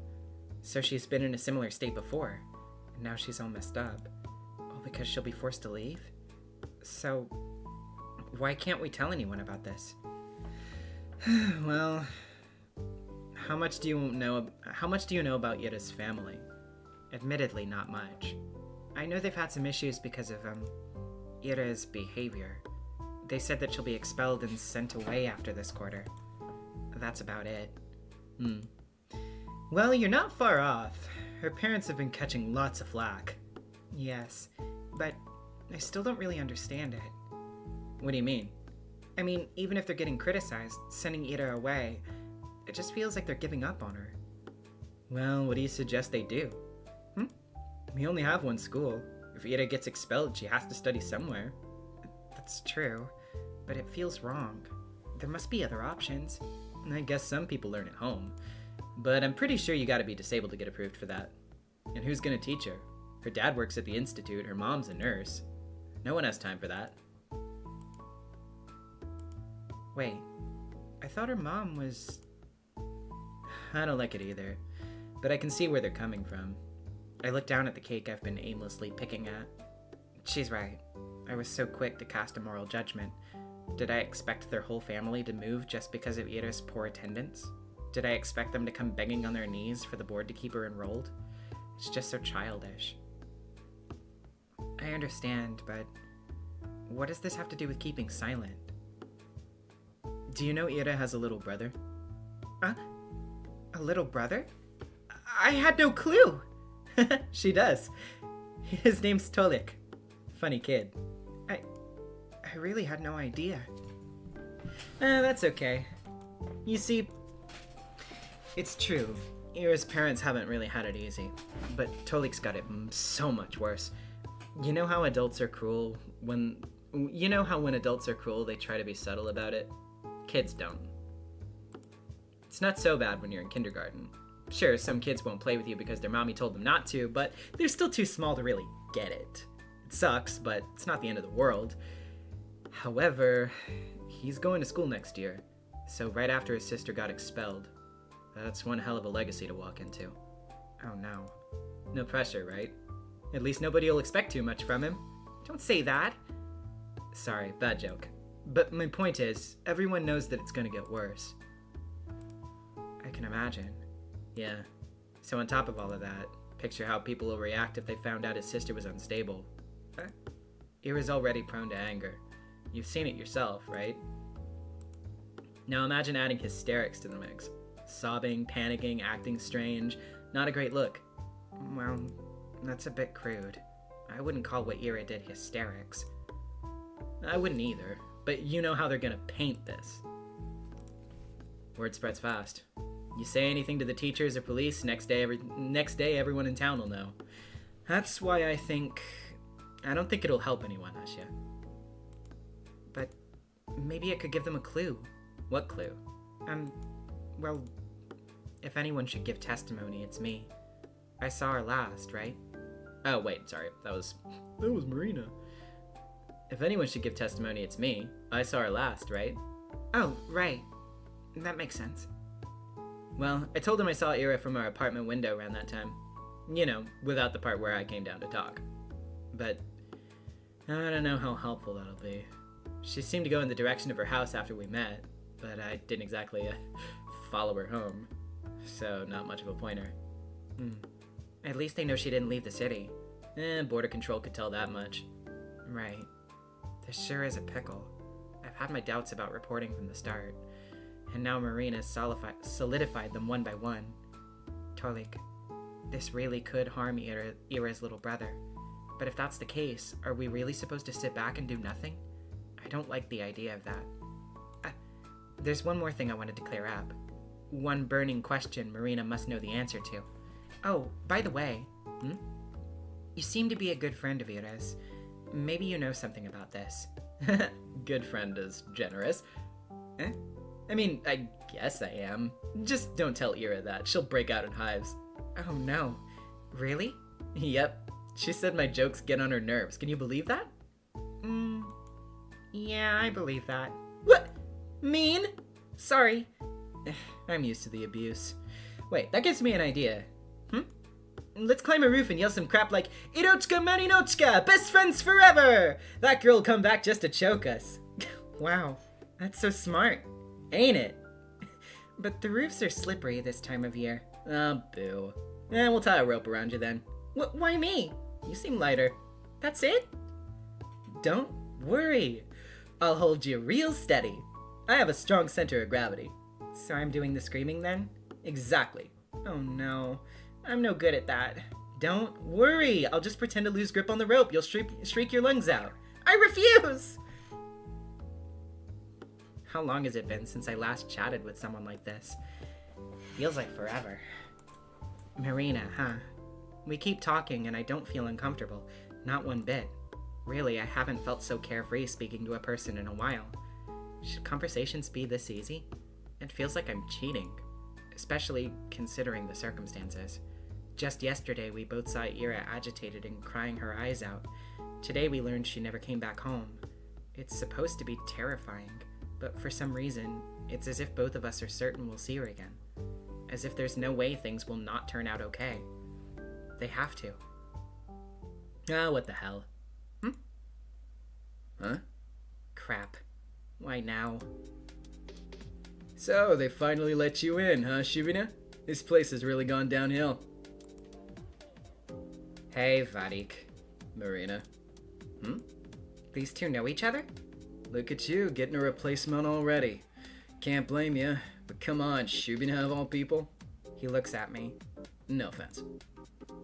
C: So she's been in a similar state before, and now she's all messed up. All because she'll be forced to leave? So, why can't we tell anyone about this?
D: Well, how much do you know about Ira's family?
C: Admittedly, not much. I know they've had some issues because of, Ira's behavior. They said that she'll be expelled and sent away after this quarter. That's about it.
D: Well, you're not far off. Her parents have been catching lots of flack.
C: Yes, but I still don't really understand it.
D: What do you mean?
C: I mean, even if they're getting criticized, sending Ira away, it just feels like they're giving up on her.
D: Well, what do you suggest they do? We only have one school. If Ira gets expelled, she has to study somewhere.
C: That's true, but it feels wrong. There must be other options.
D: I guess some people learn at home. But I'm pretty sure you gotta be disabled to get approved for that. And who's gonna teach her? Her dad works at the institute, her mom's a nurse. No one has time for that.
C: Wait, I thought her mom was...
D: I don't like it either, but I can see where they're coming from.
C: I look down at the cake I've been aimlessly picking at. She's right. I was so quick to cast a moral judgment. Did I expect their whole family to move just because of Ira's poor attendance? Did I expect them to come begging on their knees for the board to keep her enrolled? It's just so childish. I understand, but what does this have to do with keeping silent?
D: Do you know Ira has a little brother?
C: A little brother? I had no clue!
D: She does. His name's Tolik. Funny kid.
C: I really had no idea.
D: That's okay. You see, it's true. Ira's parents haven't really had it easy, but Tolik's got it so much worse. You know how adults are cruel when adults are cruel, they try to be subtle about it? Kids don't. It's not so bad when you're in kindergarten. Sure, some kids won't play with you because their mommy told them not to, but they're still too small to really get it. It sucks, but it's not the end of the world. However, he's going to school next year, so right after his sister got expelled. That's one hell of a legacy to walk into.
C: Oh no.
D: No pressure, right? At least nobody will expect too much from him.
C: Don't say that.
D: Sorry, bad joke. But my point is, everyone knows that it's gonna get worse.
C: I can imagine.
D: Yeah. So on top of all of that, picture how people will react if they found out his sister was unstable. Ira's already prone to anger. You've seen it yourself, right? Now imagine adding hysterics to the mix. Sobbing, panicking, acting strange. Not a great look.
C: Well, that's a bit crude. I wouldn't call what Ira did hysterics.
D: I wouldn't either, but you know how they're gonna paint this. Word spreads fast. You say anything to the teachers or police, next day everyone in town will know. That's why I don't think it'll help anyone, Asya.
C: But maybe it could give them a clue.
D: What clue?
C: Well, if anyone should give testimony, it's me. I saw her last, right?
D: Oh, wait, sorry. That was Marina. If anyone should give testimony, it's me. I saw her last, right?
C: Oh, right. That makes sense.
D: Well, I told him I saw Ira from our apartment window around that time. You know, without the part where I came down to talk. But I don't know how helpful that'll be. She seemed to go in the direction of her house after we met, but I didn't exactly follow her home. So, not much of a pointer.
C: At least they know she didn't leave the city.
D: Border control could tell that much.
C: Right. This sure is a pickle. I've had my doubts about reporting from the start. And now Marina's solidified them one by one. Tolik, this really could harm Ira's little brother. But if that's the case, are we really supposed to sit back and do nothing? I don't like the idea of that. There's one more thing I wanted to clear up. One burning question Marina must know the answer to. Oh, by the way, you seem to be a good friend of Ira's. Maybe you know something about this.
D: Good friend is generous. I mean, I guess I am. Just don't tell Ira that. She'll break out in hives.
C: Oh no. Really?
D: Yep. She said my jokes get on her nerves. Can you believe that?
C: Yeah, I believe that.
D: What? Mean? Sorry. I'm used to the abuse. Wait, that gives me an idea. Let's climb a roof and yell some crap like, Irotska Marinotska, best friends forever! That girl'll come back just to choke us.
C: Wow, that's so smart.
D: Ain't it?
C: But the roofs are slippery this time of year.
D: Oh, boo. We'll tie a rope around you then.
C: Why me?
D: You seem lighter.
C: That's it?
D: Don't worry. I'll hold you real steady. I have a strong center of gravity.
C: So I'm doing the screaming then?
D: Exactly.
C: Oh no, I'm no good at that.
D: Don't worry. I'll just pretend to lose grip on the rope. You'll shriek your lungs out.
C: I refuse! How long has it been since I last chatted with someone like this? Feels like forever. Marina, huh? We keep talking and I don't feel uncomfortable. Not one bit. Really, I haven't felt so carefree speaking to a person in a while. Should conversations be this easy? It feels like I'm cheating. Especially considering the circumstances. Just yesterday, we both saw Ira agitated and crying her eyes out. Today, we learned she never came back home. It's supposed to be terrifying, but for some reason, it's as if both of us are certain we'll see her again. As if there's no way things will not turn out okay. They have to.
D: What the hell? Huh?
C: Crap. Why now?
D: So, they finally let you in, huh, Shubina? This place has really gone downhill.
C: Hey, Vadik.
D: Marina.
C: These two know each other?
D: Look at you, getting a replacement already. Can't blame you, but come on, Shubina of all people.
C: He looks at me.
D: No offense.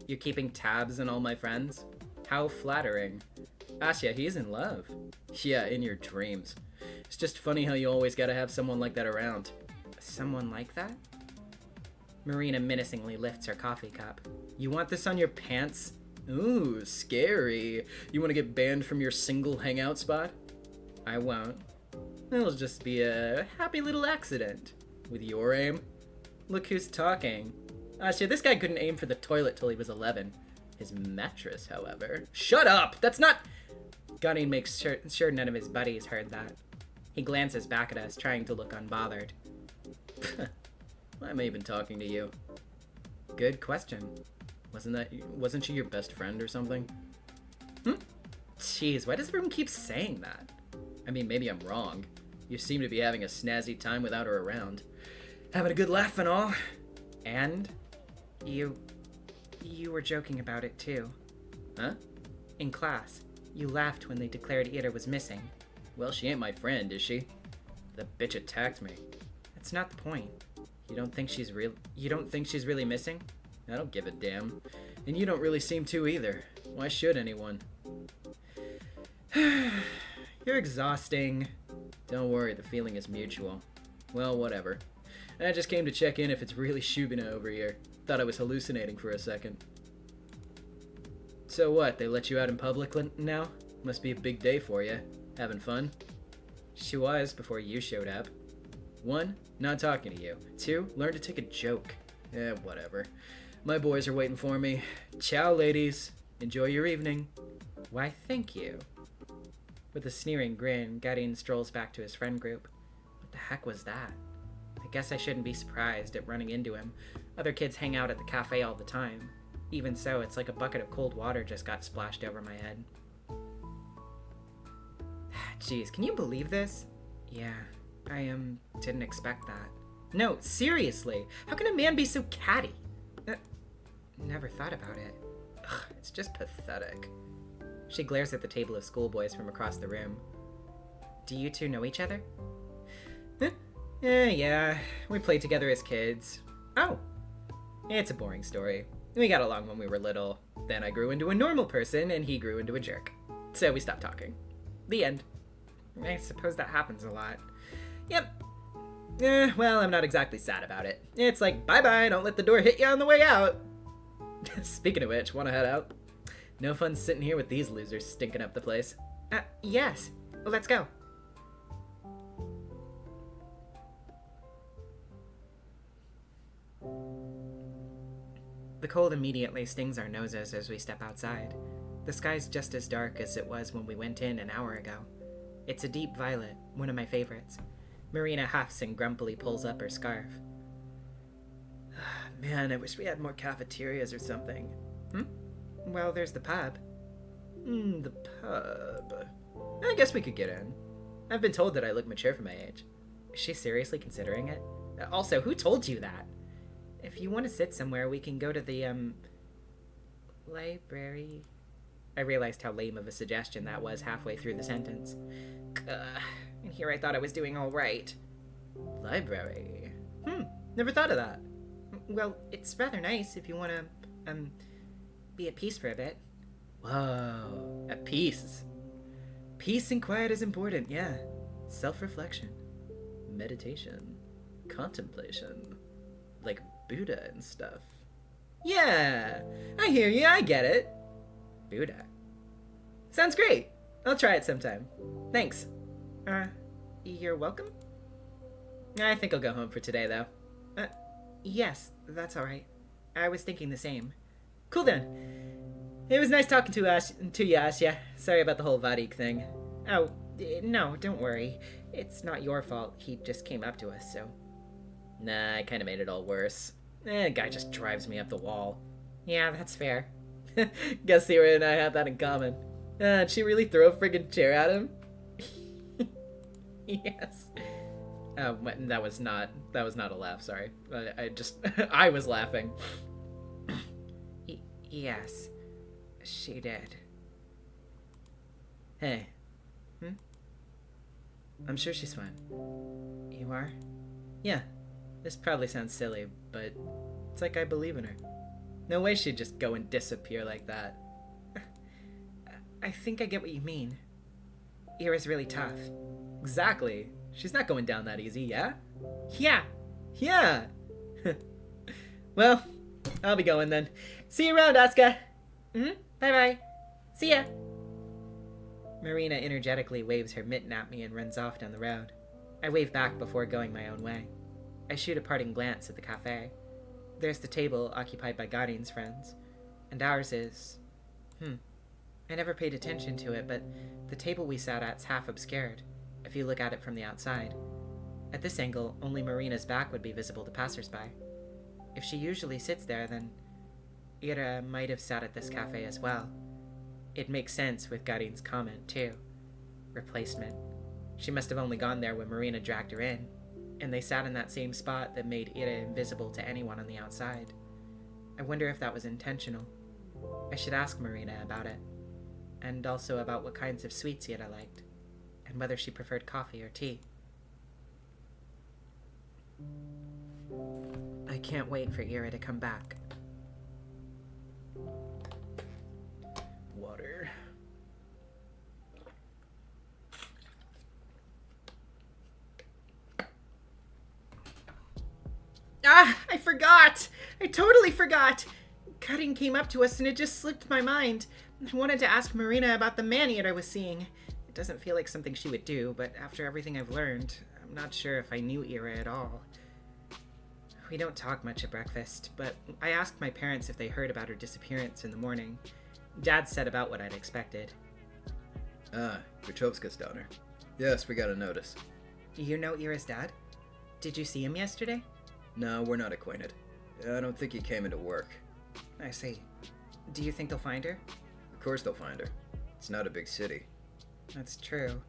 C: You're keeping tabs on all my friends?
D: How flattering. Asya, he's in love. Yeah, in your dreams. It's just funny how you always gotta have someone like that around.
C: Someone like that? Marina menacingly lifts her coffee cup.
D: You want this on your pants? Ooh, scary. You want to get banned from your single hangout spot?
C: I won't.
D: It'll just be a happy little accident. With your aim. Look who's talking. Asya, this guy couldn't aim for the toilet till he was 11. His mattress, however. Shut up! That's not...
C: Gunny makes sure none of his buddies heard that. He glances back at us, trying to look unbothered.
D: Why am I even talking to you?
C: Good question.
D: Wasn't she your best friend or something?
C: Jeez, why does everyone keep saying that?
D: I mean, maybe I'm wrong. You seem to be having a snazzy time without her around. Having a good laugh and all.
C: And? You were joking about it too.
D: Huh?
C: In class, you laughed when they declared Ira was missing.
D: Well, she ain't my friend, is she? The bitch attacked me.
C: That's not the point. You don't think she's really missing?
D: I don't give a damn. And you don't really seem to either. Why should anyone?
C: You're exhausting.
D: Don't worry, the feeling is mutual. Well, whatever. I just came to check in if it's really Shubina over here. Thought I was hallucinating for a second. So what, they let you out in public now? Must be a big day for you. Having fun?
C: She was before you showed up.
D: 1, not talking to you. 2, learn to take a joke. Whatever. My boys are waiting for me. Ciao, ladies. Enjoy your evening.
C: Why, thank you. With a sneering grin, Garin strolls back to his friend group. What the heck was that? I guess I shouldn't be surprised at running into him. Other kids hang out at the cafe all the time.
B: Even so, it's like a bucket of cold water just got splashed over my head. Jeez, can you believe this? Yeah, I didn't expect that. No, seriously, how can a man be so catty? Never thought about it. Ugh, it's just pathetic. She glares at the table of schoolboys from across the room. Do you two know each other? Yeah, we played together as kids. Oh, it's a boring story. We got along when we were little. Then I grew into a normal person and he grew into a jerk. So we stopped talking. The end. I suppose that happens a lot. Yep. Well, I'm not exactly sad about it. It's like, bye-bye, don't let the door hit you on the way out. Speaking of which, wanna head out? No fun sitting here with these losers stinking up the place. Yes. Let's go. The cold immediately stings our noses as we step outside. The sky's just as dark as it was when we went in an hour ago. It's a deep violet, one of my favorites. Marina huffs and grumpily pulls up her scarf. Man, I wish we had more cafeterias or something. Well, there's the pub. The pub. I guess we could get in. I've been told that I look mature for my age. Is she seriously considering it? Also, who told you that? If you want to sit somewhere, we can go to the, library. I realized how lame of a suggestion that was halfway through the sentence. And here I thought I was doing all right. Library? Never thought of that. Well, it's rather nice if you want to, be at peace for a bit. Whoa, at peace. Peace and quiet is important, yeah. Self-reflection. Meditation. Contemplation. Like Buddha and stuff. Yeah, I hear you, I get it. Buddha. Sounds great. I'll try it sometime. Thanks. You're welcome? I think I'll go home for today, though. Yes, that's alright. I was thinking the same. Cool then. It was nice talking to you, Asya. Sorry about the whole Vadik thing. Oh, no, don't worry. It's not your fault. He just came up to us, so... Nah, I kinda made it all worse. The guy just drives me up the wall. Yeah, that's fair. Guess Sierra and I have that in common. Did she really throw a friggin' chair at him? Yes. That was not a laugh, sorry. I was laughing. Yes, she did. Hey. I'm sure she's fine. You are? Yeah. This probably sounds silly, but it's like I believe in her. No way she'd just go and disappear like that. I think I get what you mean. Ira's really tough. Exactly. She's not going down that easy, yeah? Yeah! Well, I'll be going then. See you around, Asuka! Bye-bye. See ya! Marina energetically waves her mitten at me and runs off down the road. I wave back before going my own way. I shoot a parting glance at the cafe. There's the table occupied by Guardian's friends, and ours is... I never paid attention to it, but the table we sat at's half obscured, if you look at it from the outside. At this angle, only Marina's back would be visible to passersby. If she usually sits there, then Ira might have sat at this cafe as well. It makes sense with Guardian's comment, too. Replacement. She must have only gone there when Marina dragged her in, and they sat in that same spot that made Ira invisible to anyone on the outside. I wonder if that was intentional. I should ask Marina about it, and also about what kinds of sweets Ira liked, and whether she preferred coffee or tea. I can't wait for Ira to come back. Water. I forgot! I totally forgot! Cutting came up to us and it just slipped my mind. I wanted to ask Marina about the man-eater I was seeing. It doesn't feel like something she would do, but after everything I've learned, I'm not sure if I knew Ira at all. We don't talk much at breakfast, but I asked my parents if they heard about her disappearance in the morning. Dad said about what I'd expected.
F: Gachovska's down here. Yes, we got a notice.
B: Do you know Ira's dad? Did you see him yesterday?
F: No, we're not acquainted. I don't think he came into work.
B: I see. Do you think they'll find her?
F: Of course they'll find her. It's not a big city.
B: That's true.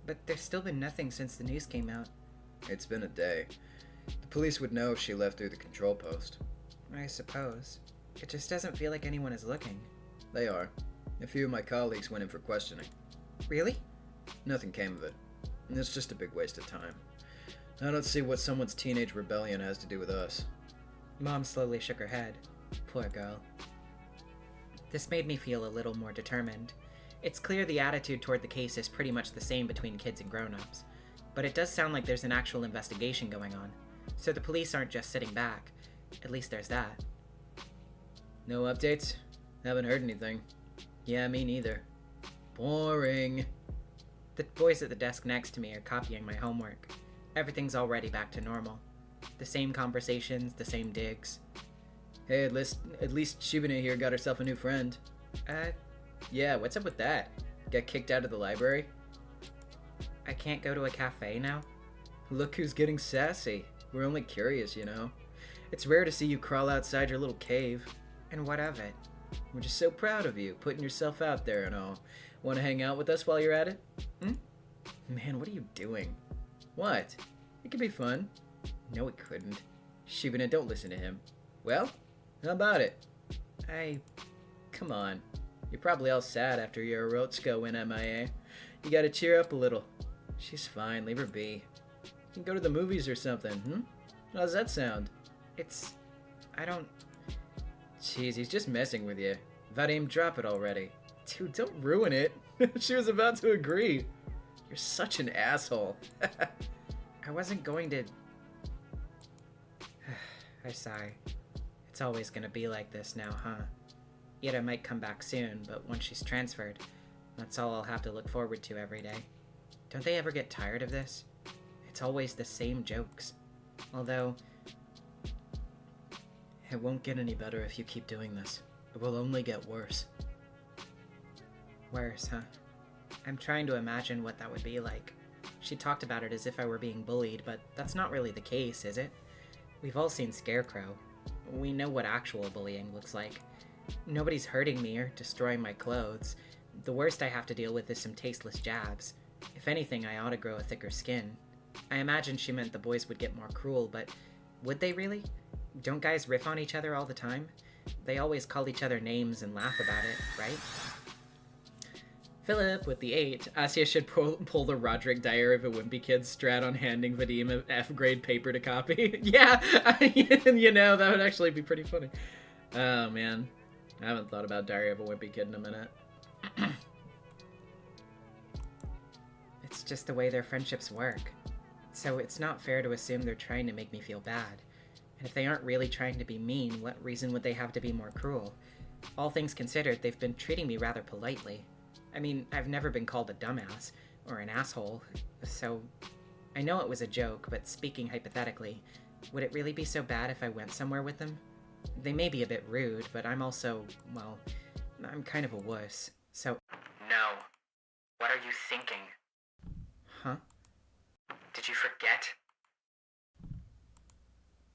B: But there's still been nothing since the news came out.
F: It's been a day. The police would know if she left through the control post.
B: I suppose. It just doesn't feel like anyone is looking.
F: They are. A few of my colleagues went in for questioning.
B: Really?
F: Nothing came of it. It's just a big waste of time. I don't see what someone's teenage rebellion has to do with us.
B: Mom slowly shook her head. Poor girl. This made me feel a little more determined. It's clear the attitude toward the case is pretty much the same between kids and grown-ups. But it does sound like there's an actual investigation going on. So the police aren't just sitting back. At least there's that.
F: No updates? Haven't heard anything. Yeah, me neither. Boring.
B: The boys at the desk next to me are copying my homework. Everything's already back to normal. The same conversations, the same digs.
F: Hey, at least Shibune here got herself a new friend. Yeah, what's up with that? Got kicked out of the library?
B: I can't go to a cafe now?
F: Look who's getting sassy. We're only curious, you know. It's rare to see you crawl outside your little cave.
B: And what of it?
F: We're just so proud of you, putting yourself out there and all. Want to hang out with us while you're at it? Man, what are you doing? What? It could be fun. No, it couldn't. Shibune, don't listen to him. Well, how about it? Come on. You're probably all sad after your Orotsuka went MIA. You gotta cheer up a little. She's fine, leave her be. You can go to the movies or something, How's that sound? Jeez, he's just messing with you. Vadim, drop it already. Dude, don't ruin it. She was about to agree. You're such an asshole.
B: I wasn't going to... I sigh. It's always gonna be like this now, huh? Ira might come back soon, but once she's transferred, that's all I'll have to look forward to every day. Don't they ever get tired of this? It's always the same jokes. Although...
F: It won't get any better if you keep doing this. It will only get worse.
B: Worse, huh? I'm trying to imagine what that would be like. She talked about it as if I were being bullied, but that's not really the case, is it? We've all seen Scarecrow. We know what actual bullying looks like. Nobody's hurting me or destroying my clothes. The worst I have to deal with is some tasteless jabs. If anything, I ought to grow a thicker skin. I imagine she meant the boys would get more cruel, but would they really? Don't guys riff on each other all the time? They always call each other names and laugh about it, right?
D: Philip with the 8. Asya should pull the Roderick Dyer of a Wimpy Kid strat on handing Vadim an F-grade paper to copy. Yeah, that would actually be pretty funny. Oh, man. I haven't thought about Diary of a Wimpy Kid in a minute.
B: It's just the way their friendships work. So it's not fair to assume they're trying to make me feel bad. And if they aren't really trying to be mean, what reason would they have to be more cruel? All things considered, they've been treating me rather politely. I mean, I've never been called a dumbass, or an asshole, so... I know it was a joke, but speaking hypothetically, would it really be so bad if I went somewhere with them? They may be a bit rude, but I'm also, well, I'm kind of a wuss, so...
A: No. What are you thinking?
B: Huh?
A: Did you forget?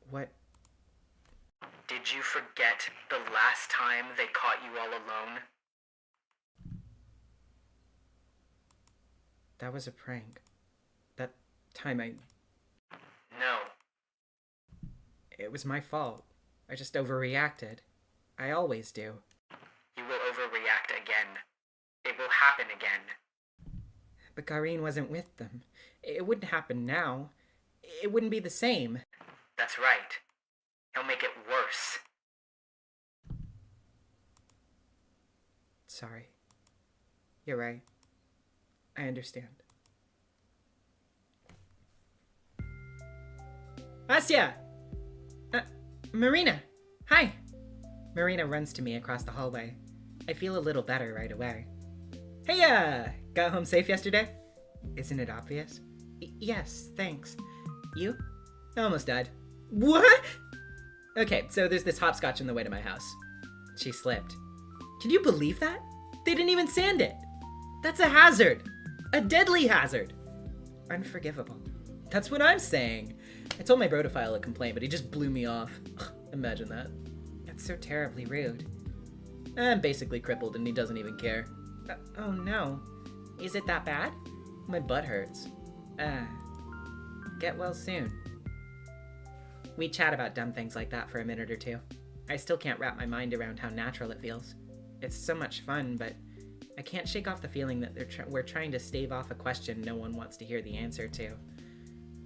B: What?
A: Did you forget the last time they caught you all alone?
B: That was a prank. That time
A: No.
B: It was my fault. I just overreacted. I always do.
A: You will overreact again. It will happen again.
B: But Karine wasn't with them. It wouldn't happen now. It wouldn't be the same.
A: That's right. He'll make it worse.
B: Sorry. You're right. I understand. Asya! Marina! Hi! Marina runs to me across the hallway. I feel a little better right away. Hey, got home safe yesterday? Isn't it obvious? Yes, thanks. You?
D: I almost died. What? Okay, so there's this hopscotch on the way to my house.
B: She slipped.
D: Can you believe that? They didn't even sand it. That's a hazard. A deadly hazard.
B: Unforgivable.
D: That's what I'm saying. I told my bro to file a complaint, but he just blew me off. Imagine that.
B: That's so terribly rude.
F: I'm basically crippled and he doesn't even care.
B: Oh no. Is it that bad?
F: My butt hurts.
B: Get well soon. We chat about dumb things like that for a minute or two. I still can't wrap my mind around how natural it feels. It's so much fun, but I can't shake off the feeling that we're trying to stave off a question no one wants to hear the answer to.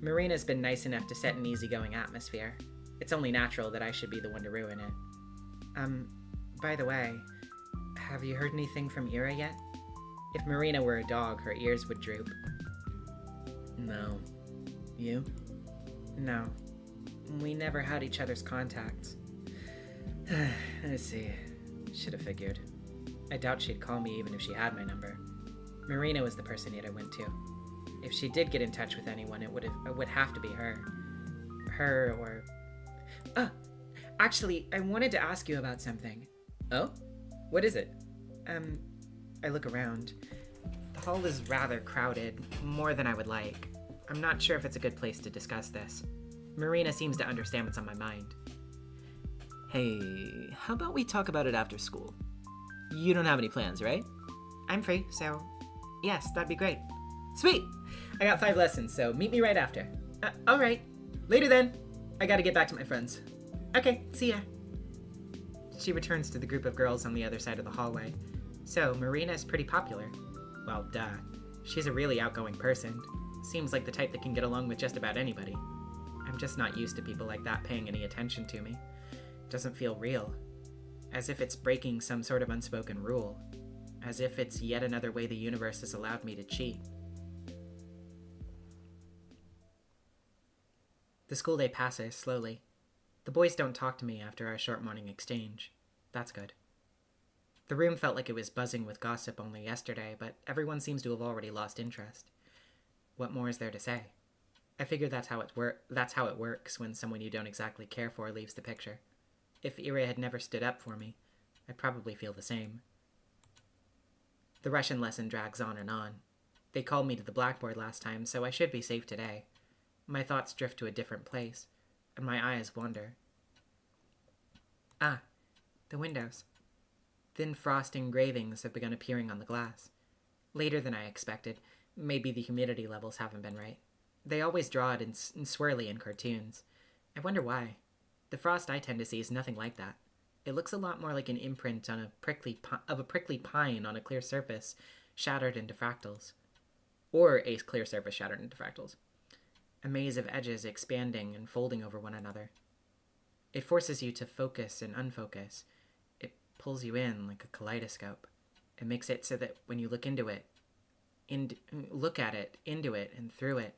B: Marina's been nice enough to set an easygoing atmosphere. It's only natural that I should be the one to ruin it. By the way, have you heard anything from Ira yet? If Marina were a dog, her ears would droop.
F: No. You?
B: No. We never had each other's contacts.
F: I see. Should have figured.
B: I doubt she'd call me even if she had my number. Marina was the person Ira went to. If she did get in touch with anyone, it would have to be her. Her or... Actually, I wanted to ask you about something.
F: Oh? What is it?
B: I look around. The hall is rather crowded, more than I would like. I'm not sure if it's a good place to discuss this. Marina seems to understand what's on my mind.
F: Hey, how about we talk about it after school? You don't have any plans, right?
B: I'm free, so yes, that'd be great.
F: Sweet! I got 5 lessons, so meet me right after.
B: Alright.
F: Later then. I gotta get back to my friends.
B: Okay, see ya. She returns to the group of girls on the other side of the hallway. So, Marina's pretty popular. Well, duh. She's a really outgoing person. Seems like the type that can get along with just about anybody. I'm just not used to people like that paying any attention to me. Doesn't feel real. As if it's breaking some sort of unspoken rule. As if it's yet another way the universe has allowed me to cheat. The school day passes slowly. The boys don't talk to me after our short morning exchange. That's good. The room felt like it was buzzing with gossip only yesterday, but everyone seems to have already lost interest. What more is there to say? I figure that's how it works when someone you don't exactly care for leaves the picture. If Ira had never stood up for me, I'd probably feel the same. The Russian lesson drags on and on. They called me to the blackboard last time, so I should be safe today. My thoughts drift to a different place, and my eyes wander. The windows. Thin frost engravings have begun appearing on the glass. Later than I expected. Maybe the humidity levels haven't been right. They always draw it in swirly in cartoons. I wonder why. The frost I tend to see is nothing like that. It looks a lot more like an imprint on a prickly pine on a clear surface, shattered into fractals. Or a clear surface shattered into fractals. A maze of edges expanding and folding over one another. It forces you to focus and unfocus. It pulls you in like a kaleidoscope. It makes it so that when you look into it, look at it, into it, and through it,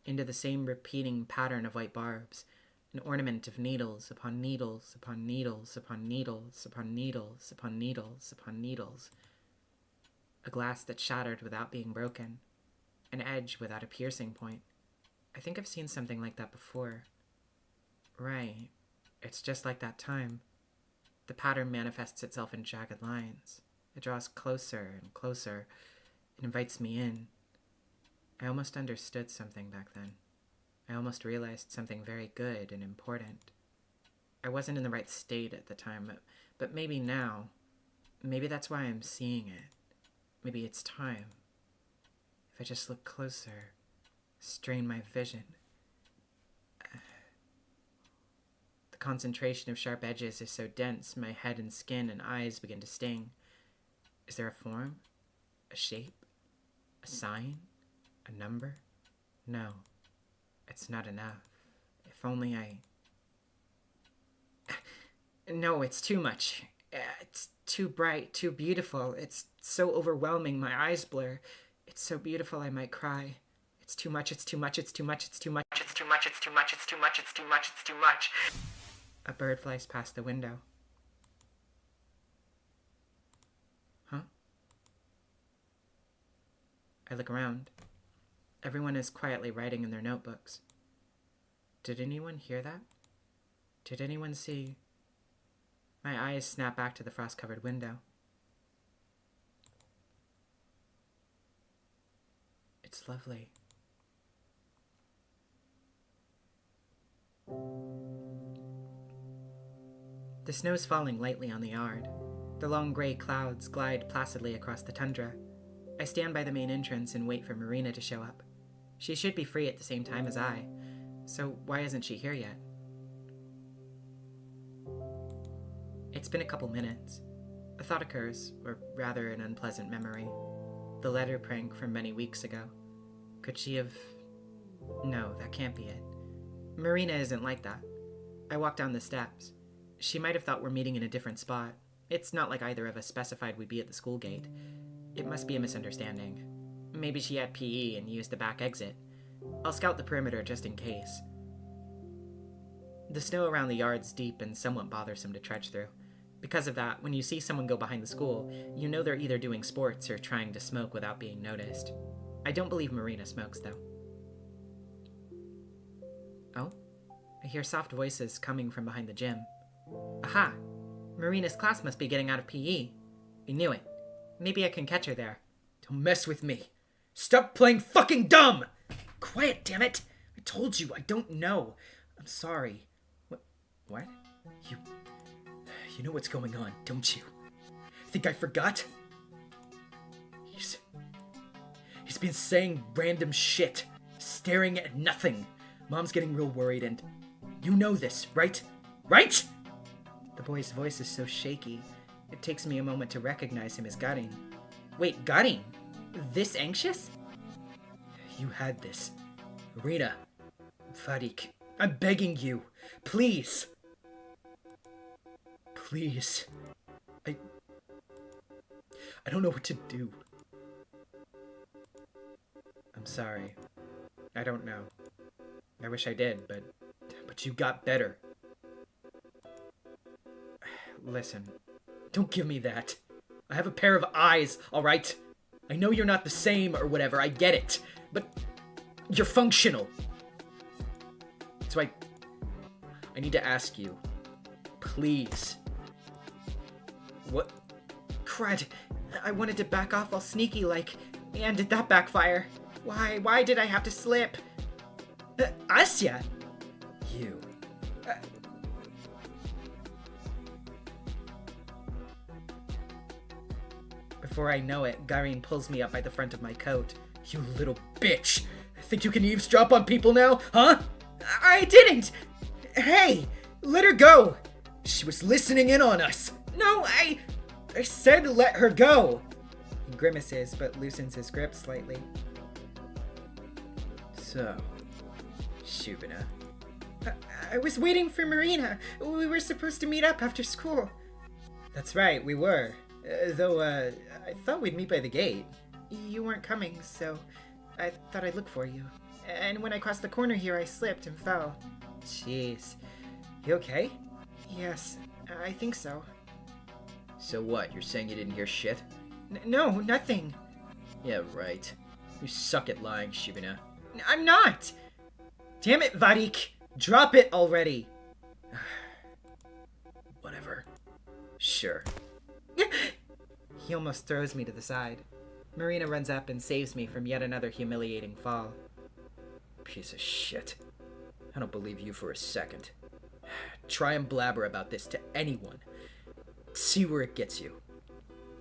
B: into the same repeating pattern of white barbs, an ornament of needles upon needles upon needles upon needles upon needles upon needles upon needles. A glass that shattered without being broken. An edge without a piercing point. I think I've seen something like that before. Right. It's just like that time. The pattern manifests itself in jagged lines. It draws closer and closer. It invites me in. I almost understood something back then. I almost realized something very good and important. I wasn't in the right state at the time, but maybe now. Maybe that's why I'm seeing it. Maybe it's time. If I just look closer, strain my vision. The concentration of sharp edges is so dense, my head and skin and eyes begin to sting. Is there a form? A shape? A sign? A number? No. It's not enough. If only I... No, it's too much. It's too bright, too beautiful. It's so overwhelming, my eyes blur. It's so beautiful I might cry. It's too much, it's too much, it's too much, it's too much, it's too much, it's too much, it's too much, it's too much, it's too much. A bird flies past the window. Huh? I look around. Everyone is quietly writing in their notebooks. Did anyone hear that? Did anyone see? My eyes snap back to the frost-covered window. It's lovely.
C: The snow's falling lightly on the yard. The long gray clouds glide placidly across the tundra. I stand by the main entrance and wait for Marina to show up. She should be free at the same time as I, so why isn't she here yet? It's been a couple minutes. A thought occurs, or rather an unpleasant memory. The letter prank from many weeks ago. Could she have... No, that can't be it. Marina isn't like that. I walk down the steps. She might have thought we're meeting in a different spot. It's not like either of us specified we'd be at the school gate. It must be a misunderstanding. Maybe she had PE and used the back exit. I'll scout the perimeter just in case. The snow around the yard's deep and somewhat bothersome to trudge through. Because of that, when you see someone go behind the school, you know they're either doing sports or trying to smoke without being noticed. I don't believe Marina smokes, though. Oh? I hear soft voices coming from behind the gym. Aha! Marina's class must be getting out of PE. I knew it. Maybe I can catch her there.
F: Don't mess with me. Stop playing fucking dumb! Quiet, damn it! I told you, I don't know. I'm sorry. What? You know what's going on, don't you? Think I forgot? He's been saying random shit, staring at nothing. Mom's getting real worried and you know this, right? Right?
C: The boy's voice is so shaky, it takes me a moment to recognize him as Garin. Wait, Garin? This anxious?
F: You had this. Marina. Farik. I'm begging you. Please. Please. I don't know what to do.
C: I'm sorry. I don't know. I wish I did, but
F: you got better.
C: Listen.
F: Don't give me that. I have a pair of eyes, alright? I know you're not the same or whatever, I get it. But you're functional. So I need to ask you. Please.
C: What? Crud. I wanted to back off all sneaky like, and did that backfire? Why did I have to slip? Asya!
F: You.
C: Before I know it, Garin pulls me up by the front of my coat.
F: You little bitch! Think you can eavesdrop on people now, huh?
C: I didn't! Hey! Let her go!
F: She was listening in on us!
C: No, I said let her go! He grimaces, but loosens his grip slightly.
F: So, Shubina.
C: I was waiting for Marina. We were supposed to meet up after school. That's right, we were. Though, I thought we'd meet by the gate. You weren't coming, so I thought I'd look for you. And when I crossed the corner here, I slipped and fell. Jeez. You okay? Yes, I think so.
F: So what, you're saying you didn't hear shit?
C: No, nothing.
F: Yeah, right. You suck at lying, Shubina.
C: I'm not! Damn it, Varik! Drop it already!
F: Whatever. Sure.
C: He almost throws me to the side. Marina runs up and saves me from yet another humiliating fall.
F: Piece of shit. I don't believe you for a second. Try and blabber about this to anyone. See where it gets you.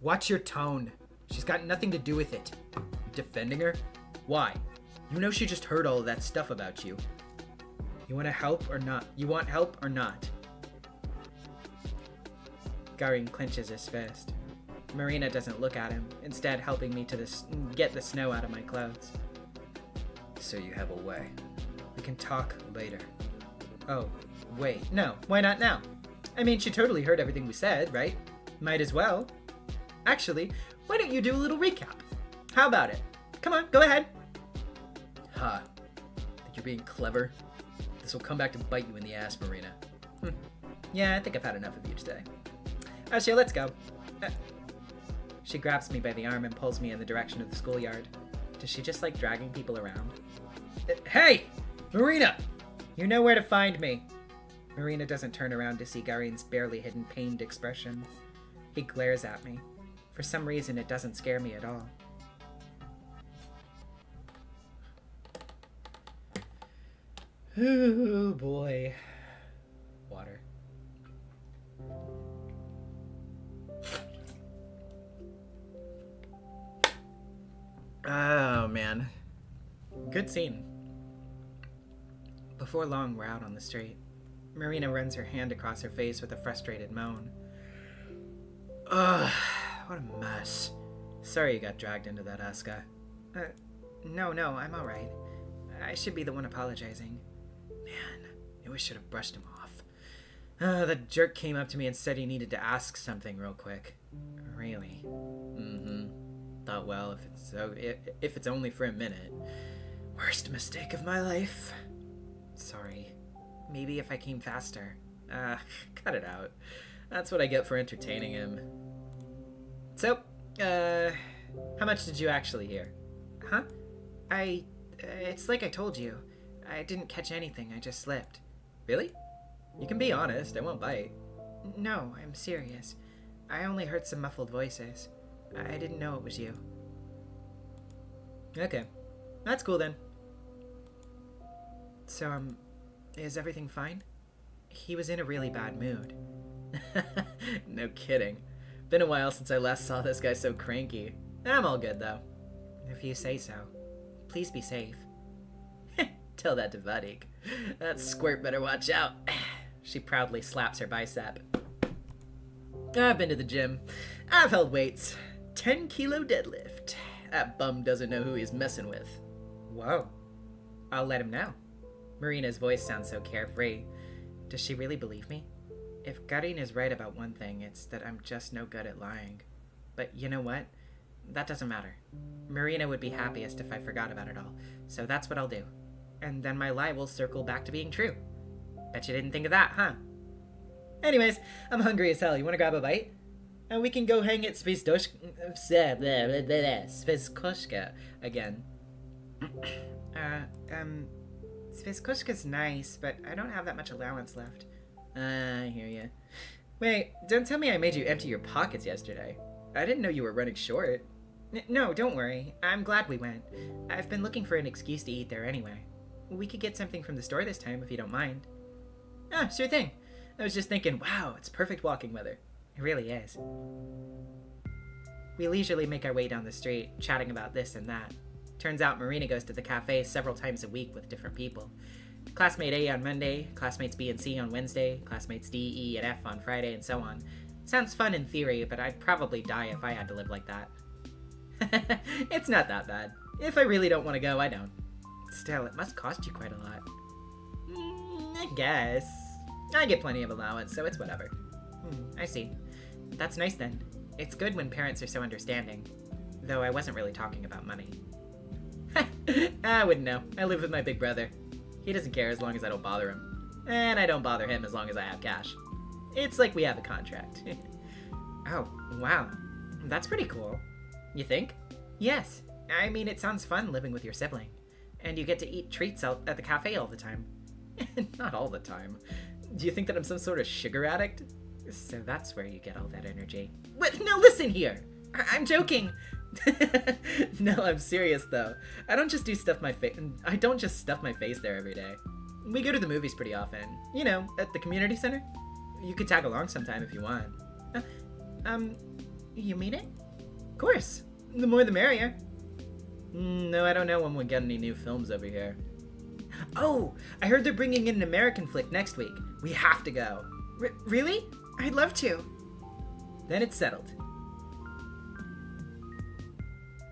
C: Watch your tone. She's got nothing to do with it.
F: Defending her? Why? You know she just heard all of that stuff about you.
C: You want to help or not? You want help or not? Garin clenches his fist. Marina doesn't look at him, instead helping me to get the snow out of my clothes.
F: So you have a way.
C: We can talk later. Oh, wait, no, why not now? I mean, she totally heard everything we said, right? Might as well. Actually, why don't you do a little recap? How about it? Come on, go ahead.
F: Ha. Think you're being clever? This will come back to bite you in the ass, Marina.
C: Yeah, I think I've had enough of you today. Asya, let's go. She grabs me by the arm and pulls me in the direction of the schoolyard. Does she just like dragging people around?
F: Hey! Marina!
C: You know where to find me. Marina doesn't turn around to see Garin's barely hidden pained expression. He glares at me. For some reason, it doesn't scare me at all. Oh boy. Water.
B: Oh, man. Good scene. Before long, we're out on the street. Marina runs her hand across her face with a frustrated moan. Ugh, what a mess. Sorry you got dragged into that, Asuka. No, I'm alright. I should be the one apologizing. Man, knew I should have brushed him off. That jerk came up to me and said he needed to ask something real quick. Really? Mm-hmm. Thought, well, if it's only for a minute. Worst mistake of my life. Sorry. Maybe if I came faster. Cut it out. That's what I get for entertaining him. So, how much did you actually hear? Huh? It's like I told you. I didn't catch anything, I just slipped. Really? You can be honest, I won't bite. No, I'm serious. I only heard some muffled voices. I didn't know it was you. Okay. That's cool then. So, is everything fine? He was in a really bad mood. No kidding. Been a while since I last saw this guy so cranky. I'm all good though. If you say so. Please be safe. Tell that to Vadik. That squirt better watch out. She proudly slaps her bicep. I've been to the gym. I've held weights. 10-kilo deadlift. That bum doesn't know who he's messing with. Whoa. I'll let him know. Marina's voice sounds so carefree. Does she really believe me? If Garin is right about one thing, it's that I'm just no good at lying. But you know what? That doesn't matter. Marina would be happiest if I forgot about it all, so that's what I'll do. And then my lie will circle back to being true. Bet you didn't think of that, huh? Anyways, I'm hungry as hell. You want to grab a bite? And we can go hang at Sviskoshka again. Sviskoshka's nice, but I don't have that much allowance left. I hear ya. Wait, don't tell me I made you empty your pockets yesterday. I didn't know you were running short. No, don't worry. I'm glad we went. I've been looking for an excuse to eat there anyway. We could get something from the store this time if you don't mind. Sure thing. I was just thinking, wow, it's perfect walking weather. It really is. We leisurely make our way down the street, chatting about this and that. Turns out Marina goes to the cafe several times a week with different people. Classmate A on Monday, classmates B and C on Wednesday, classmates D, E, and F on Friday, and so on. Sounds fun in theory, but I'd probably die if I had to live like that. It's not that bad. If I really don't want to go, I don't. Still, it must cost you quite a lot. I guess. I get plenty of allowance, so it's whatever. I see. That's nice then. It's good when parents are so understanding. Though I wasn't really talking about money. I wouldn't know. I live with my big brother. He doesn't care as long as I don't bother him. And I don't bother him as long as I have cash. It's like we have a contract. Oh, wow. That's pretty cool. You think? Yes. I mean, it sounds fun living with your sibling. And you get to eat treats out at the cafe all the time. Not all the time. Do you think that I'm some sort of sugar addict? So that's where you get all that energy. What? No, listen here! I'm joking! No, I'm serious though. I don't just stuff my face there every day. We go to the movies pretty often. You know, at the community center. You could tag along sometime if you want. You mean it? Of course. The more the merrier. No, I don't know when we'll get any new films over here. Oh, I heard they're bringing in an American flick next week. We have to go. Really? I'd love to. Then it's settled.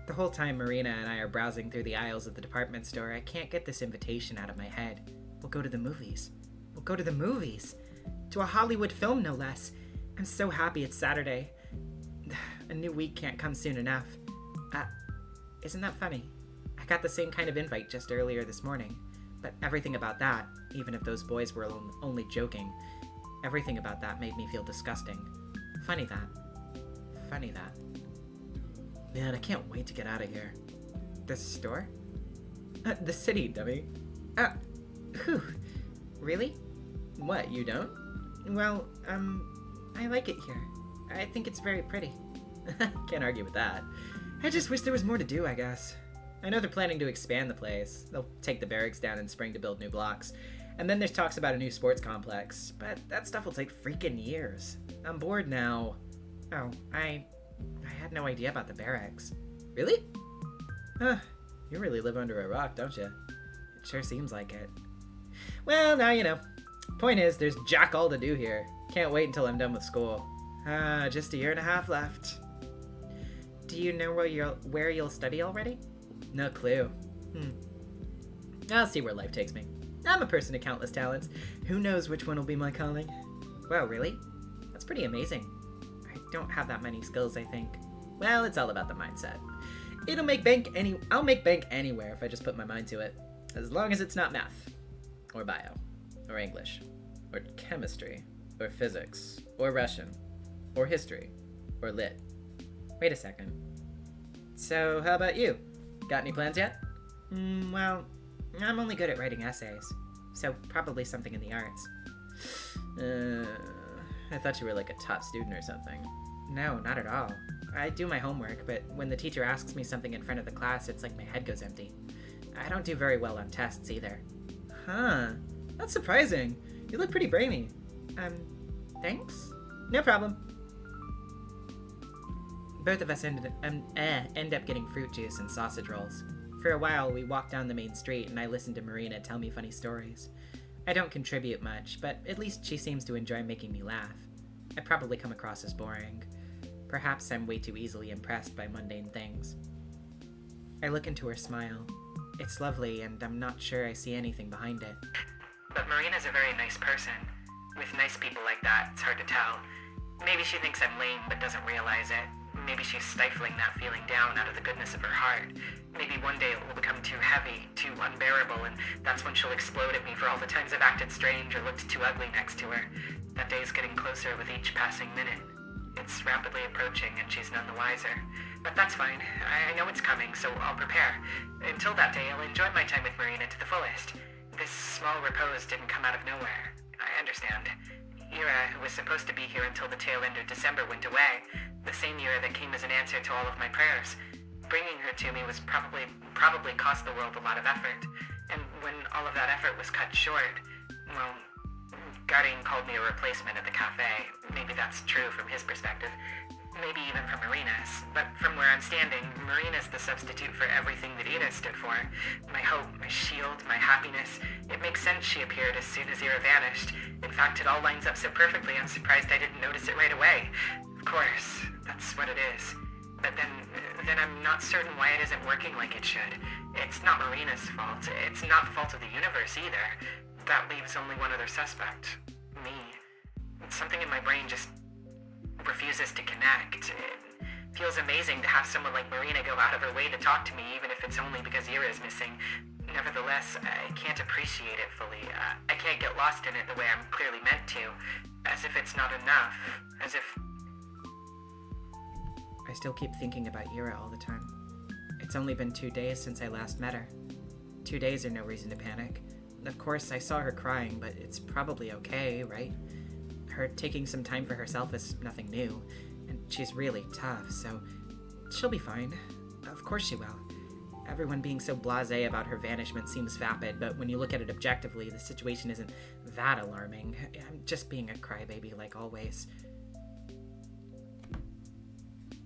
B: The whole time Marina and I are browsing through the aisles of the department store, I can't get this invitation out of my head. We'll go to the movies. We'll go to the movies. To a Hollywood film, no less. I'm so happy it's Saturday. A new week can't come soon enough. Isn't that funny? I got the same kind of invite just earlier this morning. But everything about that, even if those boys were only joking, everything about that made me feel disgusting. Funny that. Man, I can't wait to get out of here. The store? The city, dummy. Whew. Really? What, you don't? Well, I like it here. I think it's very pretty. Can't argue with that. I just wish there was more to do, I guess. I know they're planning to expand the place. They'll take the barracks down in spring to build new blocks. And then there's talks about a new sports complex. But that stuff will take freaking years. I'm bored now. Oh, I had no idea about the barracks. Really?
D: Huh, you really live under a rock, don't you?
B: It sure seems like it.
D: Well, now you know. Point is, there's jack all to do here. Can't wait until I'm done with school.
B: Just a year and a half left. Do you know where you'll study already?
D: No clue. I'll see where life takes me. I'm a person of countless talents. Who knows which one will be my calling?
B: Wow, really? That's pretty amazing. I don't have that many skills, I think.
D: Well, it's all about the mindset. I'll make bank anywhere if I just put my mind to it. As long as it's not math, or bio, or English, or chemistry, or physics, or Russian, or history, or lit.
B: Wait a second.
D: So, how about you? Got any plans yet?
B: Well, I'm only good at writing essays, so probably something in the arts.
D: I thought you were like a top student or something.
B: No, not at all. I do my homework, but when the teacher asks me something in front of the class, it's like my head goes empty. I don't do very well on tests either.
D: Huh. That's surprising. You look pretty brainy.
B: Thanks?
D: No problem.
B: Both of us end up getting fruit juice and sausage rolls. For a while, we walked down the main street and I listened to Marina tell me funny stories. I don't contribute much, but at least she seems to enjoy making me laugh. I probably come across as boring. Perhaps I'm way too easily impressed by mundane things. I look into her smile. It's lovely, and I'm not sure I see anything behind it.
A: But Marina's a very nice person. With nice people like that, it's hard to tell. Maybe she thinks I'm lame but doesn't realize it. Maybe she's stifling that feeling down out of the goodness of her heart. Maybe one day it will become too heavy, too unbearable, and that's when she'll explode at me for all the times I've acted strange or looked too ugly next to her. That day's getting closer with each passing minute. It's rapidly approaching, and she's none the wiser. But that's fine. I know it's coming, so I'll prepare. Until that day, I'll enjoy my time with Marina to the fullest. This small repose didn't come out of nowhere. I understand. Ira, who was supposed to be here until the tail end of December, went away. The same Ira that came as an answer to all of my prayers. Bringing her to me was probably cost the world a lot of effort. And when all of that effort was cut short, well, Guardian called me a replacement at the cafe. Maybe that's true from his perspective. Maybe even from Marina's. But from where I'm standing, Marina's the substitute for everything that Ira stood for. My hope, my shield, my happiness. It makes sense she appeared as soon as Ira vanished. In fact, it all lines up so perfectly, I'm surprised I didn't notice it right away. Of course, that's what it is. But then I'm not certain why it isn't working like it should. It's not Marina's fault. It's not the fault of the universe either. That leaves only one other suspect. Me. Something in my brain just refuses to connect. It feels amazing to have someone like Marina go out of her way to talk to me, even if it's only because Ira is missing. Nevertheless, I can't appreciate it fully. I can't get lost in it the way I'm clearly meant to. As if it's not enough. As if...
B: I still keep thinking about Ira all the time. It's only been 2 days since I last met her. 2 days are no reason to panic. Of course, I saw her crying, but it's probably okay, right? Her taking some time for herself is nothing new, and she's really tough, so she'll be fine. Of course she will. Everyone being so blasé about her vanishment seems vapid, but when you look at it objectively, the situation isn't that alarming. I'm just being a crybaby like always.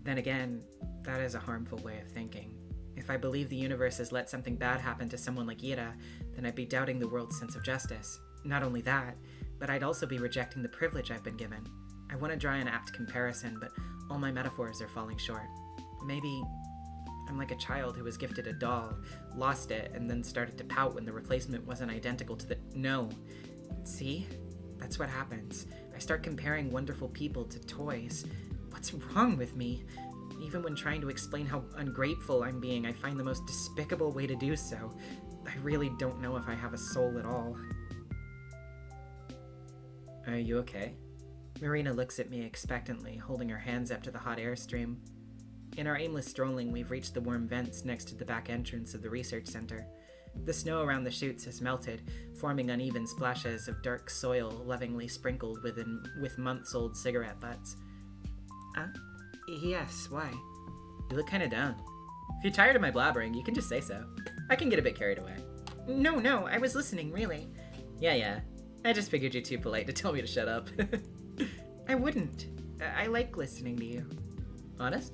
B: Then again, that is a harmful way of thinking. If I believe the universe has let something bad happen to someone like Ira, then I'd be doubting the world's sense of justice. Not only that, but I'd also be rejecting the privilege I've been given. I want to draw an apt comparison, but all my metaphors are falling short. Maybe I'm like a child who was gifted a doll, lost it, and then started to pout when the replacement wasn't identical to the... No. See? That's what happens. I start comparing wonderful people to toys. What's wrong with me? Even when trying to explain how ungrateful I'm being, I find the most despicable way to do so. I really don't know if I have a soul at all.
D: Are you okay?
B: Marina looks at me expectantly, holding her hands up to the hot air stream. In our aimless strolling, we've reached the warm vents next to the back entrance of the research center. The snow around the chutes has melted, forming uneven splashes of dark soil lovingly sprinkled with months-old cigarette butts. Yes, why?
D: You look kinda down. If you're tired of my blabbering, you can just say so. I can get a bit carried away.
B: No, I was listening, really.
D: Yeah. I just figured you're too polite to tell me to shut up.
B: I wouldn't. I like listening to you.
D: Honest?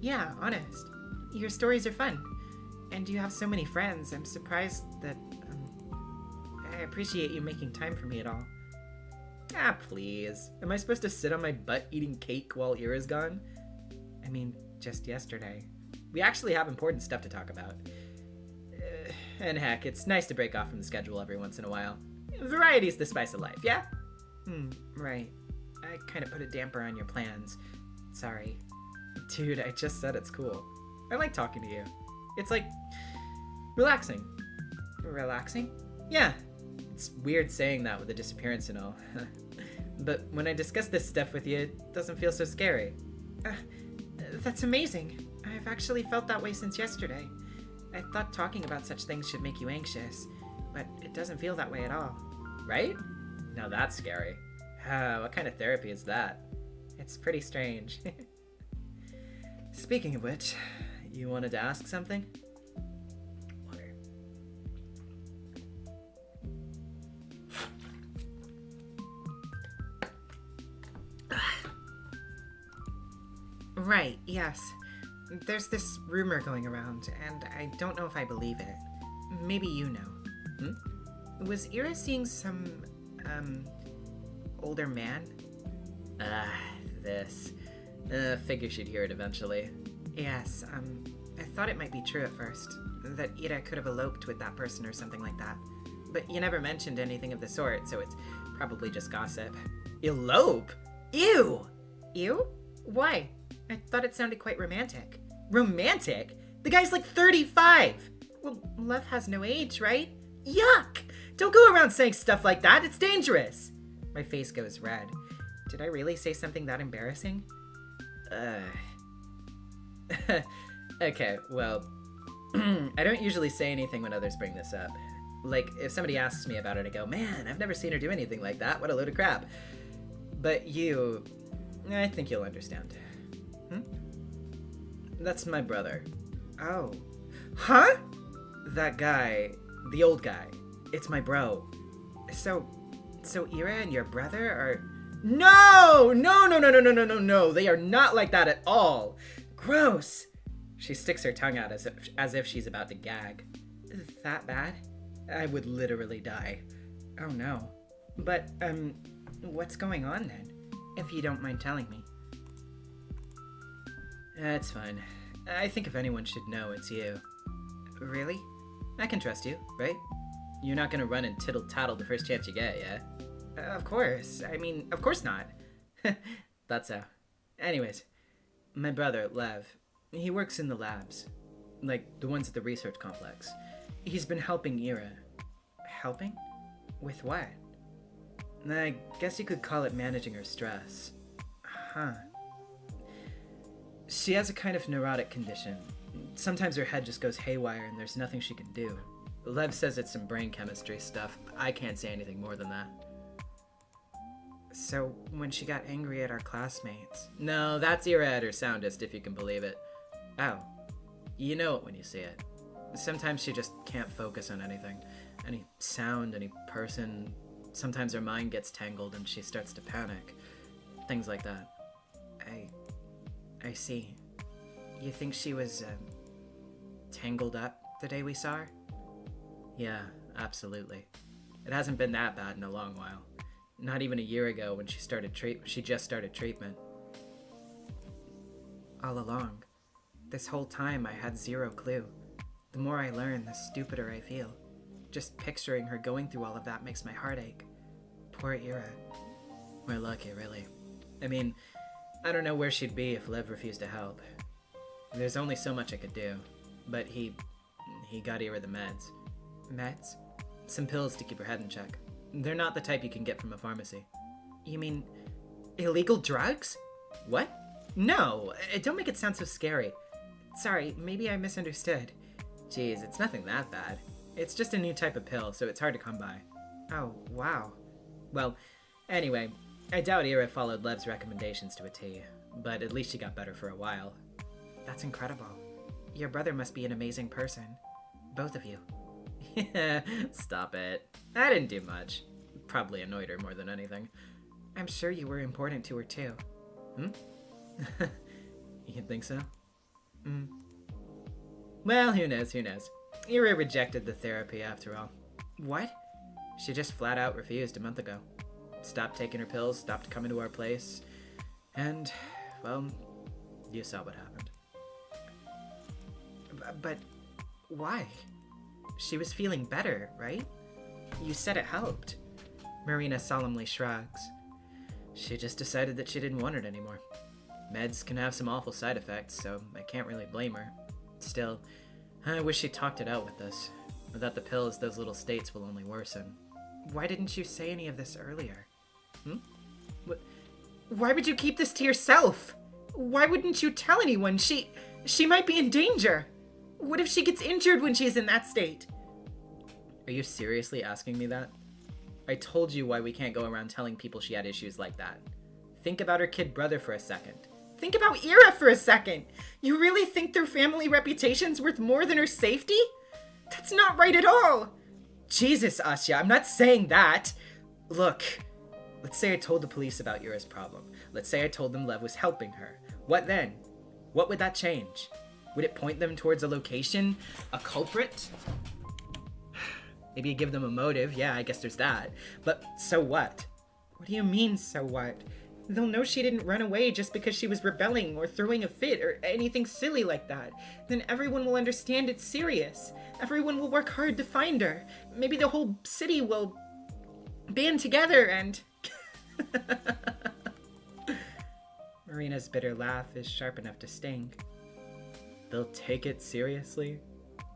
B: Yeah, honest. Your stories are fun.
C: And you have so many friends. I'm surprised that, I appreciate you making time for me at all.
F: Ah, please. Am I supposed to sit on my butt eating cake while Ira's gone?
C: I mean, just yesterday.
F: We actually have important stuff to talk about. And heck, it's nice to break off from the schedule every once in a while. Variety's the spice of life, yeah?
C: Right. I kind of put a damper on your plans. Sorry.
F: Dude, I just said it's cool. I like talking to you. It's like relaxing.
C: Relaxing?
F: Yeah. It's weird saying that with the disappearance and all. But when I discuss this stuff with you, it doesn't feel so scary.
C: That's amazing. I've actually felt that way since yesterday. I thought talking about such things should make you anxious, but it doesn't feel that way at all.
F: Right? Now that's scary. What kind of therapy is that?
C: It's pretty strange.
F: Speaking of which, you wanted to ask something? Water.
C: Right, yes. There's this rumor going around, and I don't know if I believe it. Maybe you know. Was Ira seeing some, older man?
F: This. Figure she'd hear it eventually.
C: Yes, I thought it might be true at first. That Ira could have eloped with that person or something like that. But you never mentioned anything of the sort, so it's probably just gossip.
F: Elope? Ew!
C: You? Why? I thought it sounded quite romantic.
F: Romantic? The guy's like 35!
C: Well, love has no age, right?
F: Yuck! Don't go around saying stuff like that, it's dangerous!
C: My face goes red. Did I really say something that embarrassing?
F: Okay, well, I don't usually say anything when others bring this up. Like, if somebody asks me about it, I go, man, I've never seen her do anything like that, what a load of crap. But you, I think you'll understand. That's my brother.
C: Oh.
F: Huh? That guy, the old guy, it's my bro.
C: So Ira and your brother are...
F: No! No, they are not like that at all. Gross. She sticks her tongue out as if she's about to gag.
C: That bad?
F: I would literally die.
C: Oh no. But, what's going on then? If you don't mind telling me.
F: That's fine. I think if anyone should know, it's you.
C: Really?
F: I can trust you, right? You're not gonna run and tittle-tattle the first chance you get, yeah?
C: Of course. I mean, of course not.
F: That's how. Anyways, my brother, Lev, he works in the labs. Like, the ones at the research complex. He's been helping Ira.
C: Helping? With what?
F: I guess you could call it managing her stress.
C: Huh.
F: She has a kind of neurotic condition. Sometimes her head just goes haywire and there's nothing she can do. Lev says it's some brain chemistry stuff. I can't say anything more than that.
C: So, when she got angry at our classmates...
F: No, that's Ira at her soundest, if you can believe it.
C: Oh.
F: You know it when you see it. Sometimes she just can't focus on anything. Any sound, any person. Sometimes her mind gets tangled and she starts to panic. Things like that.
C: I see. You think she was, tangled up the day we saw her?
F: Yeah, absolutely. It hasn't been that bad in a long while. Not even a year ago when she just started treatment.
C: All along. This whole time I had zero clue. The more I learn, the stupider I feel. Just picturing her going through all of that makes my heart ache. Poor Ira.
F: We're lucky, really. I mean, I don't know where she'd be if Lev refused to help. There's only so much I could do. But he got Ira the meds.
C: Meds?
F: Some pills to keep her head in check. They're not the type you can get from a pharmacy.
C: You mean illegal drugs?
F: What? No, don't make it sound so scary.
C: Sorry, maybe I misunderstood.
F: Jeez, it's nothing that bad. It's just a new type of pill, so it's hard to come by.
C: Oh, wow.
F: Well, anyway, I doubt Ira followed Lev's recommendations to a T, but at least she got better for a while.
C: That's incredible. Your brother must be an amazing person. Both of you.
F: Stop it. I didn't do much. Probably annoyed her more than anything.
C: I'm sure you were important to her too.
F: You think so? Well, who knows, who knows. Ira rejected the therapy after all.
B: What?
F: She just flat out refused a month ago. Stopped taking her pills, stopped coming to our place, and, well, you saw what happened.
B: But why?
F: She was feeling better, right?
B: You said it helped.
F: Marina solemnly shrugs. She just decided that she didn't want it anymore. Meds can have some awful side effects, so I can't really blame her. Still, I wish she talked it out with us. Without the pills, those little states will only worsen.
B: Why didn't you say any of this earlier? Why would you keep this to yourself? Why wouldn't you tell anyone? She might be in danger. What if she gets injured when she's in that state?
F: Are you seriously asking me that? I told you why we can't go around telling people she had issues like that. Think about her kid brother for a second.
B: Think about Ira for a second. You really think their family reputation's worth more than her safety? That's not right at all.
F: Jesus, Asya, I'm not saying that. Look, let's say I told the police about Ira's problem. Let's say I told them Lev was helping her. What then? What would that change? Would it point them towards a location? A culprit? Maybe give them a motive. Yeah, I guess there's that. But so what?
B: What do you mean, so what? They'll know she didn't run away just because she was rebelling or throwing a fit or anything silly like that. Then everyone will understand it's serious. Everyone will work hard to find her. Maybe the whole city will band together and...
F: Marina's bitter laugh is sharp enough to sting. They'll take it seriously?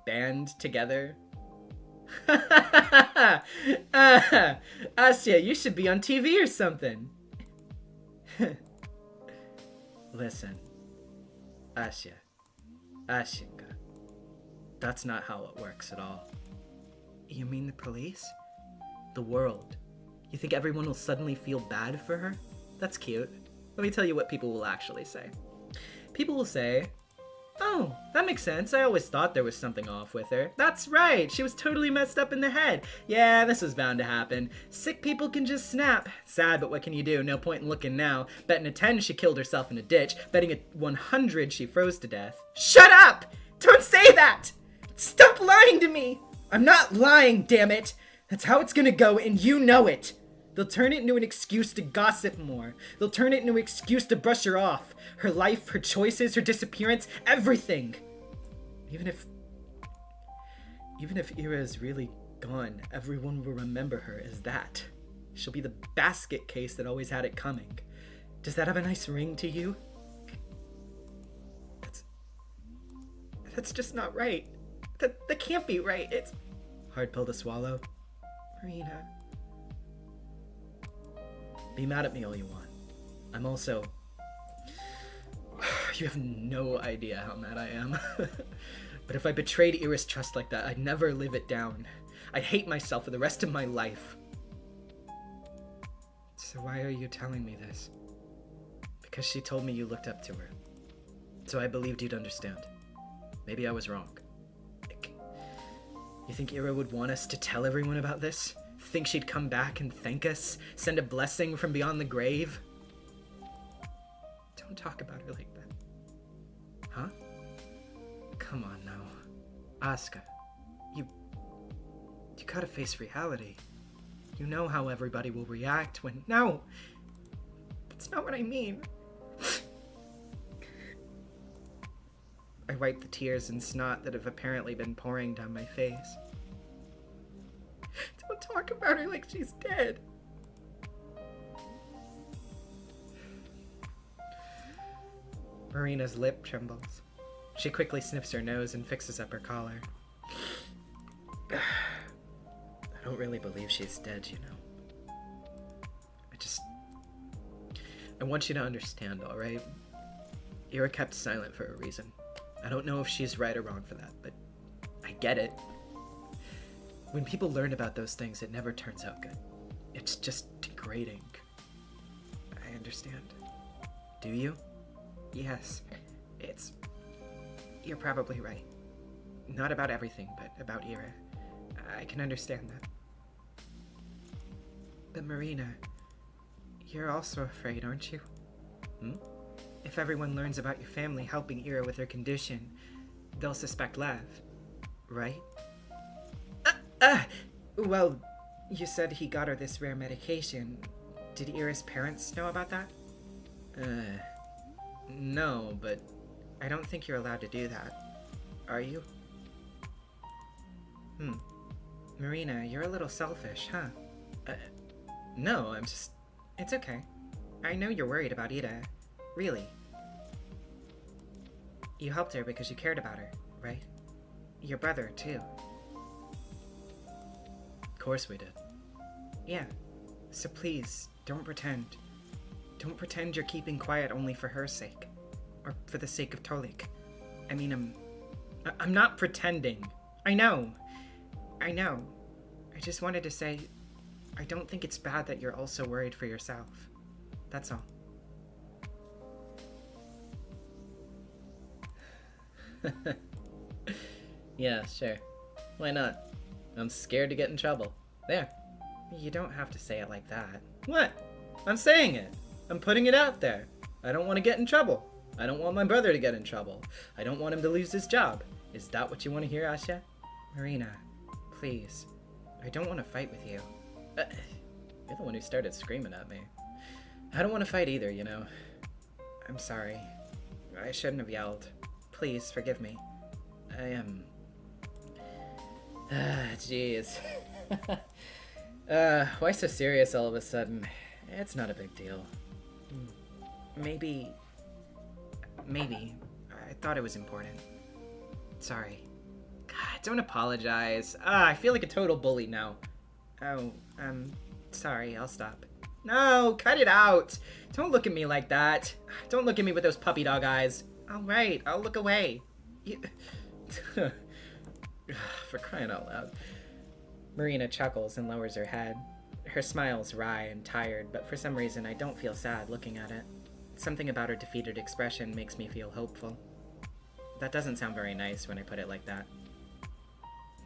F: Band together? Asya, you should be on TV or something. Listen, Asya, Ashinka, that's not how it works at all.
B: You mean the police?
F: The world. You think everyone will suddenly feel bad for her? That's cute. Let me tell you what people will actually say. People will say, oh, that makes sense. I always thought there was something off with her. That's right. She was totally messed up in the head. Yeah, this was bound to happen. Sick people can just snap. Sad, but what can you do? No point in looking now. Betting a 10 she killed herself in a ditch. Betting a 100 she froze to death.
B: Shut up! Don't say that! Stop lying to me!
F: I'm not lying, damn it! That's how it's gonna go, and you know it! They'll turn it into an excuse to gossip more. They'll turn it into an excuse to brush her off. Her life, her choices, her disappearance, everything. Even if Ira is really gone, everyone will remember her as that. She'll be the basket case that always had it coming. Does that have a nice ring to you?
B: That's just not right. That can't be right. It's...
F: Hard pill to swallow.
B: Marina.
F: Be mad at me all you want. I'm also... You have no idea how mad I am. But if I betrayed Ira's trust like that, I'd never live it down. I'd hate myself for the rest of my life.
B: So why are you telling me this?
F: Because she told me you looked up to her. So I believed you'd understand. Maybe I was wrong. You think Ira would want us to tell everyone about this? Think she'd come back and thank us? Send a blessing from beyond the grave?
B: Don't talk about her like that.
F: Huh? Come on now. Asuka, you gotta face reality. You know how everybody will react when...
B: No! That's not what I mean. I wipe the tears and snot that have apparently been pouring down my face. Don't talk about her like she's dead. Marina's lip trembles. She quickly sniffs her nose and fixes up her collar.
F: I don't really believe she's dead, you know. I want you to understand, alright? Ira kept silent for a reason. I don't know if she's right or wrong for that, but I get it. When people learn about those things, it never turns out good. It's just degrading.
B: I understand.
F: Do you?
B: Yes. You're probably right. Not about everything, but about Ira. I can understand that. But Marina, you're also afraid, aren't you?
F: Hmm?
B: If everyone learns about your family helping Ira with her condition,
C: they'll suspect Lev, right? Well, you said he got her this rare medication. Did Ira's parents know about that?
B: No, but
C: I don't think you're allowed to do that. Are you? Marina, you're a little selfish, huh?
B: no, I'm just...
C: It's okay. I know you're worried about Ira. Really. You helped her because you cared about her, right? Your brother, too.
B: Of course we did.
C: Yeah. So please, don't pretend. Don't pretend you're keeping quiet only for her sake. Or for the sake of Tolik. I mean, I'm not pretending. I know. I just wanted to say, I don't think it's bad that you're also worried for yourself. That's all.
B: Yeah, sure. Why not? I'm scared to get in trouble. There.
C: You don't have to say it like that.
B: What? I'm saying it. I'm putting it out there. I don't want to get in trouble. I don't want my brother to get in trouble. I don't want him to lose his job. Is that what you want to hear, Asya?
C: Marina, please. I don't want to fight with you.
B: You're the one who started screaming at me. I don't want to fight either, you know.
C: I'm sorry. I shouldn't have yelled. Please, forgive me.
B: I am... jeez. Why so serious all of a sudden? It's not a big deal.
C: Maybe. I thought it was important. Sorry.
B: God, don't apologize. I feel like a total bully now.
C: Oh, sorry, I'll stop.
B: No, cut it out. Don't look at me like that. Don't look at me with those puppy dog eyes.
C: Alright, I'll look away.
B: For crying out loud. Marina chuckles and lowers her head. Her smile's wry and tired, but for some reason I don't feel sad looking at it. Something about her defeated expression makes me feel hopeful. That doesn't sound very nice when I put it like that.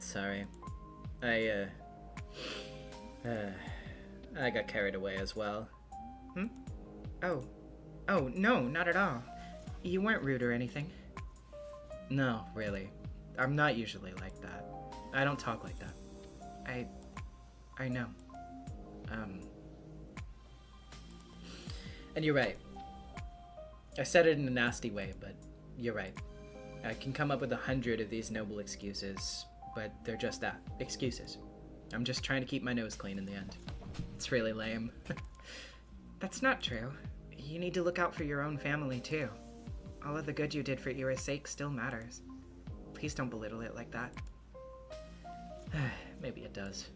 B: Sorry. I got carried away as well.
C: Oh, no, not at all. You weren't rude or anything.
B: No, really. I'm not usually like that. I don't talk like that.
C: I know.
B: And you're right. I said it in a nasty way, but you're right. I can come up with 100 of these noble excuses, but they're just that, excuses. I'm just trying to keep my nose clean in the end. It's really lame.
C: That's not true. You need to look out for your own family, too. All of the good you did for Ira's sake still matters. Please don't belittle it like that.
B: Maybe it does.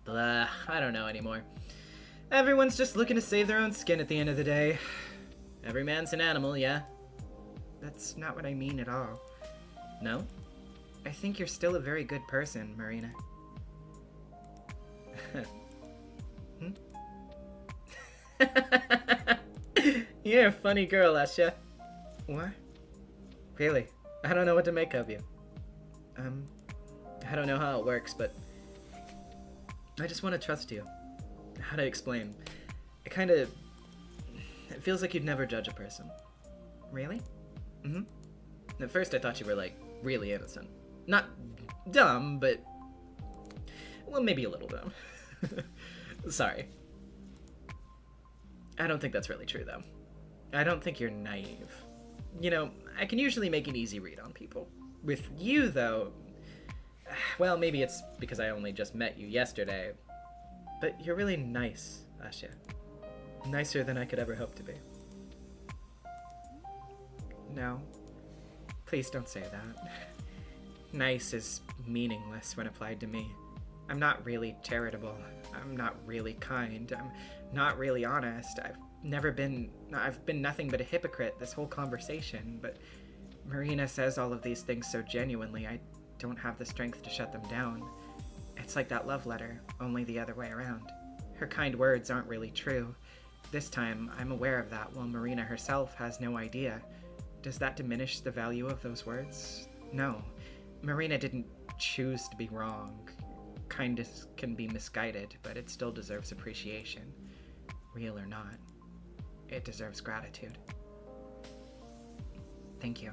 B: Blah, I don't know anymore. Everyone's just looking to save their own skin at the end of the day. Every man's an animal, yeah?
C: That's not what I mean at all.
B: No?
C: I think you're still a very good person, Marina.
B: You're a funny girl, Asya.
C: What?
B: Really, I don't know what to make of you. I don't know how it works, but I just want to trust you. How to explain? It feels like you'd never judge a person.
C: Really?
B: At first I thought you were, like, really innocent. Not dumb, but... well, maybe a little dumb. Sorry. I don't think that's really true, though. I don't think you're naive. You know, I can usually make an easy read on people. With you, though... well, maybe it's because I only just met you yesterday. But you're really nice, Asya. Nicer than I could ever hope to be.
C: No. Please don't say that. Nice is meaningless when applied to me. I'm not really charitable. I'm not really kind. I'm not really honest. I've been nothing but a hypocrite this whole conversation, but Marina says all of these things so genuinely, I don't have the strength to shut them down. It's like that love letter, only the other way around. Her kind words aren't really true. This time, I'm aware of that, while Marina herself has no idea. Does that diminish the value of those words? No. Marina didn't choose to be wrong. Kindness can be misguided, but it still deserves appreciation. Real or not, it deserves gratitude. Thank you.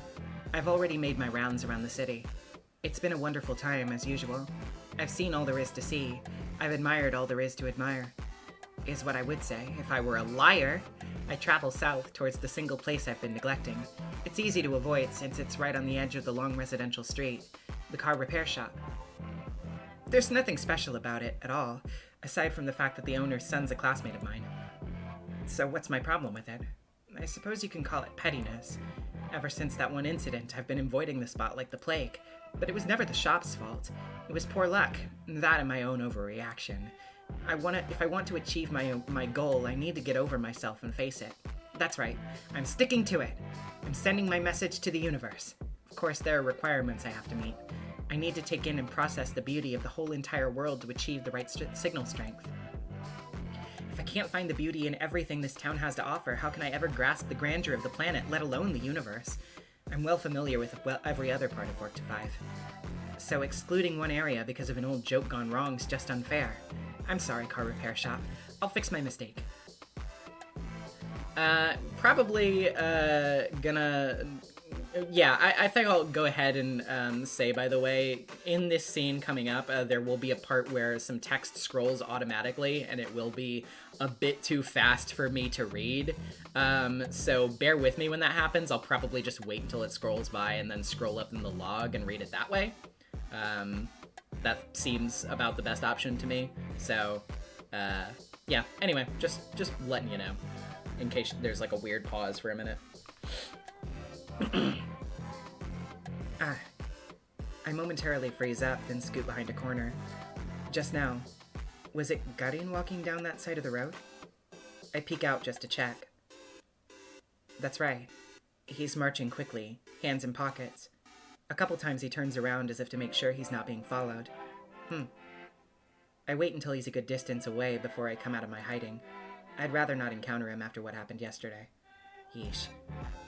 C: I've already made my rounds around the city. It's been a wonderful time, as usual. I've seen all there is to see. I've admired all there is to admire, is what I would say if I were a liar. I travel south towards the single place I've been neglecting. It's easy to avoid since it's right on the edge of the long residential street, the car repair shop. There's nothing special about it at all, aside from the fact that the owner's son's a classmate of mine. So what's my problem with it? I suppose you can call it pettiness. Ever since that one incident, I've been avoiding the spot like the plague. But it was never the shop's fault. It was poor luck, that and my own overreaction. If I want to achieve my goal, I need to get over myself and face it. That's right, I'm sticking to it. I'm sending my message to the universe. Of course, there are requirements I have to meet. I need to take in and process the beauty of the whole entire world to achieve the right signal strength. If I can't find the beauty in everything this town has to offer, how can I ever grasp the grandeur of the planet, let alone the universe? I'm well familiar with every other part of Work to 5. So excluding one area because of an old joke gone wrong is just unfair. I'm sorry, car repair shop. I'll fix my mistake.
B: Probably gonna... Yeah, I think I'll go ahead and say, by the way, in this scene coming up, there will be a part where some text scrolls automatically, and it will be a bit too fast for me to read. So bear with me when that happens. I'll probably just wait until it scrolls by and then scroll up in the log and read it that way. That seems about the best option to me. So, yeah. Anyway, just letting you know, in case there's like a weird pause for a minute.
C: I momentarily freeze up, then scoot behind a corner. Just now, was it Garin walking down that side of the road? I peek out just to check. That's right. He's marching quickly, hands in pockets. A couple times he turns around as if to make sure he's not being followed. I wait until he's a good distance away before I come out of my hiding. I'd rather not encounter him after what happened yesterday. Yeesh.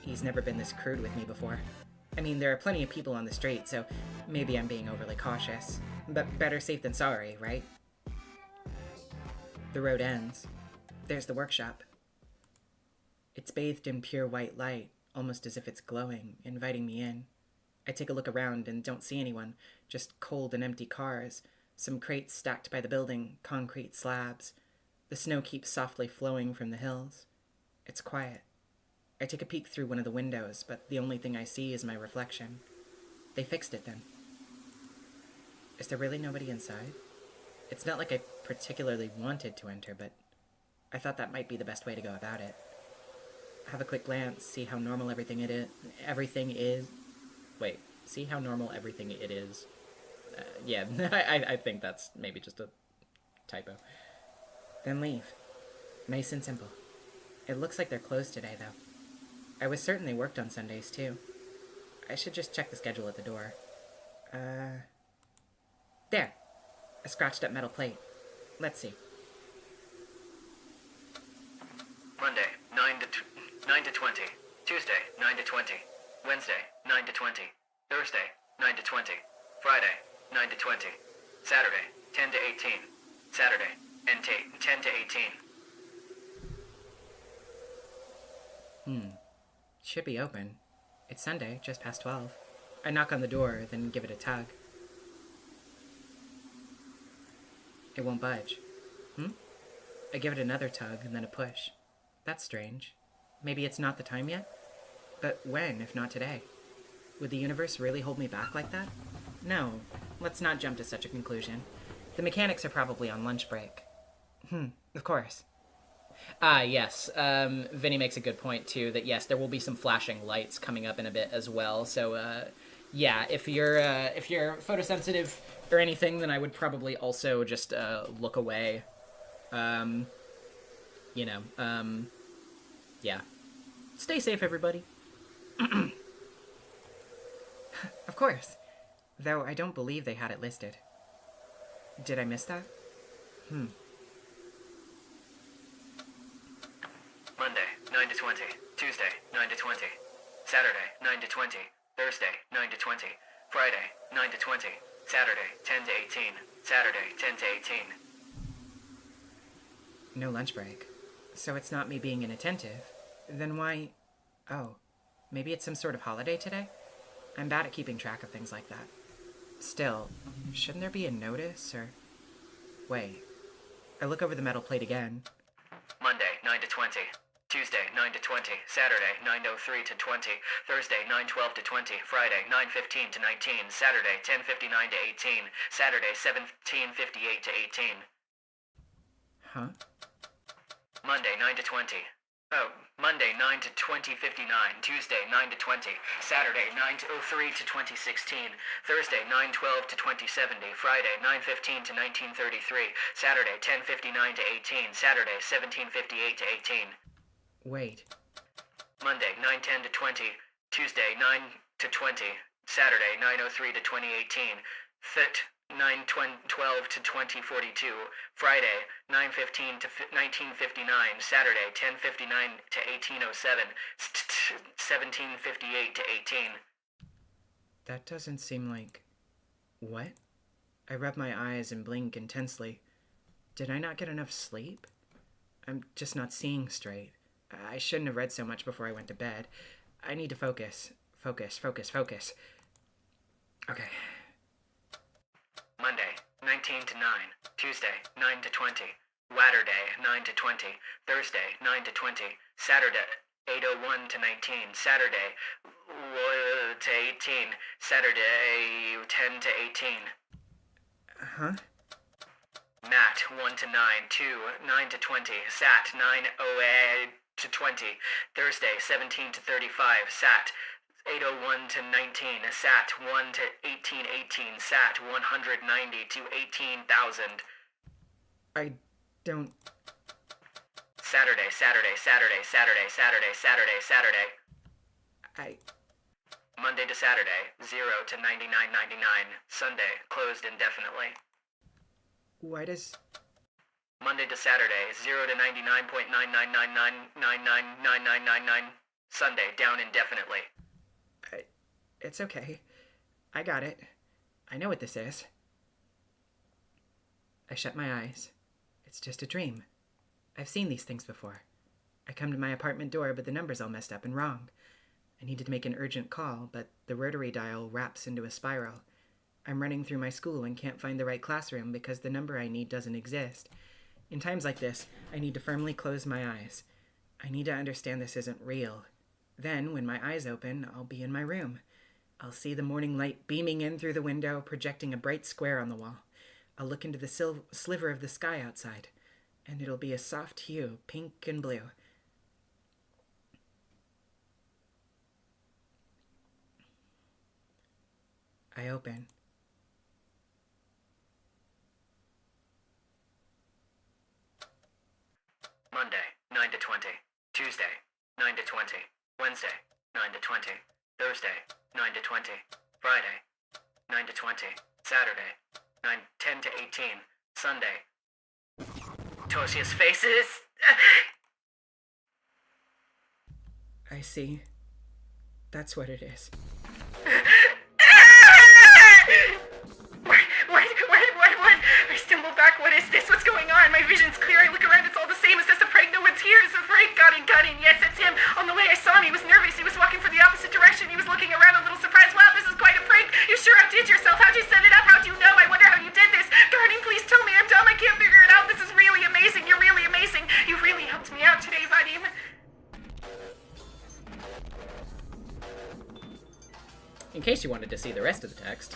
C: He's never been this crude with me before. I mean, there are plenty of people on the street, so maybe I'm being overly cautious. But better safe than sorry, right? The road ends. There's the workshop. It's bathed in pure white light, almost as if it's glowing, inviting me in. I take a look around and don't see anyone, just cold and empty cars, some crates stacked by the building, concrete slabs. The snow keeps softly flowing from the hills. It's quiet. I take a peek through one of the windows, but the only thing I see is my reflection. They fixed it then. Is there really nobody inside? It's not like I particularly wanted to enter, but I thought that might be the best way to go about it. Have a quick glance, see how normal everything is. Wait, see how normal everything it is. Yeah, I think that's maybe just a typo. Then leave. Nice and simple. It looks like they're closed today, though. I was certain they worked on Sundays, too. I should just check the schedule at the door. There. A scratched-up metal plate. Let's see.
A: Monday, 9 to 20. Tuesday, 9 to 20. Wednesday, 9 to 20. Thursday, 9 to 20. Friday, 9 to 20. Saturday, 10 to 18. Saturday, 10 to 18.
C: Should be open. It's Sunday, just past 12. I knock on the door, then give it a tug. It won't budge. I give it another tug, and then a push. That's strange. Maybe it's not the time yet? But when, if not today? Would the universe really hold me back like that? No, let's not jump to such a conclusion. The mechanics are probably on lunch break. Of course.
B: Yes. Vinny makes a good point, too, that yes, there will be some flashing lights coming up in a bit as well. So, yeah, if you're photosensitive or anything, then I would probably also just look away. Yeah. Stay safe, everybody.
C: Of course. Though I don't believe they had it listed. Did I miss that?
A: Monday, 9 to 20. Tuesday, 9 to 20. Saturday, 9 to 20. Thursday, 9 to 20. Friday, 9 to 20. Saturday, 10 to 18. Saturday, 10 to 18.
C: No lunch break. So it's not me being inattentive. Then why... Oh, maybe it's some sort of holiday today? I'm bad at keeping track of things like that. Still, shouldn't there be a notice, or... Wait. I look over the metal plate again.
A: Monday, 9 to 20. Tuesday, 9 to 20. Saturday, 9:03 to 20. Thursday, 9:12 to 20. Friday, 9:15 to 19. Saturday, 10:59 to 18. Saturday, 17:58 to 18.
C: Huh?
A: Monday, 9 to 20. Oh, Monday, 9 to 20:59. Tuesday, 9 to 20. Saturday, 9:03 to 20:16. Thursday, 9:12 to 20:70. Friday, 9:15 to 19:33. Saturday, 10:59 to 18. Saturday, 17:58 to 18.
C: Wait.
A: Monday, 9:10 to 20. Tuesday, 9 to 20. Saturday, 9:03 to 2018. 9:12 to 20:42. Friday, 9:15 to 19:59. Saturday, 10:59 to 18:07. 17:58 to 18.
C: That doesn't seem like... What? I rub my eyes and blink intensely. Did I not get enough sleep? I'm just not seeing straight. I shouldn't have read so much before I went to bed. I need to focus. Focus. Okay.
A: Monday, 19 to 9. Tuesday, 9 to 20. Saturday, 9 to 20. Thursday, 9 to 20. Saturday, 8:01 to 19. Saturday, to 18. Saturday, 10 to 18.
C: Huh?
A: Mat, 1 to 9. 2, 9 to 20. Sat, 9:08 to 20. Thursday, 17 to 35. Sat, 8:01 to 19. Sat, 1 to 18:18. Sat, 190 to 18,000.
C: I don't...
A: Saturday.
C: I...
A: Monday to Saturday, 0 to 99.99. Sunday, closed indefinitely.
C: Why does...
A: Monday to Saturday, 0 to 99.999999999. Sunday, down indefinitely.
C: It's okay. I got it. I know what this is. I shut my eyes. It's just a dream. I've seen these things before. I come to my apartment door, but the number's all messed up and wrong. I needed to make an urgent call, but the rotary dial wraps into a spiral. I'm running through my school and can't find the right classroom because the number I need doesn't exist. In times like this, I need to firmly close my eyes. I need to understand this isn't real. Then, when my eyes open, I'll be in my room. I'll see the morning light beaming in through the window, projecting a bright square on the wall. I'll look into the sliver of the sky outside, and it'll be a soft hue, pink and blue. I open.
A: Monday, 9 to 20. Tuesday, 9 to 20. Wednesday, 9 to 20. Thursday, 9 to 20. Friday, 9 to 20. Saturday, 10 to 18. Sunday. Toshia's faces.
C: I see. That's what it is.
A: What? I stumble back. What is this? What's going on? My vision's clear. I look around. It's all the same. Is this a prank? No one's here. Is it a prank? Got in. Yes, it's him. On the way I saw him. He was nervous. He was walking from the opposite direction. He was looking around a little surprised. Wow, this is quite a prank. You sure outdid yourself. How'd you set it up? How'd you know? I wonder how you did this. Guardian, please tell me. I'm dumb. I can't figure it out. This is really amazing. You're really amazing. You really helped me out today, Vadim.
B: In case you wanted to see the rest of the text.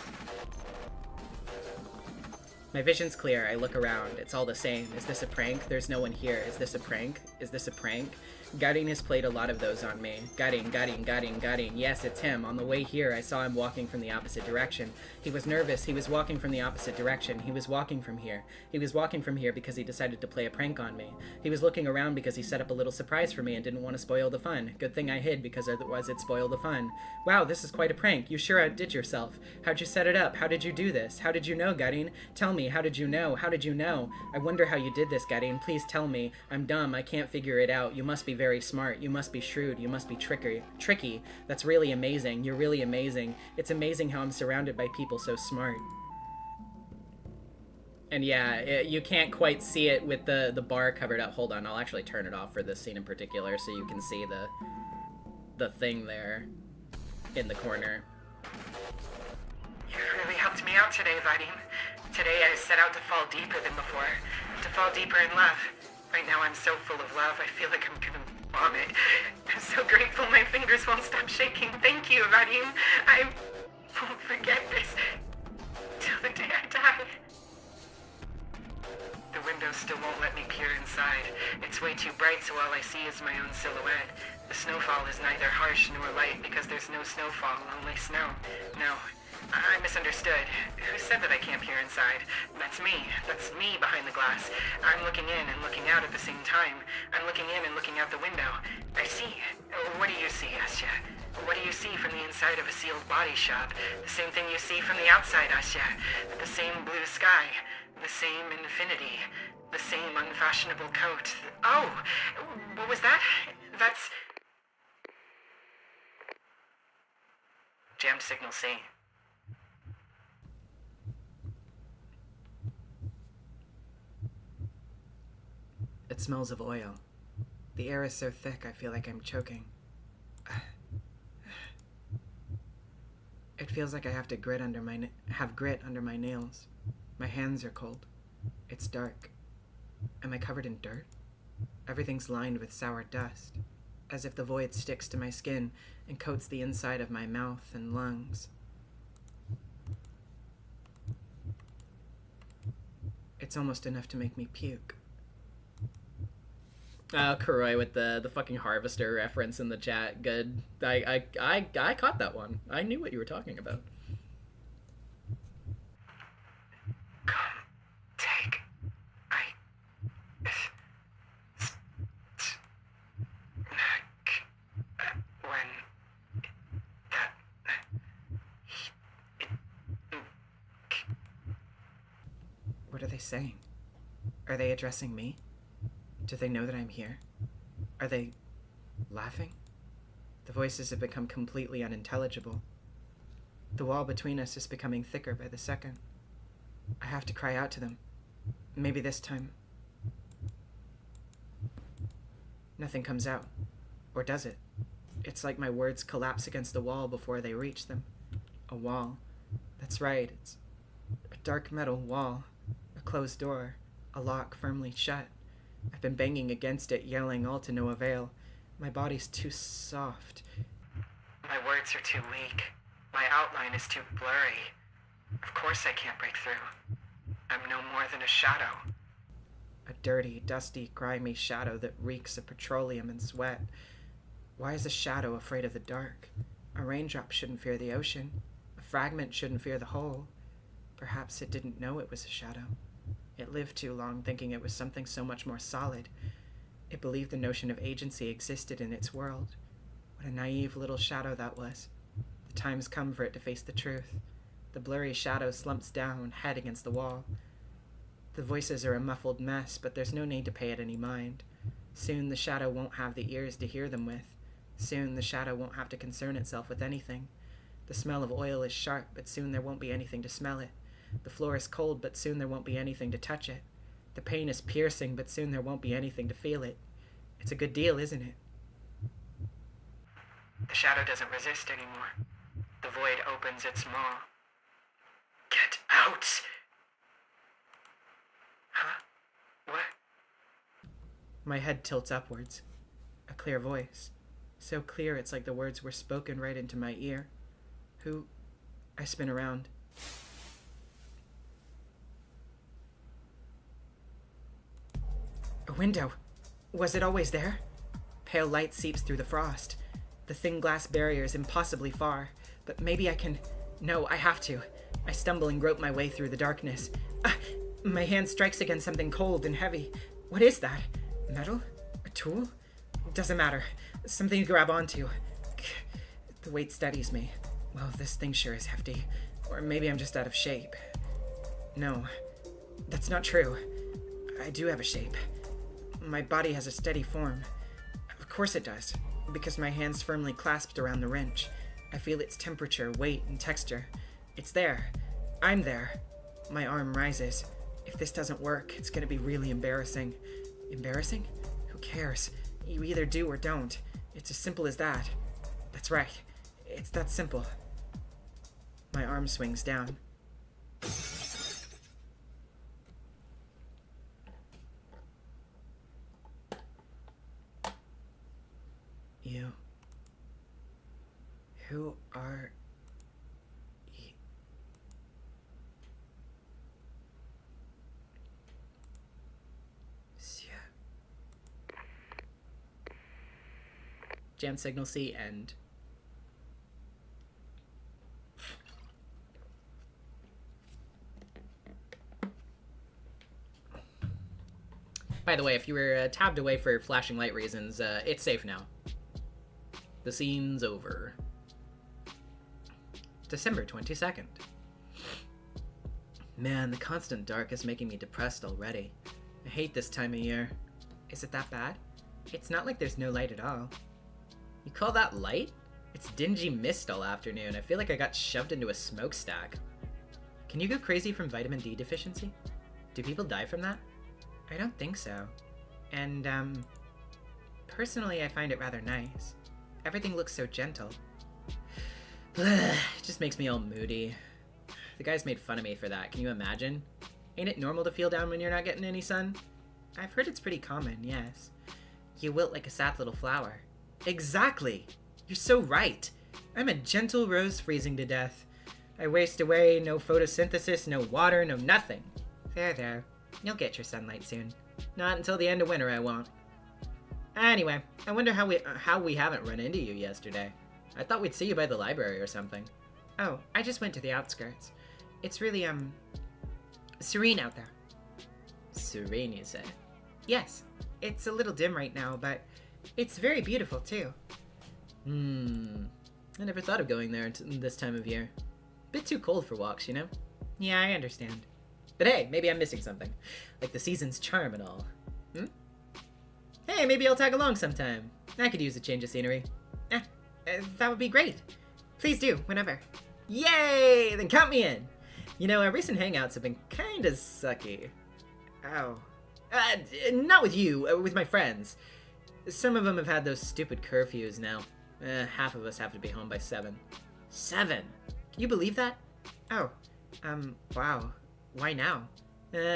B: My vision's clear. I look around. It's all the same. Is this a prank? There's no one here. Is this a prank? Is this a prank? Garin has played a lot of those on me. Garin. Yes, it's him. On the way here, I saw him walking from the opposite direction. He was nervous. He was walking from the opposite direction. He was walking from here. He was walking from here because he decided to play a prank on me. He was looking around because he set up a little surprise for me and didn't want to spoil the fun. Good thing I hid because otherwise it'd spoil the fun. Wow, this is quite a prank. You sure outdid yourself. How'd you set it up? How did you do this? How did you know, Garin? Tell me, how did you know? How did you know? I wonder how you did this, Garin. Please tell me. I'm dumb. I can't figure it out. You must be very smart. You must be shrewd. You must be tricky. That's really amazing. You're really amazing. It's amazing how I'm surrounded by people so smart. And yeah, you can't quite see it with the bar covered up. Hold on, I'll actually turn it off for this scene in particular so you can see the thing there in the corner.
C: You've really helped me out today, Vadim. Today I set out to fall deeper than before. To fall deeper in love. Right now I'm so full of love, I feel like I'm gonna vomit. I'm so grateful my fingers won't stop shaking. Thank you, Vadim. I won't forget this till the day I die. The window still won't let me peer inside. It's way too bright, so all I see is my own silhouette. The snowfall is neither harsh nor light because there's no snowfall, only snow. No, I misunderstood. Who said that I can't peer inside? That's me. That's me behind the glass. I'm looking in and looking out at the same time. I'm looking in and looking out the window. I see. What do you see, Asya? What do you see from the inside of a sealed body shop? The same thing you see from the outside, Asya. The same blue sky. The same infinity. The same unfashionable coat. Oh! What was that? That's... Jammed signal C.
B: It smells of oil. The air is so thick I feel like I'm choking. It feels like I have to have grit under my nails. My hands are cold. It's dark. Am I covered in dirt? Everything's lined with sour dust, as if the void sticks to my skin and coats the inside of my mouth and lungs. It's almost enough to make me puke.
D: Kuroi with the fucking harvester reference in the chat. Good. I caught that one. I knew what you were talking about.
C: Come, take, when that
B: What are they saying? Are they addressing me? Do they know that I'm here? Are they laughing? The voices have become completely unintelligible. The wall between us is becoming thicker by the second. I have to cry out to them. Maybe this time. Nothing comes out. Or does it? It's like my words collapse against the wall before they reach them. A wall. That's right, it's a dark metal wall. A closed door. A lock firmly shut. I've been banging against it, yelling all to no avail. My body's too soft.
C: My words are too weak. My outline is too blurry. Of course I can't break through. I'm no more than a shadow.
B: A dirty, dusty, grimy shadow that reeks of petroleum and sweat. Why is a shadow afraid of the dark? A raindrop shouldn't fear the ocean. A fragment shouldn't fear the whole. Perhaps it didn't know it was a shadow. It lived too long thinking it was something so much more solid. It believed the notion of agency existed in its world. What a naive little shadow that was. The time's come for it to face the truth. The blurry shadow slumps down, head against the wall. The voices are a muffled mess, but there's no need to pay it any mind. Soon the shadow won't have the ears to hear them with. Soon the shadow won't have to concern itself with anything. The smell of oil is sharp, but soon there won't be anything to smell it. The floor is cold, but soon there won't be anything to touch it. The pain is piercing, but soon there won't be anything to feel it. It's a good deal, isn't it?
C: The shadow doesn't resist anymore. The void opens its maw. Get out! Huh? What?
B: My head tilts upwards. A clear voice. So clear it's like the words were spoken right into my ear. Who? I spin around. A window. Was it always there? Pale light seeps through the frost. The thin glass barrier is impossibly far, but maybe I can... No, I have to. I stumble and grope my way through the darkness. My hand strikes against something cold and heavy. What is that? Metal? A tool? Doesn't matter. Something to grab onto. The weight steadies me. Well, this thing sure is hefty. Or maybe I'm just out of shape. No, that's not true. I do have a shape. My body has a steady form. Of course it does, because my hand's firmly clasped around the wrench. I feel its temperature, weight, and texture. It's there. I'm there. My arm rises. If this doesn't work, it's gonna be really embarrassing. Embarrassing? Who cares? You either do or don't. It's as simple as that. That's right. It's that simple. My arm swings down. You. Who are you? Jam signal C end. By the way, if you were tabbed away for flashing light reasons, it's safe now. The scene's over. December 22nd. Man, the constant dark is making me depressed already. I hate this time of year. Is it that bad? It's not like there's no light at all. You call that light? It's dingy mist all afternoon. I feel like I got shoved into a smokestack. Can you go crazy from vitamin D deficiency? Do people die from that? I don't think so. And, personally I find it rather nice. Everything looks so gentle. It just makes me all moody. The guys made fun of me for that, can you imagine? Ain't it normal to feel down when you're not getting any sun? I've heard it's pretty common, yes. You wilt like a sad little flower. Exactly! You're so right! I'm a gentle rose freezing to death. I waste away, no photosynthesis, no water, no nothing. There. You'll get your sunlight soon. Not until the end of winter, I won't. Anyway, I wonder how we haven't run into you yesterday. I thought we'd see you by the library or something. Oh, I just went to the outskirts. It's really, serene out there. Serene, you say? Yes. It's a little dim right now, but it's very beautiful, too. I never thought of going there this time of year. Bit too cold for walks, you know? Yeah, I understand. But hey, maybe I'm missing something. Like the season's charm and all. Hey, maybe I'll tag along sometime. I could use a change of scenery. That would be great. Please do, whenever. Yay! Then count me in. You know, our recent hangouts have been kinda sucky. Oh. Not with you, with my friends. Some of them have had those stupid curfews now. Half of us have to be home by 7. 7? Can you believe that? Oh. Wow. Why now?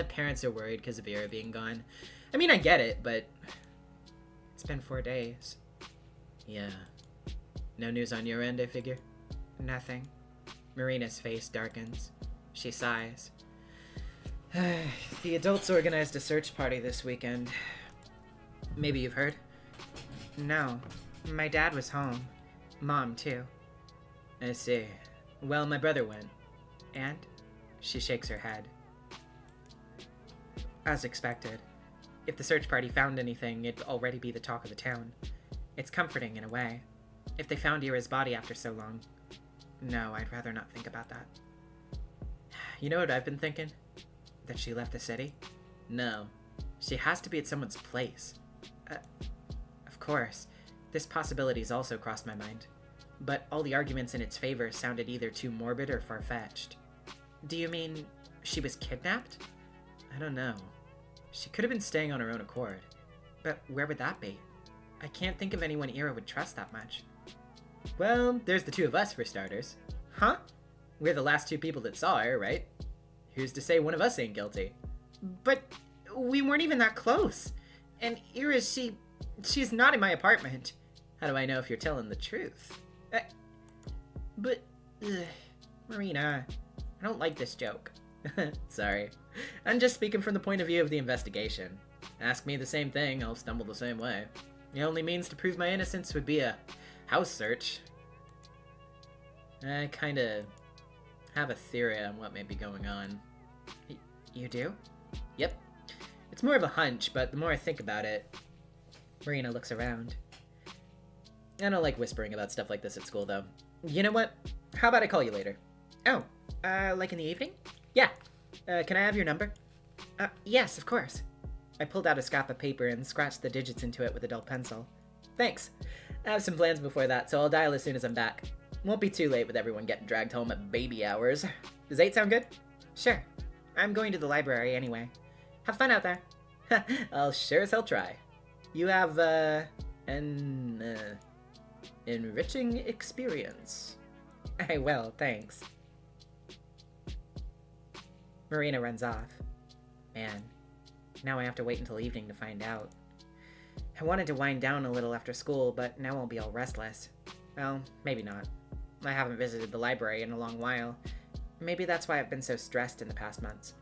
B: Parents are worried because of Vera being gone. I mean, I get it, but it's been 4 days. Yeah. No news on your end, I figure? Nothing. Marina's face darkens. She sighs. The adults organized a search party this weekend. Maybe you've heard? No. My dad was home. Mom, too. I see. Well, my brother went. And? She shakes her head. As expected. If the search party found anything, it'd already be the talk of the town. It's comforting in a way. If they found Ira's body after so long. No, I'd rather not think about that. You know what I've been thinking? That she left the city? No. She has to be at someone's place. Of course. This possibility's also crossed my mind. But all the arguments in its favor sounded either too morbid or far-fetched. Do you mean she was kidnapped? I don't know. She could have been staying on her own accord. But where would that be? I can't think of anyone Ira would trust that much. Well, there's the two of us for starters. Huh? We're the last 2 people that saw her, right? Who's to say one of us ain't guilty? But we weren't even that close. And Ira, she's not in my apartment. How do I know if you're telling the truth? Marina, I don't like this joke. Sorry. I'm just speaking from the point of view of the investigation. Ask me the same thing, I'll stumble the same way. The only means to prove my innocence would be a house search. I kinda have a theory on what may be going on. You do? Yep. It's more of a hunch, but the more I think about it... Marina looks around. I don't like whispering about stuff like this at school, though. You know what? How about I call you later? Oh, like in the evening? Yeah. Can I have your number? Yes, of course. I pulled out a scrap of paper and scratched the digits into it with a dull pencil. Thanks. I have some plans before that, so I'll dial as soon as I'm back. Won't be too late with everyone getting dragged home at baby hours. Does 8 sound good? Sure. I'm going to the library anyway. Have fun out there. I'll sure as hell try. You have, an enriching experience. I will, thanks.
C: Marina runs off. Man, now I have to wait until evening to find out. I wanted to wind down a little after school, but now I'll be all restless. Well, maybe not. I haven't visited the library in a long while. Maybe that's why I've been so stressed in the past months.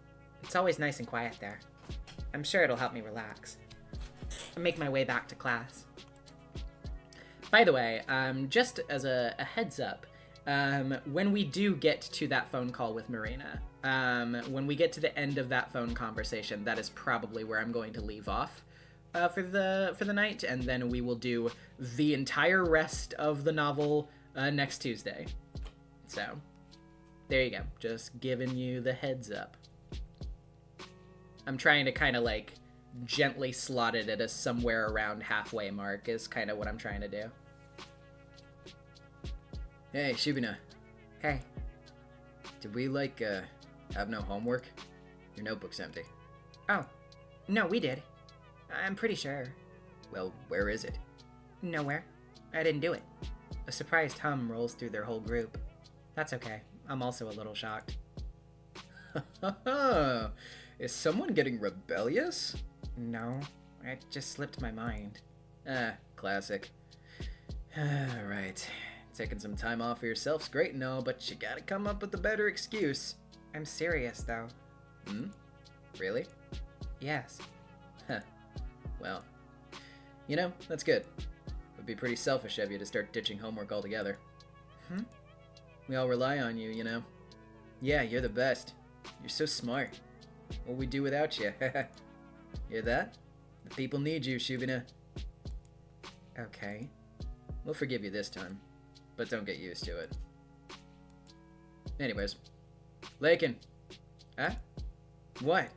C: It's always nice and quiet there. I'm sure it'll help me relax. I make my way back to class.
B: By the way, just as a heads up, when we do get to that phone call with Marina, when we get to the end of that phone conversation, that is probably where I'm going to leave off for the night, and then we will do the entire rest of the novel next Tuesday. So, there you go. Just giving you the heads up. I'm trying to kind of like gently slot it at a somewhere around halfway mark is kind of what I'm trying to do.
F: Hey, Shubina.
C: Hey,
F: Did we, have no homework? Your notebook's empty.
C: oh, no, we did. I'm pretty sure.
F: Well, where is it?
C: Nowhere. I didn't do it. A surprised hum rolls through their whole group. That's okay. I'm also a little shocked.
F: Is someone getting rebellious?
C: No, it just slipped my mind.
F: Classic. Alright. Taking some time off for yourself's great and all, but you gotta come up with a better excuse.
C: I'm serious, though.
F: Really?
C: Yes.
F: Well, that's good. It would be pretty selfish of you to start ditching homework altogether. We all rely on you, Yeah, you're the best. You're so smart. What we do without you? Hear that? The people need you, Shubina.
C: Okay.
F: We'll forgive you this time, but don't get used to it. Anyways, Lakin.
C: Huh?
F: What?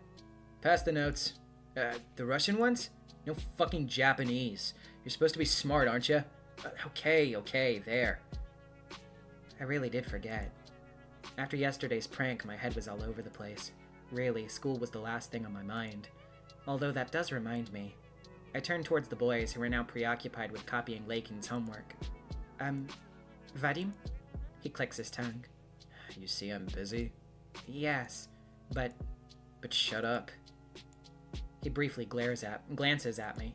F: Pass the notes. The Russian ones? No fucking Japanese. You're supposed to be smart, aren't you? Okay, there.
C: I really did forget. After yesterday's prank, my head was all over the place. Really, school was the last thing on my mind. Although that does remind me. I turned towards the boys who were now preoccupied with copying Lakin's homework. Vadim? He clicks his tongue.
F: You see I'm busy?
C: Yes, but
F: shut up.
C: he briefly glances at me.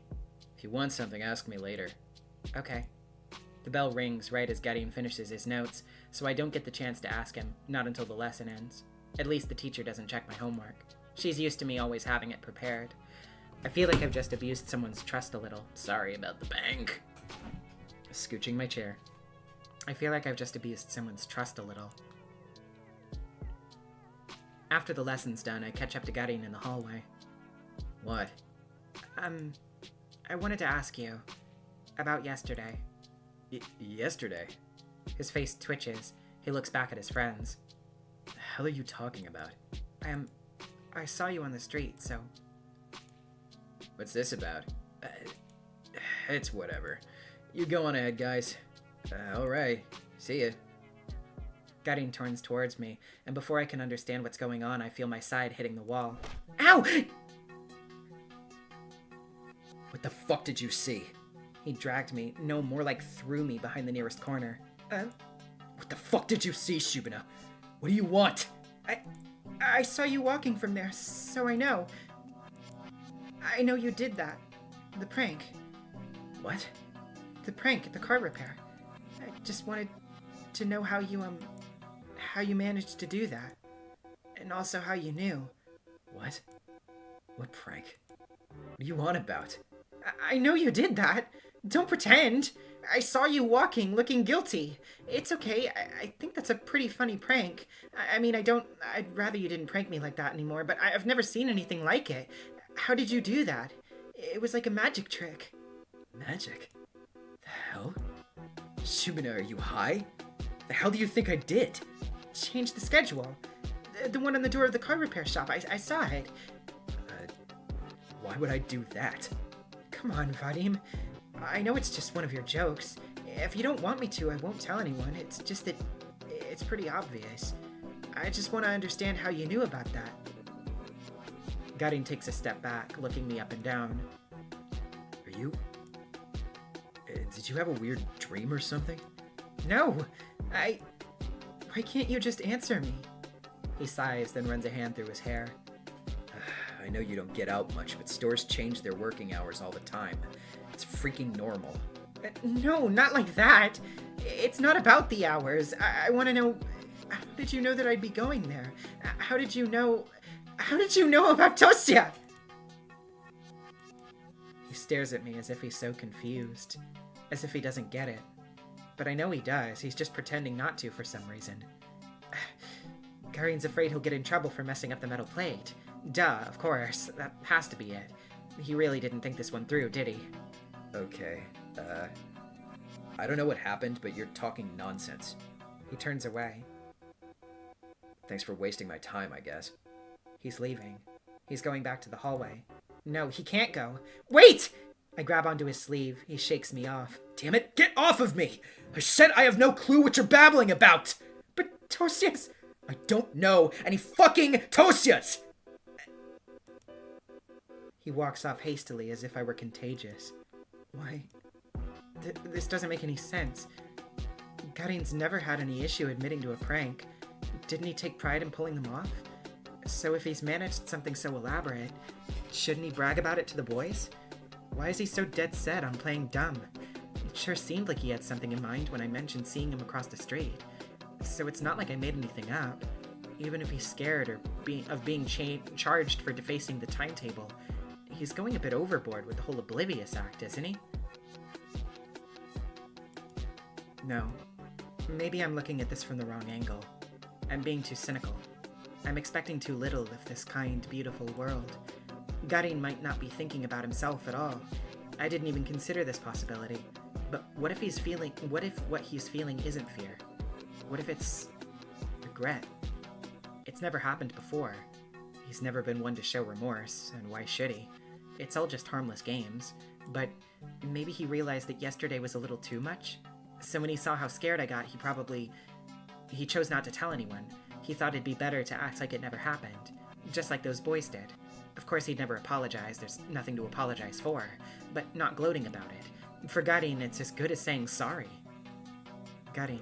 F: If you want something, ask me later.
C: Okay. The bell rings right as Gadim finishes his notes, so I don't get the chance to ask him, not until the lesson ends. At least the teacher doesn't check my homework. She's used to me always having it prepared. I feel like I've just abused someone's trust a little.
F: Sorry about the bank.
C: Scooching my chair. I feel like I've just abused someone's trust a little. After the lesson's done, I catch up to Gadim in the hallway.
F: What?
C: I wanted to ask you about yesterday.
F: Yesterday?
C: His face twitches. He looks back at his friends.
F: The hell are you talking about?
C: I saw you on the street, so...
F: What's this about? It's whatever. You go on ahead, guys. Alright. See ya.
C: Gadim turns towards me, and before I can understand what's going on, I feel my side hitting the wall. Ow!
F: What the fuck did you see?
C: He dragged me, no, more like threw me behind the nearest corner.
F: What the fuck did you see, Shubina? What do you want?
C: I saw you walking from there, so I know. I know you did that. The prank.
F: What?
C: The prank at the car repair. I just wanted to know how you managed to do that. And also how you knew.
F: What? What prank? What are you on about?
C: I know you did that. Don't pretend. I saw you walking, looking guilty. It's okay. I think that's a pretty funny prank. I'd rather you didn't prank me like that anymore, but I've never seen anything like it. How did you do that? It was like a magic trick.
F: Magic? The hell? Shubina, are you high? The hell do you think I did?
C: Change the schedule. The one on the door of the car repair shop. I saw it.
F: Why would I do that?
C: Come on, Vadim. I know it's just one of your jokes. If you don't want me to, I won't tell anyone. It's just that it's pretty obvious. I just want to understand how you knew about that. Gadim takes a step back, looking me up and down.
F: Are you... did you have a weird dream or something?
C: No! Why can't you just answer me?
D: He sighs, then runs a hand through his hair.
F: I know you don't get out much, but stores change their working hours all the time. It's freaking normal.
D: No, not like that. It's not about the hours. I want to know, how did you know that I'd be going there? How did you know about Tosia? He stares at me as if he's so confused, as if he doesn't get it. But I know he does. He's just pretending not to for some reason. Garin's afraid he'll get in trouble for messing up the metal plate. Duh, of course. That has to be it. He really didn't think this one through, did he?
F: Okay, I don't know what happened, but you're talking nonsense.
D: He turns away.
F: Thanks for wasting my time, I guess.
D: He's leaving. He's going back to the hallway. No, he can't go. Wait! I grab onto his sleeve. He shakes me off.
F: Damn it, get off of me! I said I have no clue what you're babbling about!
D: But Tosia's...
F: I don't know any fucking Tosias!
D: He walks off hastily as if I were contagious. Why? This doesn't make any sense. Garin's never had any issue admitting to a prank. Didn't he take pride in pulling them off? So if he's managed something so elaborate, shouldn't he brag about it to the boys? Why is he so dead set on playing dumb? It sure seemed like he had something in mind when I mentioned seeing him across the street. So it's not like I made anything up. Even if he's scared of being charged for defacing the timetable, he's going a bit overboard with the whole Oblivious Act, isn't he? No. Maybe I'm looking at this from the wrong angle. I'm being too cynical. I'm expecting too little of this kind, beautiful world. Garin might not be thinking about himself at all. I didn't even consider this possibility. But what if what he's feeling isn't fear? What if it's regret? It's never happened before. He's never been one to show remorse, and why should he? It's all just harmless games. But maybe he realized that yesterday was a little too much? So when he saw how scared I got, he chose not to tell anyone. He thought it'd be better to act like it never happened. Just like those boys did. Of course he'd never apologize, there's nothing to apologize for. But not gloating about it. For Garin, it's as good as saying sorry. Garin,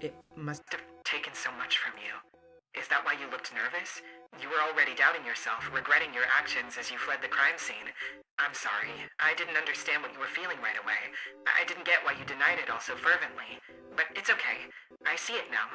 D: it must
A: have taken so much from you. Is that why you looked nervous? You were already doubting yourself, regretting your actions as you fled the crime scene. I'm sorry. I didn't understand what you were feeling right away. I didn't get why you denied it all so fervently. But it's okay. I see it now.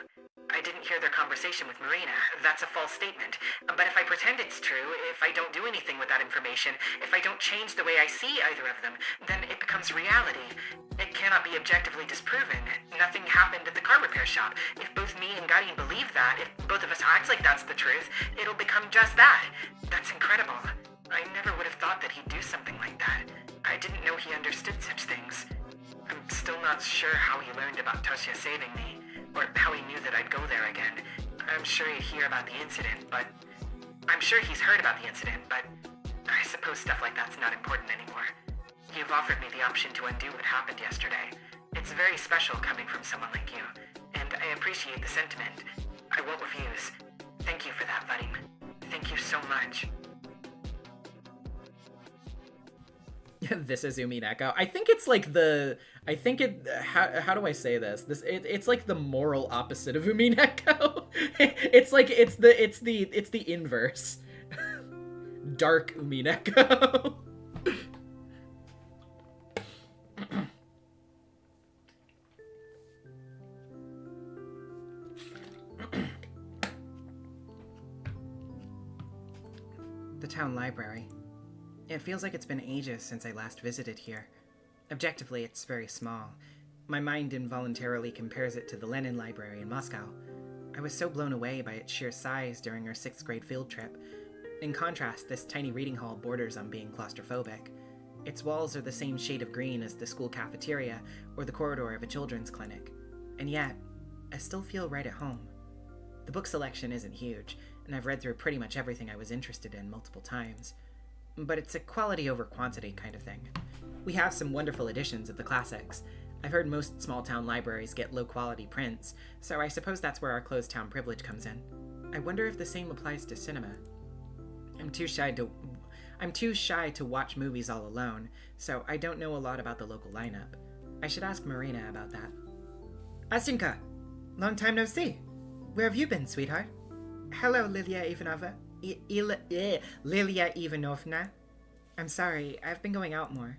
A: I didn't hear their conversation with Marina. That's a false statement. But if I pretend it's true, if I don't do anything with that information, if I don't change the way I see either of them, then it becomes reality. It cannot be objectively disproven. Nothing happened at the car repair shop. If both me and Garin believe that, if both of us act like that's the truth, it'll become just that. That's incredible. I never would have thought that he'd do something like that. I didn't know he understood such things. I'm still not sure how he learned about Tosia saving me, or how he knew that I'd go there again. I'm sure he'd hear about the incident, but... I'm sure he's heard about the incident, but... I suppose stuff like that's not important anymore. You've offered me the option to undo what happened yesterday. It's very special coming from someone like you, and I appreciate the sentiment. I won't refuse. Thank you for that, Vadim. Thank you so much.
D: This is Umineko. I think it's like the... How do I say this? It's like the moral opposite of Umineko. It's like, it's the inverse. Dark Umineko. The town library. It feels like it's been ages since I last visited here. Objectively, it's very small. My mind involuntarily compares it to the Lenin Library in Moscow. I was so blown away by its sheer size during our 6th grade field trip. In contrast, this tiny reading hall borders on being claustrophobic. Its walls are the same shade of green as the school cafeteria or the corridor of a children's clinic. And yet, I still feel right at home. The book selection isn't huge, and I've read through pretty much everything I was interested in multiple times. But it's a quality over quantity kind of thing. We have some wonderful editions of the classics. I've heard most small-town libraries get low-quality prints, so I suppose that's where our closed-town privilege comes in. I wonder if the same applies to cinema. I'm too shy to watch movies all alone, so I don't know a lot about the local lineup. I should ask Marina about that. Asinka! Long time no see! Where have you been, sweetheart?
C: Hello, Lilia Ivanova. Lilia Ivanovna. I'm sorry, I've been going out more.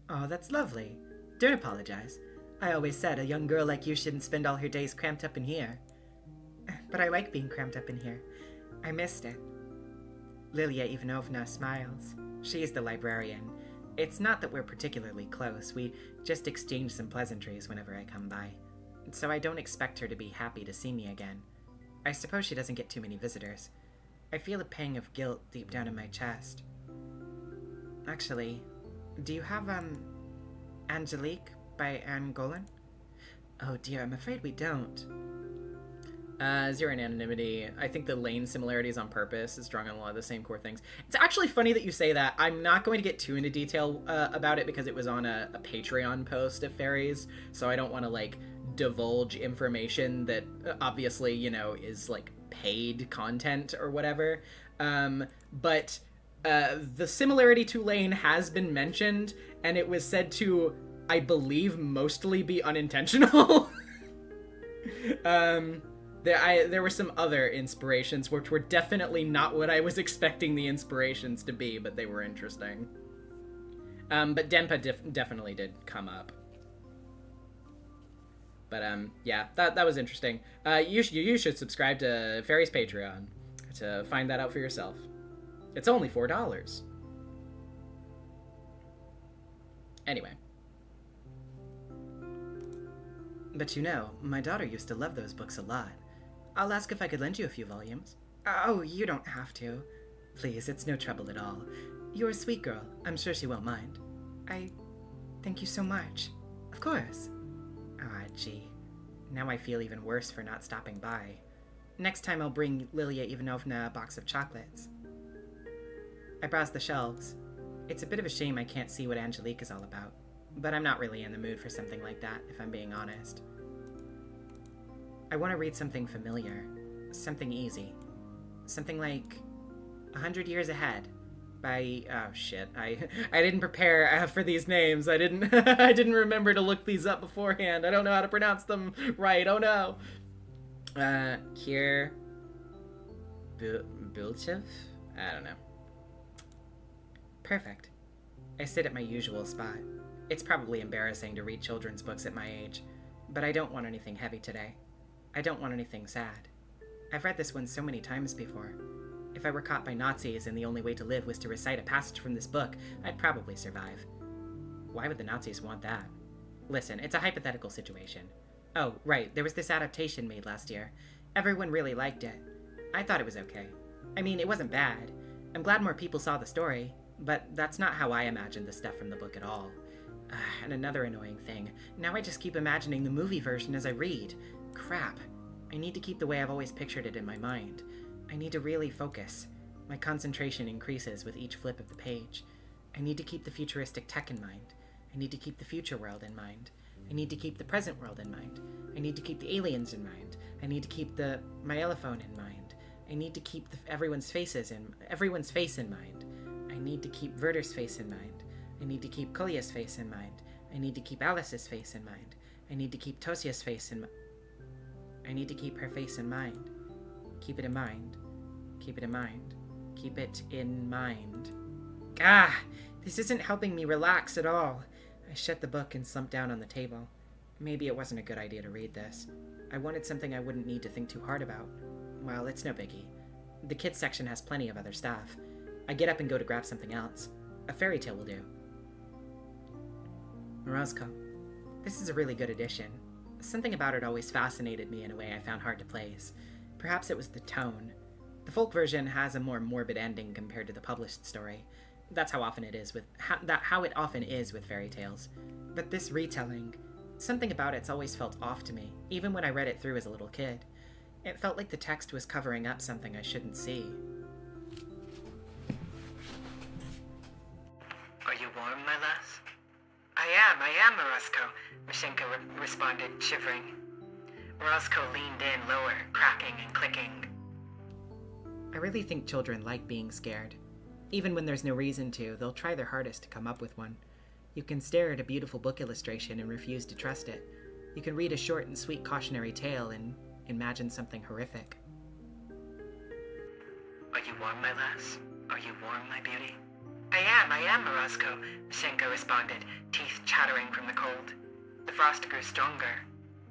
B: Oh, that's lovely. Don't apologize. I always said a young girl like you shouldn't spend all her days cramped up in here.
C: But I like being cramped up in here. I missed it. Lilia Ivanovna smiles. She is the librarian. It's not that we're particularly close. We just exchange some pleasantries whenever I come by. So I don't expect her to be happy to see me again. I suppose she doesn't get too many visitors. I feel a pang of guilt deep down in my chest. Actually, do you have, Angelique by Anne Golan?
B: Oh dear, I'm afraid we don't. Zero and anonymity. I think the lane similarities on purpose is drawing on a lot of the same core things. It's actually funny that you say that. I'm not going to get too into detail about it because it was on a Patreon post of Ferry's, so I don't want to, like, divulge information that obviously, you know, is, like, paid content or whatever. But the similarity to Lane has been mentioned, and it was said to, I believe, mostly be unintentional. There were some other inspirations which were definitely not what I was expecting the inspirations to be, but they were interesting. But Denpa definitely did come up. But yeah, that was interesting. You should subscribe to Ferry's Patreon to find that out for yourself. It's only $4. Anyway. But you know, my daughter used to love those books a lot. I'll ask if I could lend you a few volumes.
C: Oh, you don't have to.
B: Please, it's no trouble at all. You're a sweet girl. I'm sure she won't mind.
C: Thank you so much.
B: Of course.
C: Ah, gee. Now I feel even worse for not stopping by. Next time I'll bring Lilia Ivanovna a box of chocolates. I browse the shelves. It's a bit of a shame I can't see what Angelique is all about, but I'm not really in the mood for something like that, if I'm being honest. I want to read something familiar, something easy, something like 100 Years Ahead by, oh shit, I didn't prepare for these names. I didn't remember to look these up beforehand. I don't know how to pronounce them right. Oh no. Kier Bilchev? I don't know. Perfect. I sit at my usual spot. It's probably embarrassing to read children's books at my age, but I don't want anything heavy today. I don't want anything sad. I've read this one so many times before. If I were caught by Nazis and the only way to live was to recite a passage from this book, I'd probably survive. Why would the Nazis want that? Listen, it's a hypothetical situation. Oh, right, there was this adaptation made last year. Everyone really liked it. I thought it was okay. I mean, it wasn't bad. I'm glad more people saw the story, but that's not how I imagined the stuff from the book at all. And another annoying thing, now I just keep imagining the movie version as I read. Crap. I need to keep the way I've always pictured it in my mind. I need to really focus. My concentration increases with each flip of the page. I need to keep the futuristic tech in mind. I need to keep the future world in mind. I need to keep the present world in mind. I need to keep the aliens in mind. I need to keep my elephone in mind. I need to keep everyone's face in mind. I need to keep Werther's face in mind. I need to keep Kolya's face in mind. I need to keep Alice's face in mind. I need to keep Tosia's face in mind. I need to keep her face in mind. Keep it in mind. Keep it in mind. Keep it in mind. Ah! This isn't helping me relax at all. I shut the book and slumped down on the table. Maybe it wasn't a good idea to read this. I wanted something I wouldn't need to think too hard about. Well, it's no biggie. The kids section has plenty of other stuff. I get up and go to grab something else. A fairy tale will do. Roscoe. This is a really good edition. Something about it always fascinated me in a way I found hard to place. Perhaps it was the tone. The folk version has a more morbid ending compared to the published story. That's how often it is with how it often is with fairy tales. But this retelling, something about it's always felt off to me, even when I read it through as a little kid. It felt like the text was covering up something I shouldn't see.
A: Are you warm, my lass? I am, Roscoe, Mashenka responded, shivering. Roscoe leaned in lower, cracking and clicking.
C: I really think children like being scared. Even when there's no reason to, they'll try their hardest to come up with one. You can stare at a beautiful book illustration and refuse to trust it. You can read a short and sweet cautionary tale and imagine something horrific.
A: warm, my lass? Are you warm, my beauty? I am, Morozko, Mashenka responded, teeth chattering from the cold. The frost grew stronger.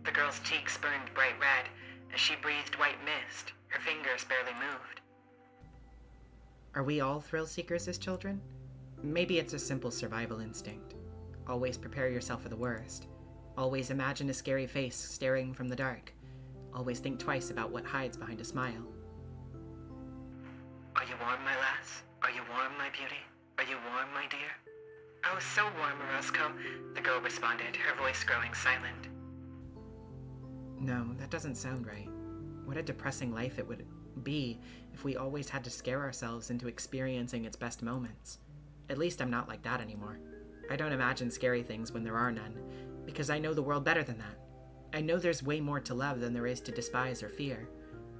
A: The girl's cheeks burned bright red as she breathed white mist. Her fingers barely moved.
C: Are we all thrill seekers as children? Maybe it's a simple survival instinct. Always prepare yourself for the worst. Always imagine a scary face staring from the dark. Always think twice about what hides behind a smile.
A: Are you warm, my lass? Are you warm, my beauty? Are you warm, my dear? Oh, so warm, Morozko, the girl responded, her voice growing silent.
C: No, that doesn't sound right. What a depressing life it would be if we always had to scare ourselves into experiencing its best moments. At least I'm not like that anymore. I don't imagine scary things when there are none, because I know the world better than that. I know there's way more to love than there is to despise or fear.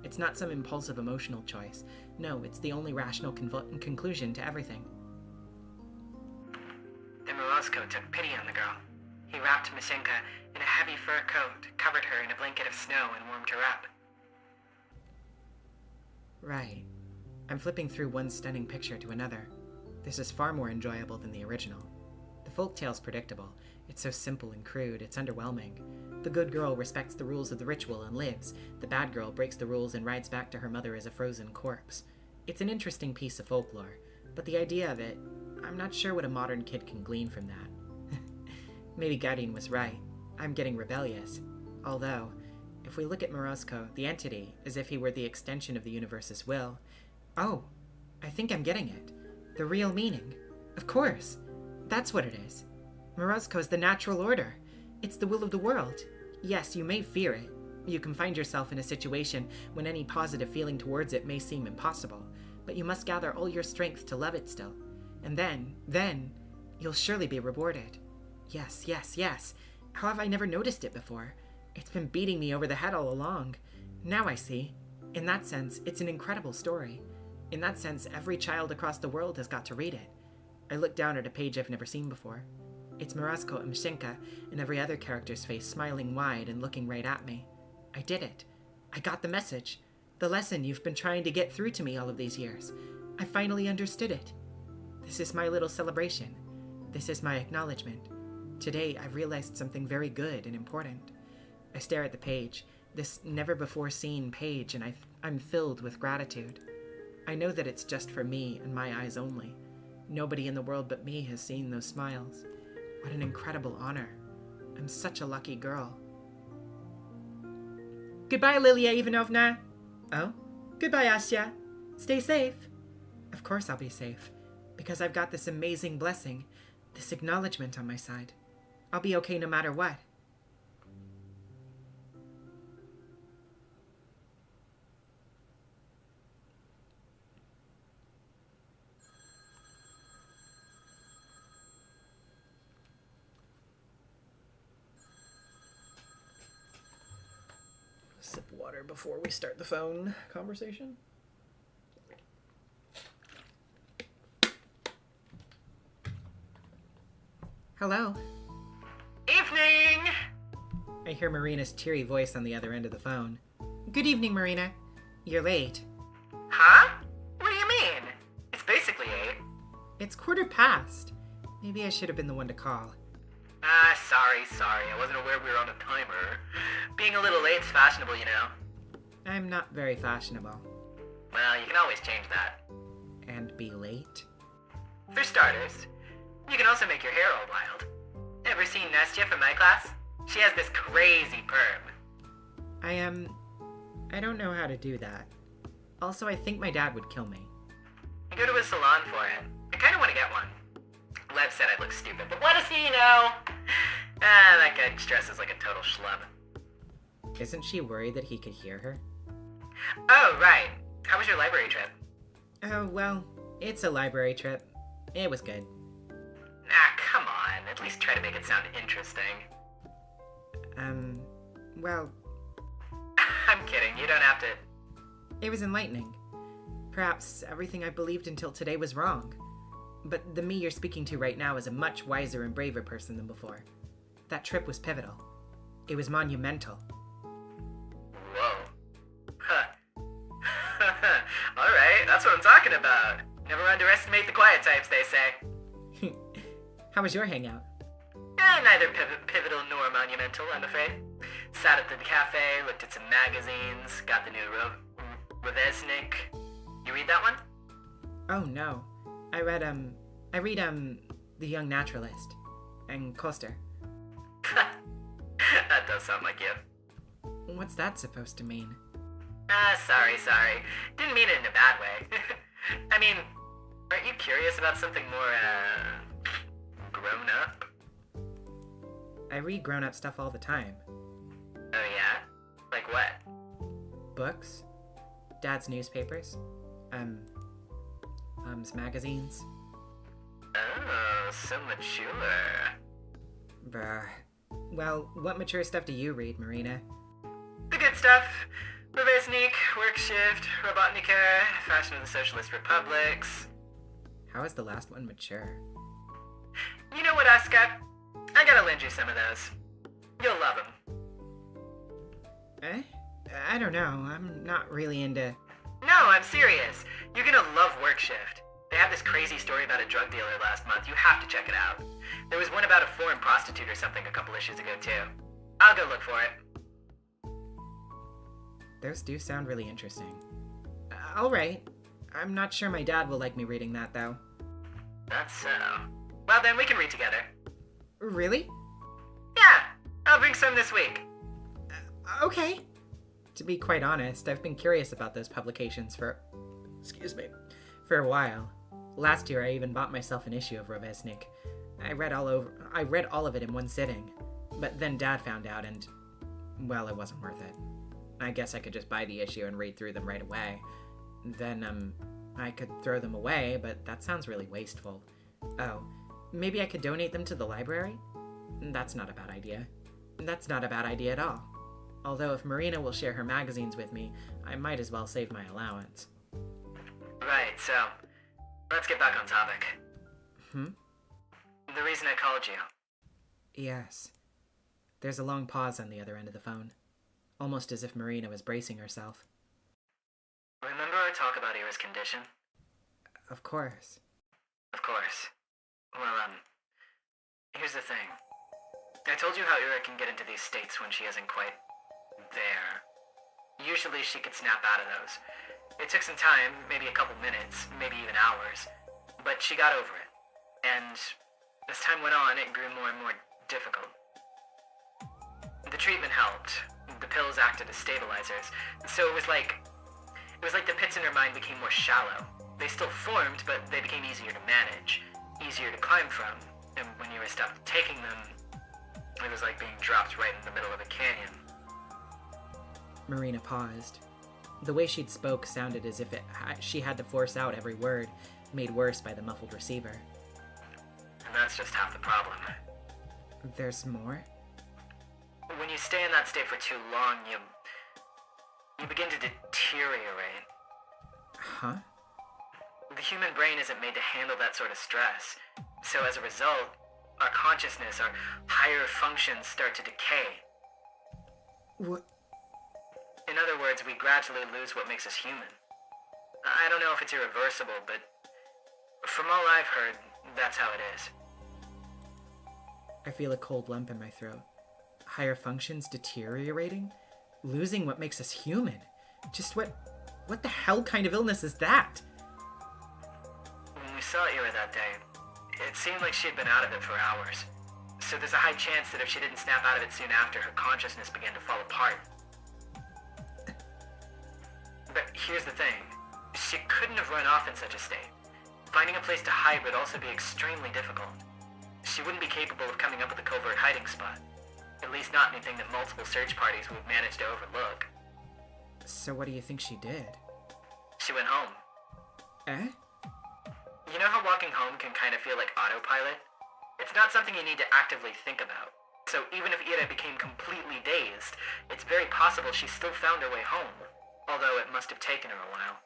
C: It's not some impulsive emotional choice. No, it's the only rational conclusion to everything.
A: Then Morozko took pity on the girl. He wrapped Mashenka in a heavy fur coat, covered her in a blanket of snow, and warmed her up.
C: Right. I'm flipping through one stunning picture to another. This is far more enjoyable than the original. The folktale's predictable. It's so simple and crude, it's underwhelming. The good girl respects the rules of the ritual and lives. The bad girl breaks the rules and rides back to her mother as a frozen corpse. It's an interesting piece of folklore, but the idea of it, I'm not sure what a modern kid can glean from that. Maybe Garin was right. I'm getting rebellious. Although, if we look at Morozko, the entity, as if he were the extension of the universe's will... Oh, I think I'm getting it. The real meaning. Of course. That's what it is. Morozko's the natural order. It's the will of the world. Yes, you may fear it. You can find yourself in a situation when any positive feeling towards it may seem impossible, but you must gather all your strength to love it still. And then, you'll surely be rewarded. Yes, yes, yes. How have I never noticed it before? It's been beating me over the head all along. Now I see. In that sense, it's an incredible story. In that sense, every child across the world has got to read it. I look down at a page I've never seen before. It's Morozko and Mashenka and every other character's face smiling wide and looking right at me. I did it. I got the message. The lesson you've been trying to get through to me all of these years. I finally understood it. This is my little celebration. This is my acknowledgement. Today, I've realized something very good and important. I stare at the page, this never-before-seen page, and I'm filled with gratitude. I know that it's just for me and my eyes only. Nobody in the world but me has seen those smiles. What an incredible honor. I'm such a lucky girl. Goodbye, Lilia Ivanovna. Oh? Goodbye, Asya. Stay safe. Of course I'll be safe, because I've got this amazing blessing, this acknowledgement on my side. I'll be okay no matter what.
F: Sip water before we start the phone conversation.
C: Hello.
A: Evening!
C: I hear Marina's teary voice on the other end of the phone. Good evening, Marina. You're late.
A: Huh? What do you mean? It's basically 8.
C: It's 1:15. Maybe I should have been the one to call.
A: Sorry. I wasn't aware we were on a timer. Being a little late's fashionable, you know.
C: I'm not very fashionable.
A: Well, you can always change that.
C: And be late?
A: For starters, you can also make your hair all wild. Ever seen Nastya from my class? She has this crazy perm.
C: I don't know how to do that. Also, I think my dad would kill me.
A: Go to a salon for it. I kinda wanna get one. Lev said I'd look stupid, but what does he know? That guy dresses like a total schlub.
C: Isn't she worried that he could hear her?
A: Oh, right. How was your library trip?
C: Oh, well, it's a library trip. It was good.
A: Come on. At least try to make it sound interesting.
C: Well,
A: I'm kidding. You don't have to...
C: it was enlightening. Perhaps everything I believed until today was wrong. But the me you're speaking to right now is a much wiser and braver person than before. That trip was pivotal. It was monumental.
A: Whoa. Huh. Alright, that's what
B: what I'm talking about. Never underestimate the quiet types, they say.
C: How was your hangout?
B: Neither pivotal nor monumental, I'm afraid. Sat at the cafe, looked at some magazines, got the new Revesnik. You read that one?
C: Oh no. I read The Young Naturalist and Koster.
B: That does sound like you.
C: What's that supposed to mean?
B: Sorry. Didn't mean it in a bad way. I mean, aren't you curious about something more, grown up?
C: I read grown-up stuff all the time.
B: Oh yeah? Like what?
C: Books, Dad's newspapers, magazines.
B: Oh, so mature.
C: Bruh. Well, what mature stuff do you read, Marina?
B: The good stuff. Revesnik, Work Shift, Robotnika, Fashion of the Socialist Republics.
C: How is the last one mature?
B: You know what, Asuka? I gotta lend you some of those. You'll love them.
C: Eh? I don't know. I'm not really into...
B: No, I'm serious. You're gonna love Work Shift. They had this crazy story about a drug dealer last month. You have to check it out. There was one about a foreign prostitute or something a couple issues ago, too. I'll go look for it.
C: Those do sound really interesting. Alright. I'm not sure my dad will like me reading that, though.
B: That's so. Well, then we can read together.
C: Really?
B: Yeah, I'll bring some this week.
C: Okay. To be quite honest, I've been curious about those publications for a while. Last year, I even bought myself an issue of Rovesnik. I read all of it in one sitting. But then Dad found out and, well, it wasn't worth it. I guess I could just buy the issue and read through them right away. Then, I could throw them away, but that sounds really wasteful. Oh, maybe I could donate them to the library? That's not a bad idea. That's not a bad idea at all. Although if Marina will share her magazines with me, I might as well save my allowance.
B: Right, so, let's get back on topic.
C: Hmm?
B: The reason I called you.
C: Yes. There's a long pause on the other end of the phone. Almost as if Marina was bracing herself.
B: Remember our talk about Ira's condition?
C: Of course.
B: Of course. Well, here's the thing. I told you how Ira can get into these states when she isn't quite there. Usually she could snap out of those. It took some time, maybe a couple minutes, maybe even hours, but she got over it. And as time went on, it grew more and more difficult. The treatment helped. The pills acted as stabilizers. So it was like the pits in her mind became more shallow. They still formed, but they became easier to manage, easier to climb from. And when Ira stopped taking them, it was like being dropped right in the middle of a canyon.
C: Marina paused. The way she'd spoke sounded as if she had to force out every word, made worse by the muffled receiver.
B: And that's just half the problem.
C: There's more?
B: When you stay in that state for too long, you begin to deteriorate.
C: Huh?
B: The human brain isn't made to handle that sort of stress. So as a result, our consciousness, our higher functions start to decay.
C: What?
B: In other words, we gradually lose what makes us human. I don't know if it's irreversible, but from all I've heard, that's how it is.
C: I feel a cold lump in my throat. Higher functions deteriorating? Losing what makes us human? Just what the hell kind of illness is that?
B: When we saw Ira that day, it seemed like she had been out of it for hours. So there's a high chance that if she didn't snap out of it soon after, her consciousness began to fall apart. But here's the thing. She couldn't have run off in such a state. Finding a place to hide would also be extremely difficult. She wouldn't be capable of coming up with a covert hiding spot. At least not anything that multiple search parties would have managed to overlook.
C: So what do you think she did?
B: She went home.
C: Eh?
B: You know how walking home can kind of feel like autopilot? It's not something you need to actively think about. So even if Ira became completely dazed, it's very possible she still found her way home. Although it must have taken her a while.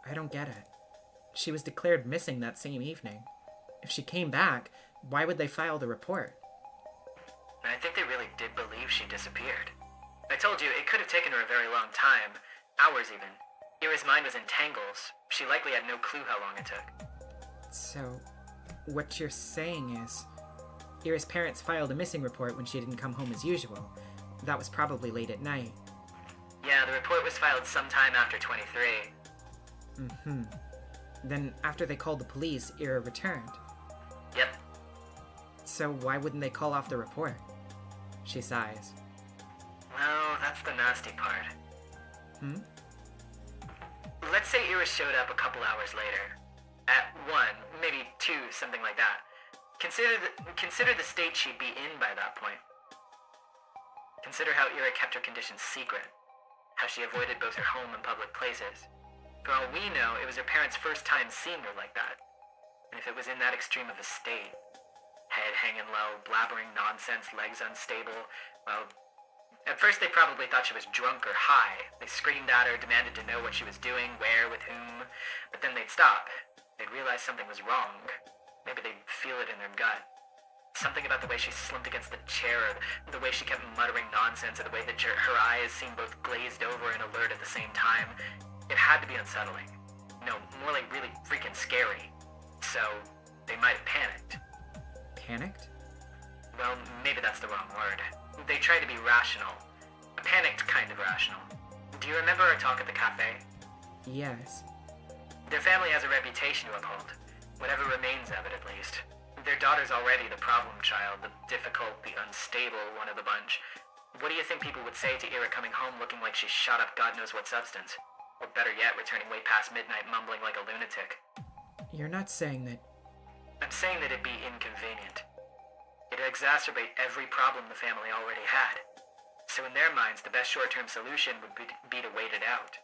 C: I don't get it. She was declared missing that same evening. If she came back, why would they file the report?
B: I think they really did believe she disappeared. I told you, it could have taken her a very long time. Hours even.
A: Ira's mind was in tangles. She likely had no clue how long it took.
C: So, what you're saying is, Ira's parents filed a missing report when she didn't come home as usual. That was probably late at night.
A: Yeah, the report was filed sometime after 23.
C: Mm-hmm. Then, after they called the police, Ira returned.
A: Yep.
C: So why wouldn't they call off the report? She sighs.
A: Well, that's the nasty part.
C: Hmm?
A: Let's say Ira showed up a couple hours later. At 1, maybe 2, something like that. Consider the state she'd be in by that point. Consider how Ira kept her conditions secret. How she avoided both her home and public places. For all we know, it was her parents' first time seeing her like that. And if it was in that extreme of a state, head hanging low, blabbering nonsense, legs unstable, well, at first they probably thought she was drunk or high. They screamed at her, demanded to know what she was doing, where, with whom, but then they'd stop. They'd realize something was wrong. Maybe they'd feel it in their gut. Something about the way she slumped against the chair, or the way she kept muttering nonsense, or the way that her eyes seemed both glazed over and alert at the same time. It had to be unsettling. No, more like really freaking scary. So, they might have panicked.
C: Panicked?
A: Well, maybe that's the wrong word. They tried to be rational. A panicked kind of rational. Do you remember our talk at the cafe?
C: Yes.
A: Their family has a reputation to uphold. Whatever remains of it, at least. Their daughter's already the problem child, the difficult, the unstable one of the bunch. What do you think people would say to Ira coming home looking like she shot up God knows what substance? Or better yet, returning way past midnight mumbling like a lunatic?
C: You're not saying that...
A: I'm saying that it'd be inconvenient. It'd exacerbate every problem the family already had. So in their minds, the best short-term solution would be to wait it out.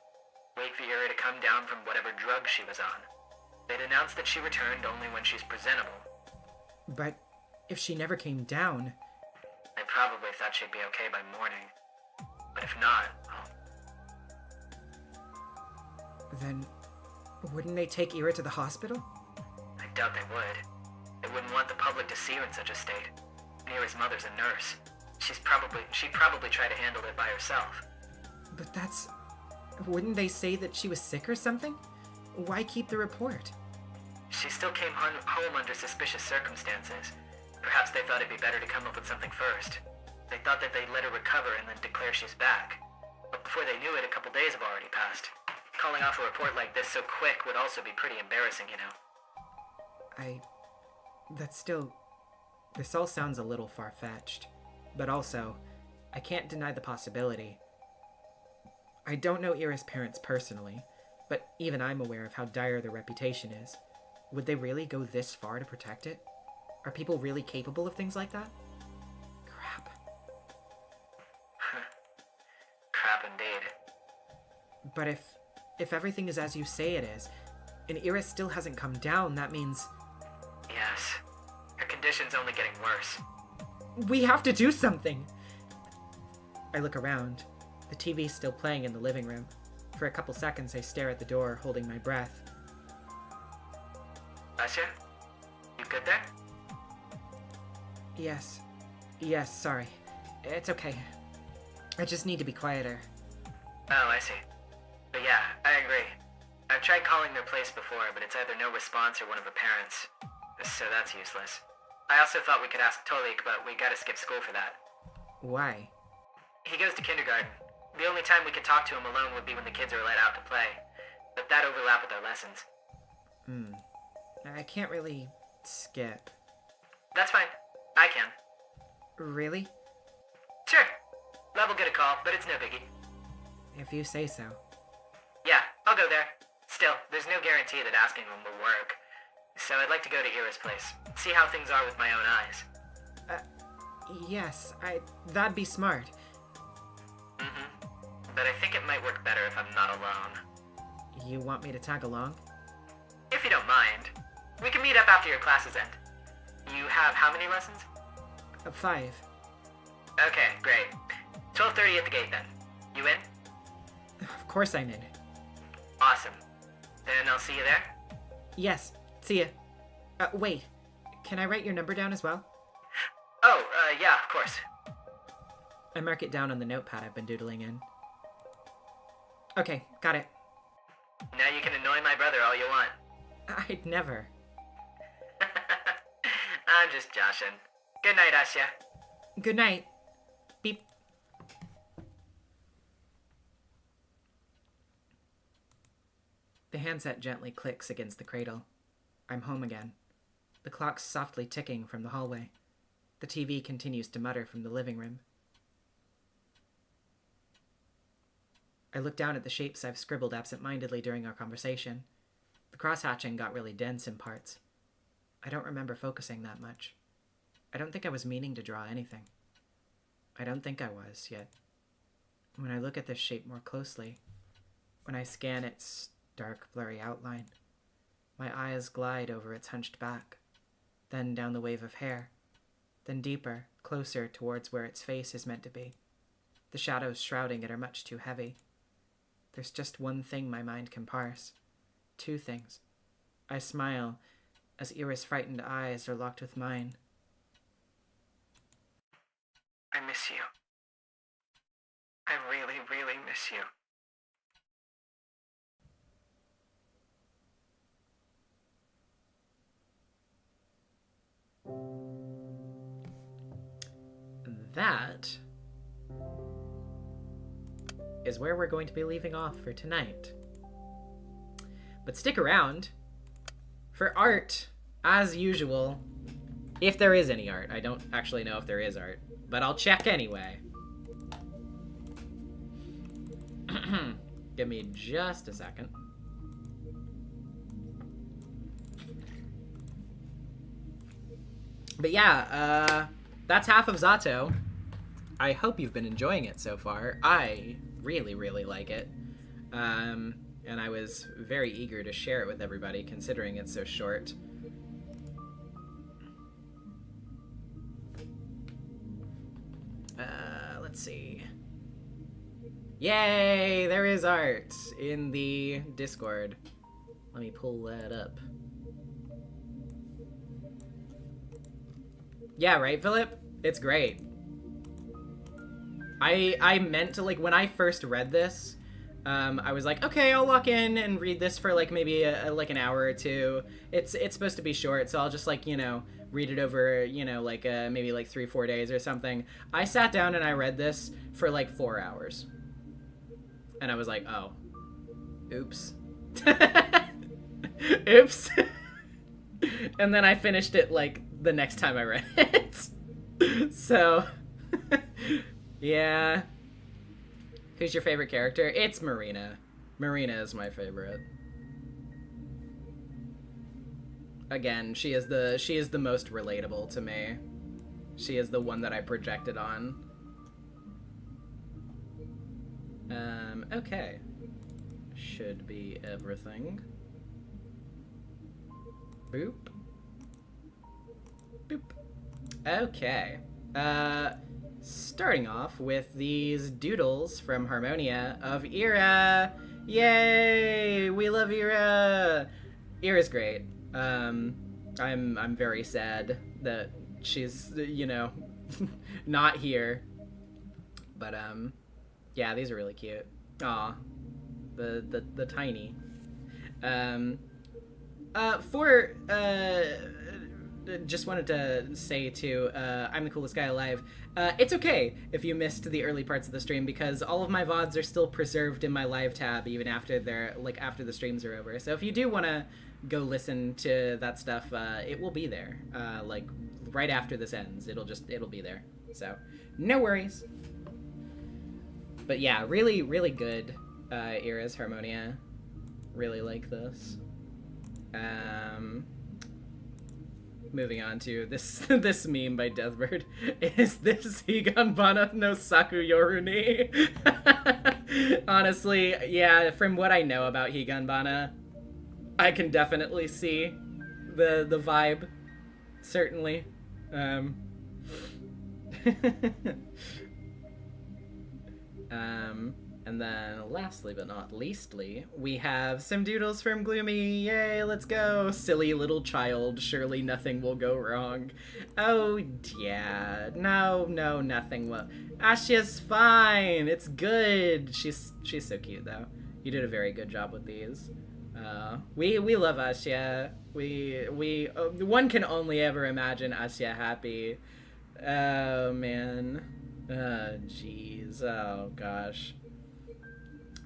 A: Wait for Ira to come down from whatever drug she was on. They'd announce that she returned only when she's presentable.
C: But if she never came down...
A: They probably thought she'd be okay by morning. But if not, well...
C: Then... wouldn't they take Ira to the hospital?
A: I doubt they would. They wouldn't want the public to see her in such a state. Ira's mother's a nurse. She'd probably try to handle it by herself.
C: But that's... Wouldn't they say that she was sick or something? Why keep the report?
A: She still came home under suspicious circumstances. Perhaps they thought it'd be better to come up with something first. They thought that they'd let her recover and then declare she's back. But before they knew it, a couple days have already passed. Calling off a report like this so quick would also be pretty embarrassing, you know.
C: That's still... This all sounds a little far-fetched. But also, I can't deny the possibility. I don't know Ira's parents personally, but even I'm aware of how dire their reputation is. Would they really go this far to protect it? Are people really capable of things like that? Crap.
A: Crap indeed.
C: But if everything is as you say it is, and Ira still hasn't come down, that means...
A: Yes. Her condition's only getting worse.
C: We have to do something! I look around. The TV's still playing in the living room. For a couple seconds, I stare at the door, holding my breath.
A: Asya? You good there?
C: Yes, sorry. It's okay. I just need to be quieter.
A: Oh, I see. But yeah, I agree. I've tried calling their place before, but it's either no response or one of her parents. So that's useless. I also thought we could ask Tolik, but we gotta skip school for that.
C: Why?
A: He goes to kindergarten. The only time we could talk to him alone would be when the kids are let out to play. But that overlap with our lessons.
C: I can't really skip.
A: That's fine. I can.
C: Really?
A: Sure. Lev will get a call, but it's no biggie.
C: If you say so.
A: Yeah, I'll go there. Still, there's no guarantee that asking him will work. So I'd like to go to Ira's place. See how things are with my own eyes.
C: Yes, that'd be smart.
A: But I think it might work better if I'm not alone.
C: You want me to tag along?
A: If you don't mind. We can meet up after your classes end. You have how many lessons?
C: 5.
A: Okay, great. 12:30 at the gate then. You in?
C: Of course I'm in.
A: Awesome. Then I'll see you there?
C: Yes, see ya. Wait. Can I write your number down as well?
A: Oh, yeah, of course.
C: I mark it down on the notepad I've been doodling in. Okay, got it.
A: Now you can annoy my brother all you want.
B: I'd never.
A: I'm just joshing. Good night, Asya.
B: Good night. Beep. The handset gently clicks against the cradle. I'm home again. The clock's softly ticking from the hallway. The TV continues to mutter from the living room. I look down at the shapes I've scribbled absent-mindedly during our conversation. The cross-hatching got really dense in parts. I don't remember focusing that much. I don't think I was meaning to draw anything. I don't think I was, yet. When I look at this shape more closely, when I scan its dark, blurry outline, my eyes glide over its hunched back, then down the wave of hair, then deeper, closer towards where its face is meant to be. The shadows shrouding it are much too heavy. There's just one thing my mind can parse. Two things. I smile as Ira's frightened eyes are locked with mine.
A: I miss you. I really, really miss you.
B: That is where we're going to be leaving off for tonight. But stick around for art, as usual. If there is any art. I don't actually know if there is art, but I'll check anyway. Give me just a second. But yeah, that's half of Z.A.T.O. I hope you've been enjoying it so far. I really, really like it. And I was very eager to share it with everybody, considering it's so short. Let's see. Yay! There is art in the Discord. Let me pull that up. Yeah, right, Philip? It's great. I meant to, like, when I first read this, I was like, okay, I'll lock in and read this for, like, maybe, like, an hour or two. It's supposed to be short, so I'll just, like, you know, read it over, you know, like, maybe, like, 3-4 days or something. I sat down and I read this for, like, 4 hours. And I was like, oh. Oops. Oops. And then I finished it, like, the next time I read it. So, yeah. Who's your favorite character? It's Marina. Marina is my favorite. Again, she is the most relatable to me. She is the one that I projected on. Okay. Should be everything. Boop. Boop. Okay. Starting off with these doodles from Harmonia of Ira. Yay! We love Ira! Ira's great. I'm very sad that she's, you know, not here. But, yeah, these are really cute. Aw. The tiny. Just wanted to say too, I'm the coolest guy alive. It's okay if you missed the early parts of the stream, because all of my VODs are still preserved in my live tab even after after the streams are over. So if you do want to go listen to that stuff, it will be there. Like right after this ends, it'll be there. So no worries. But yeah, really, really good. Ira's Harmonia. Really like this. Moving on to this this meme by Deathbird. Is this Higanbana no Saku Yoruni? Honestly, yeah, from what I know about Higanbana, I can definitely see the vibe. Certainly. And then lastly but not leastly, we have some doodles from Gloomy. Yay, let's go. Silly little child, surely nothing will go wrong. Oh, yeah. No, nothing will. Asya's fine. It's good. She's so cute, though. You did a very good job with these. We love Asya. One can only ever imagine Asya happy. Oh man. Jeez. Oh gosh.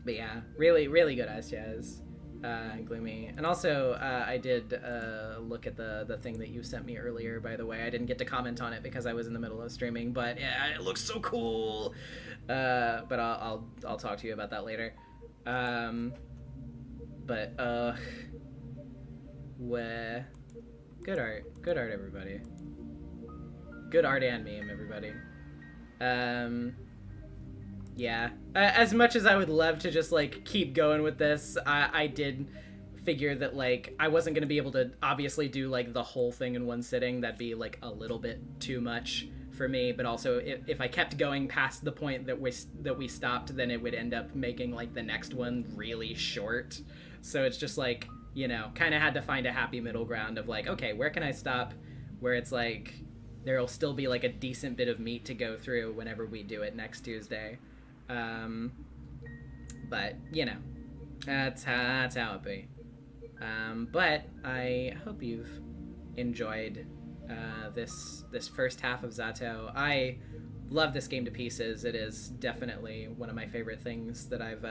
B: But yeah, really, really good Asyas. Gloomy. And also, I did look at the thing that you sent me earlier, by the way. I didn't get to comment on it because I was in the middle of streaming, but yeah, it looks so cool. But I'll talk to you about that later. Good art, everybody. Good art and meme, everybody. Yeah. As much as I would love to just, like, keep going with this, I did figure that, like, I wasn't going to be able to obviously do, like, the whole thing in one sitting. That'd be, like, a little bit too much for me. But also, if I kept going past the point that we stopped, then it would end up making, like, the next one really short. So it's just, like, you know, kind of had to find a happy middle ground of, like, okay, where can I stop where it's, like, there'll still be, like, a decent bit of meat to go through whenever we do it next Tuesday. But, you know, that's how it be. But I hope you've enjoyed this first half of Z.A.T.O. I love this game to pieces. It is definitely one of my favorite things that I've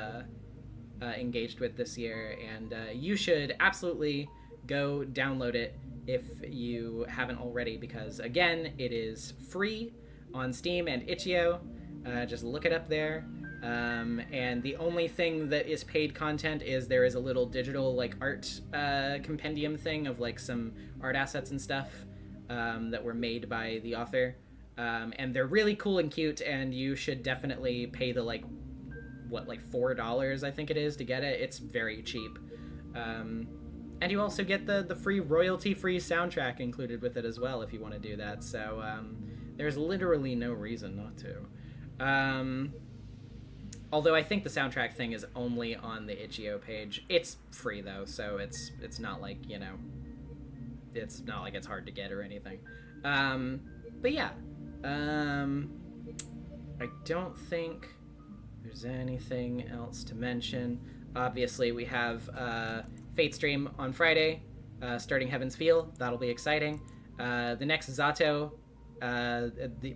B: engaged with this year, and you should absolutely go download it if you haven't already, because, again, it is free on Steam and Itch.io. Just look it up there. And the only thing that is paid content is there is a little digital, like, art compendium thing of, like, some art assets and stuff that were made by the author. And they're really cool and cute, and you should definitely pay the, like, $4 I think it is to get it. It's very cheap. And you also get the free royalty-free soundtrack included with it as well if you want to do that. So there's literally no reason not to. Although I think the soundtrack thing is only on the Itch.io page. It's free though, so it's not like, you know, it's not like it's hard to get or anything. But yeah, I don't think there's anything else to mention. Obviously, we have Fate stream on Friday, starting Heaven's Feel. That'll be exciting. The next Z.A.T.O,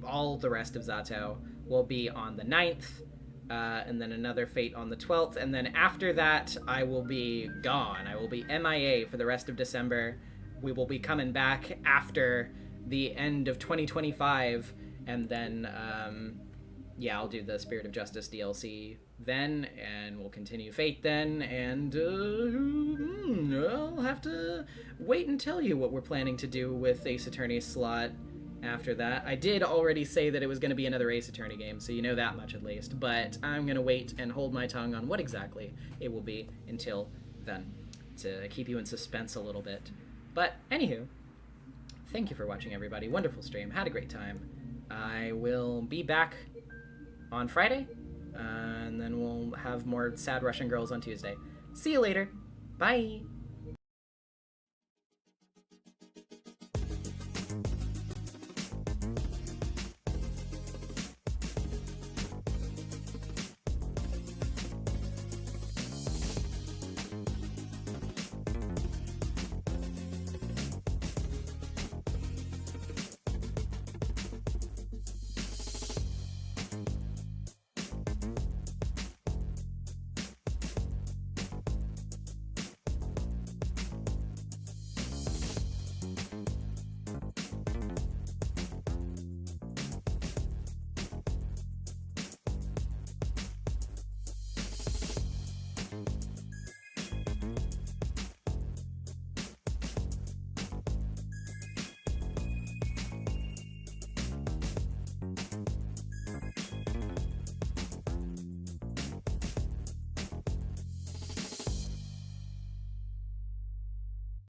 B: all the rest of Z.A.T.O will be on the 9th, and then another Fate on the 12th, and then after that, I will be gone. I will be MIA for the rest of December. We will be coming back after the end of 2025, and then, yeah, I'll do the Spirit of Justice DLC then, and we'll continue Fate then, and I'll have to wait and tell you what we're planning to do with Ace Attorney's slot after that. I did already say that it was going to be another Ace Attorney game, so you know that much at least, but I'm going to wait and hold my tongue on what exactly it will be until then, to keep you in suspense a little bit. But, anywho, thank you for watching, everybody. Wonderful stream. Had a great time. I will be back on Friday, and then we'll have more Sad Russian Girls on Tuesday. See you later. Bye!